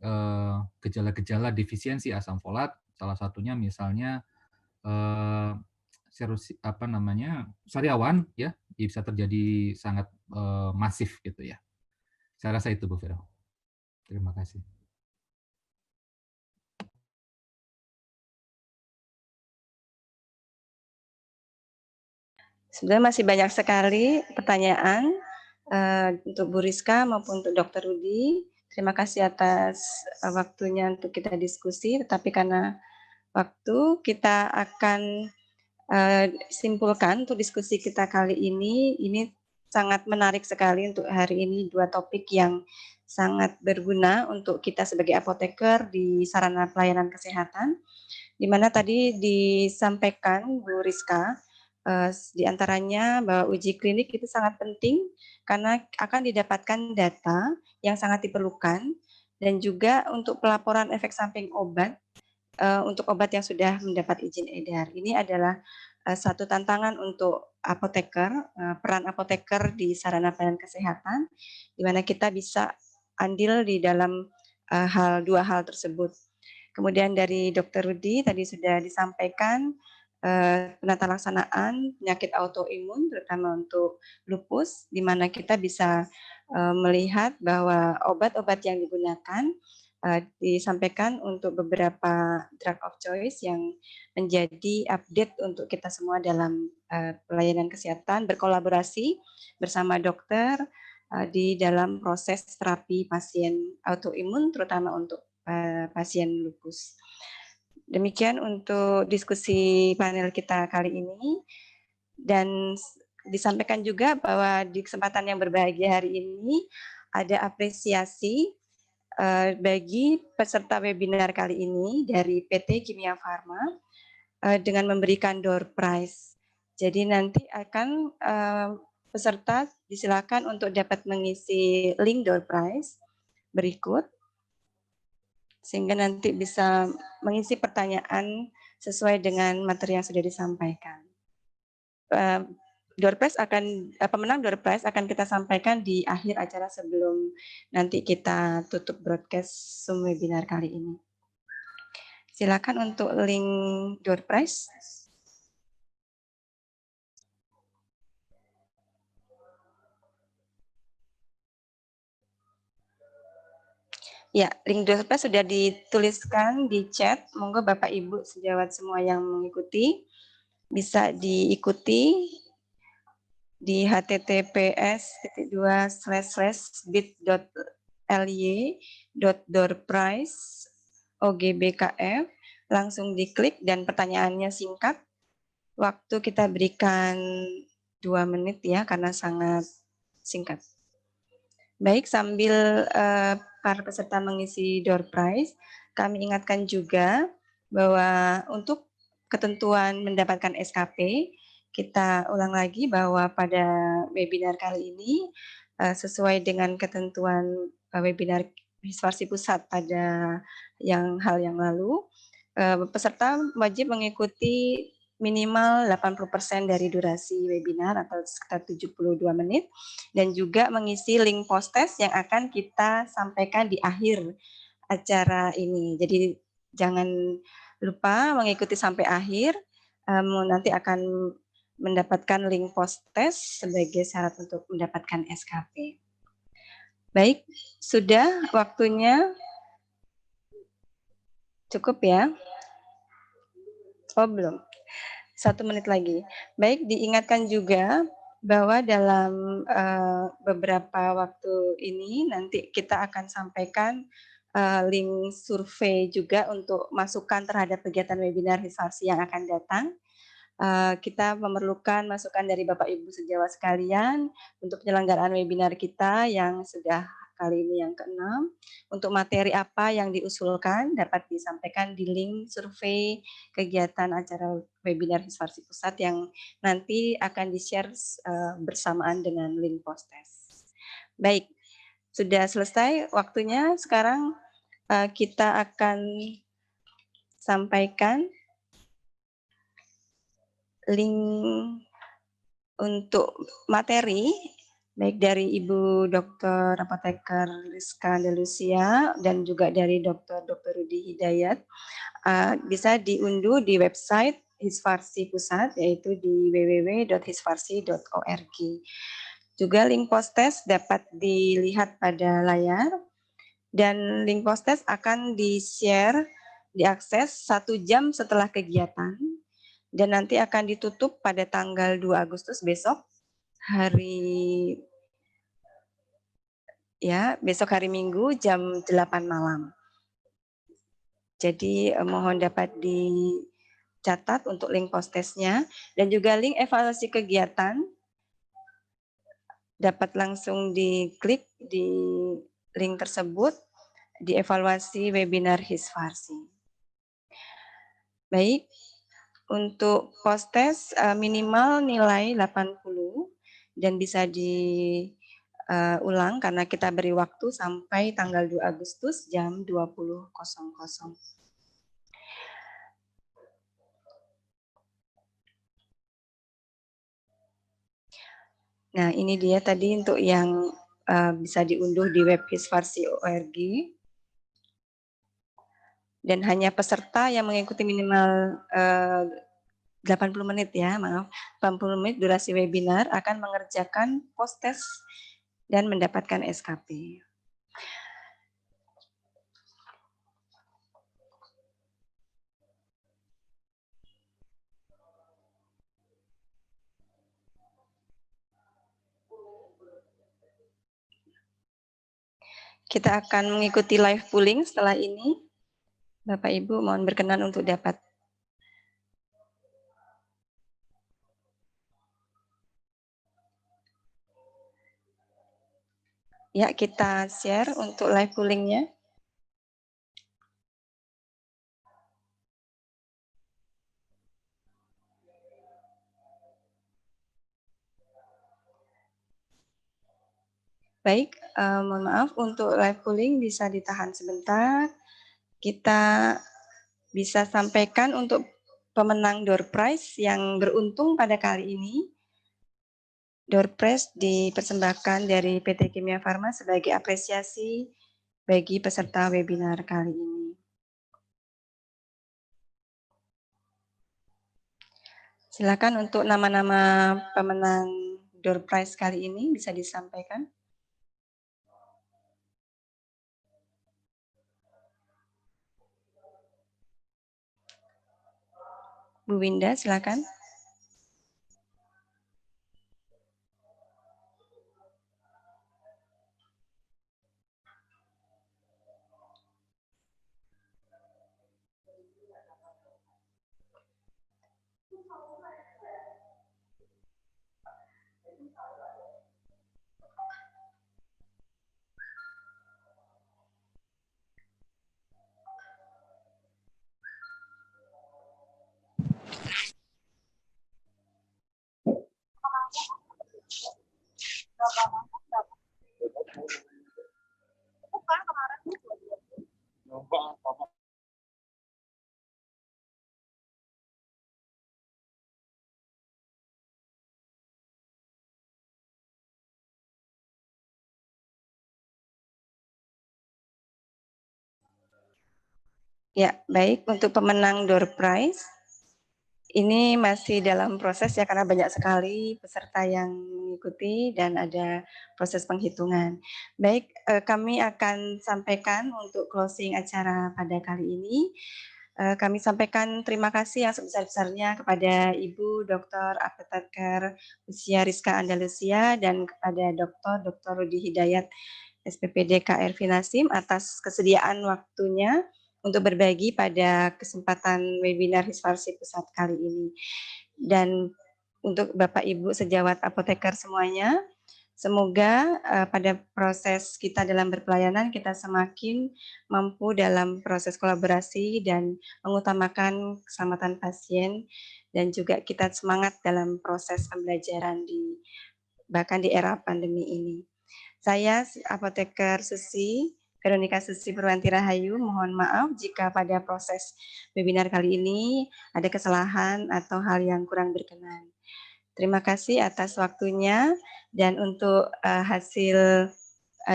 gejala-gejala defisiensi asam folat. Salah satunya misalnya sariawan, ya, bisa terjadi sangat masif gitu ya. Saya rasa itu, Bu Vero. Terima kasih. Sebenarnya masih banyak sekali pertanyaan untuk Bu Rizka maupun untuk Dr. Rudi. Terima kasih atas waktunya untuk kita diskusi, tetapi karena waktu, kita akan simpulkan untuk diskusi kita kali ini. Ini sangat menarik sekali untuk hari ini, dua topik yang sangat berguna untuk kita sebagai apoteker di sarana pelayanan kesehatan, di mana tadi disampaikan Bu Rizka, di antaranya bahwa uji klinik itu sangat penting karena akan didapatkan data yang sangat diperlukan, dan juga untuk pelaporan efek samping obat, untuk obat yang sudah mendapat izin edar. Ini adalah satu tantangan untuk apoteker, peran apoteker di sarana pelayanan kesehatan, di mana kita bisa andil di dalam dua hal tersebut. Kemudian dari Dr. Rudi tadi sudah disampaikan penata laksanaan penyakit autoimun, terutama untuk lupus, di mana kita bisa melihat bahwa obat-obat yang digunakan disampaikan untuk beberapa drug of choice yang menjadi update untuk kita semua dalam pelayanan kesehatan, berkolaborasi bersama dokter di dalam proses terapi pasien autoimun, terutama untuk pasien lupus. Demikian untuk diskusi panel kita kali ini, dan disampaikan juga bahwa di kesempatan yang berbahagia hari ini ada apresiasi bagi peserta webinar kali ini dari PT Kimia Farma dengan memberikan door prize. Jadi nanti akan peserta disilakan untuk dapat mengisi link door prize berikut, sehingga nanti bisa mengisi pertanyaan sesuai dengan materi yang sudah disampaikan. Pemenang door prize akan kita sampaikan di akhir acara sebelum nanti kita tutup broadcast Zoom webinar kali ini. Silakan untuk link door prize. Ya, link door prize sudah dituliskan di chat. Monggo Bapak Ibu sejawat semua yang mengikuti bisa diikuti di https://bit.ly.doorprize.ogbkf, langsung diklik dan pertanyaannya singkat. Waktu kita berikan 2 menit ya, karena sangat singkat. Baik, sambil para peserta mengisi door prize, kami ingatkan juga bahwa untuk ketentuan mendapatkan SKP, kita ulang lagi bahwa pada webinar kali ini sesuai dengan ketentuan webinar Hisfarsi Pusat pada hal yang lalu, peserta wajib mengikuti minimal 80% dari durasi webinar atau sekitar 72 menit, dan juga mengisi link post-test yang akan kita sampaikan di akhir acara ini. Jadi jangan lupa mengikuti sampai akhir, nanti akan mendapatkan link post-test sebagai syarat untuk mendapatkan SKP. Baik, sudah waktunya cukup ya? Oh belum, 1 menit lagi. Baik, diingatkan juga bahwa dalam beberapa waktu ini nanti kita akan sampaikan link survei juga untuk masukan terhadap kegiatan webinar Hisfarsi yang akan datang. Kita memerlukan masukan dari Bapak Ibu sejawat sekalian untuk penyelenggaraan webinar kita yang sudah kali ini yang ke-6. Untuk materi apa yang diusulkan dapat disampaikan di link survei kegiatan acara webinar Hisfarsi Pusat yang nanti akan di-share bersamaan dengan link post-test. Baik, sudah selesai waktunya. Sekarang kita akan sampaikan link untuk materi baik dari Ibu Dr. Apoteker Rizka Andalusia dan juga dari Dr. Rudi Hidayat, bisa diunduh di website Hisfarsi Pusat, yaitu di www.hisfarsi.org. Juga link post-test dapat dilihat pada layar, dan link post-test akan di-share, diakses 1 jam setelah kegiatan, dan nanti akan ditutup pada tanggal 2 Agustus besok, besok hari Minggu jam 8 malam. Jadi mohon dapat dicatat untuk link post-testnya dan juga link evaluasi kegiatan dapat langsung diklik di link tersebut di evaluasi webinar Hisfarsi. Baik, untuk post-test minimal nilai 80 dan bisa diulang karena kita beri waktu sampai tanggal 2 Agustus jam 20.00. Nah, ini dia tadi untuk yang bisa diunduh di web hisfarsi.org. Dan hanya peserta yang mengikuti minimal 80 menit ya, maaf, 80 menit durasi webinar akan mengerjakan post-test dan mendapatkan SKP. Kita akan mengikuti live polling setelah ini. Bapak Ibu mohon berkenan untuk dapat. Ya, kita share untuk live pollingnya. Baik, mohon maaf untuk live polling bisa ditahan sebentar. Kita bisa sampaikan untuk pemenang door prize yang beruntung pada kali ini. Door prize dipersembahkan dari PT Kimia Farma sebagai apresiasi bagi peserta webinar kali ini. Silakan untuk nama-nama pemenang door prize kali ini bisa disampaikan. Bu Winda, silakan. Ya, baik. Untuk pemenang door prize, ini masih dalam proses ya karena banyak sekali peserta yang mengikuti dan ada proses penghitungan. Baik, kami akan sampaikan untuk closing acara pada kali ini. Kami sampaikan terima kasih yang sebesar-besarnya kepada Ibu Dr. Apoteker Lucia Rizka Andalusia dan kepada Dr. Rudi Hidayat SPPD KR Finasim atas kesediaan waktunya untuk berbagi pada kesempatan webinar Hisfarsi Pusat kali ini. Dan untuk Bapak Ibu sejawat apoteker semuanya, semoga pada proses kita dalam berpelayanan kita semakin mampu dalam proses kolaborasi dan mengutamakan keselamatan pasien dan juga kita semangat dalam proses pembelajaran bahkan di era pandemi ini. Saya Apoteker Susi Veronica Susi Purwanti Rahayu, mohon maaf jika pada proses webinar kali ini ada kesalahan atau hal yang kurang berkenan. Terima kasih atas waktunya dan untuk hasil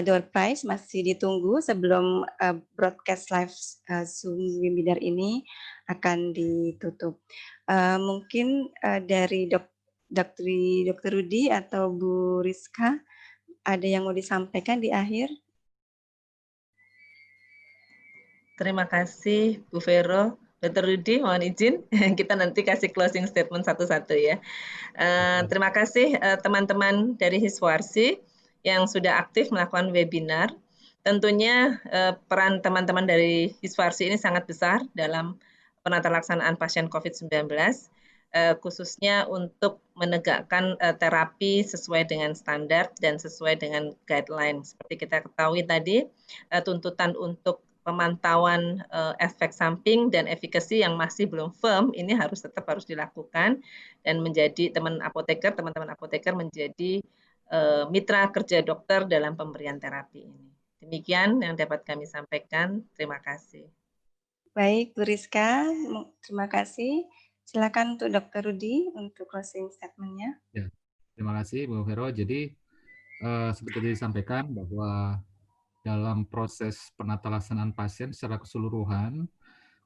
door prize masih ditunggu sebelum broadcast live Zoom webinar ini akan ditutup. Mungkin dari Dr. Rudi atau Bu Rizka ada yang mau disampaikan di akhir? Terima kasih Bu Vero. Dr. Rudi, mohon izin kita nanti kasih closing statement satu-satu ya. Terima kasih teman-teman dari Hisfarsi yang sudah aktif melakukan webinar. tentunya peran teman-teman dari Hisfarsi ini sangat besar dalam penata laksanaan pasien COVID-19, khususnya untuk menegakkan terapi sesuai dengan standar dan sesuai dengan guideline. Seperti kita ketahui tadi, tuntutan untuk pemantauan efek samping dan efikasi yang masih belum firm ini tetap harus dilakukan, dan menjadi teman-teman apoteker menjadi mitra kerja dokter dalam pemberian terapi ini. Demikian yang dapat kami sampaikan. Terima kasih. Baik, Bu Rizka, terima kasih. Silakan untuk Dr. Rudi untuk closing statement-nya. Ya, terima kasih Bu Vero. Jadi seperti disampaikan bahwa dalam proses penata laksanaan pasien secara keseluruhan,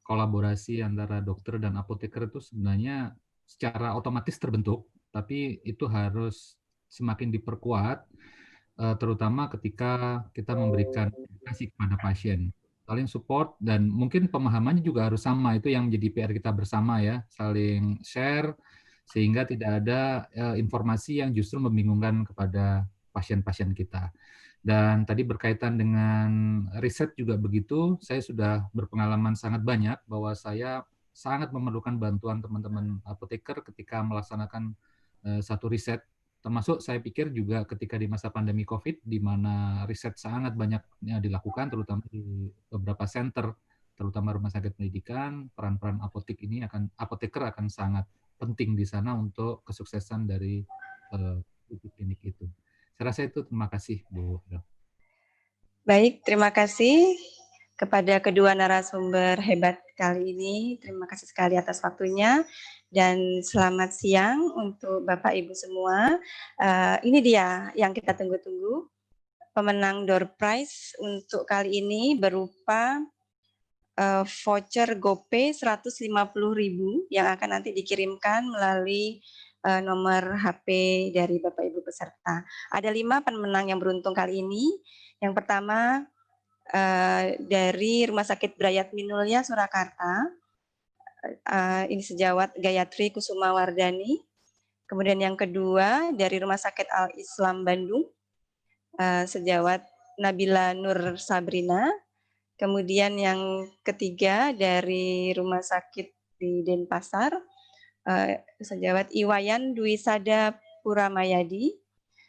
kolaborasi antara dokter dan apoteker itu sebenarnya secara otomatis terbentuk, tapi itu harus semakin diperkuat, terutama ketika kita memberikan edukasi kepada pasien. Saling support dan mungkin pemahamannya juga harus sama, itu yang menjadi PR kita bersama ya, saling share sehingga tidak ada informasi yang justru membingungkan kepada pasien-pasien kita. Dan tadi berkaitan dengan riset juga begitu, saya sudah berpengalaman sangat banyak bahwa saya sangat memerlukan bantuan teman-teman apoteker ketika melaksanakan satu riset. Termasuk saya pikir juga ketika di masa pandemi COVID, di mana riset sangat banyaknya dilakukan, terutama di beberapa center, terutama rumah sakit pendidikan, peran-peran apoteker akan sangat penting di sana untuk kesuksesan dari klinik itu. Saya rasa itu. Terima kasih, Bu. Baik, terima kasih kepada kedua narasumber hebat kali ini. Terima kasih sekali atas waktunya. Dan selamat siang untuk Bapak Ibu semua. Ini dia yang kita tunggu-tunggu. Pemenang door prize untuk kali ini berupa voucher GoPay 150.000 yang akan nanti dikirimkan melalui nomor HP dari Bapak Ibu peserta. Ada 5 pemenang yang beruntung kali ini. Yang pertama dari Rumah Sakit Brayat Minulya Surakarta, ini sejawat Gayatri Kusuma Wardani. Kemudian yang kedua dari Rumah Sakit Al Islam Bandung, sejawat Nabila Nur Sabrina. Kemudian yang ketiga dari Rumah Sakit di Denpasar, sejawat Iwayan Dwisada Puramayadi.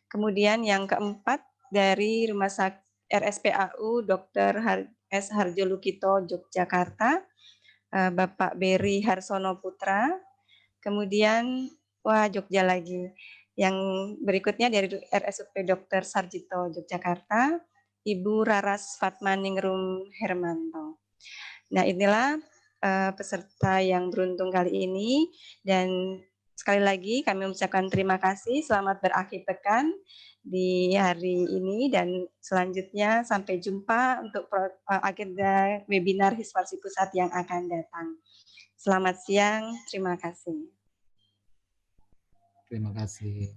Kemudian yang keempat dari Rumah Sakit RSPAU Dr. S. Harjo Lukito Yogyakarta, Bapak Beri Harsono Putra. Kemudian Jogja lagi. Yang berikutnya dari RSUP Dr. Sarjito Yogyakarta, Ibu Raras Fatmaningrum Hermanto. Nah, inilah peserta yang beruntung kali ini, dan sekali lagi kami mengucapkan terima kasih, selamat berakhir pekan di hari ini, dan selanjutnya sampai jumpa untuk agenda webinar Hisfarsi Pusat yang akan datang. Selamat siang, terima kasih. Terima kasih.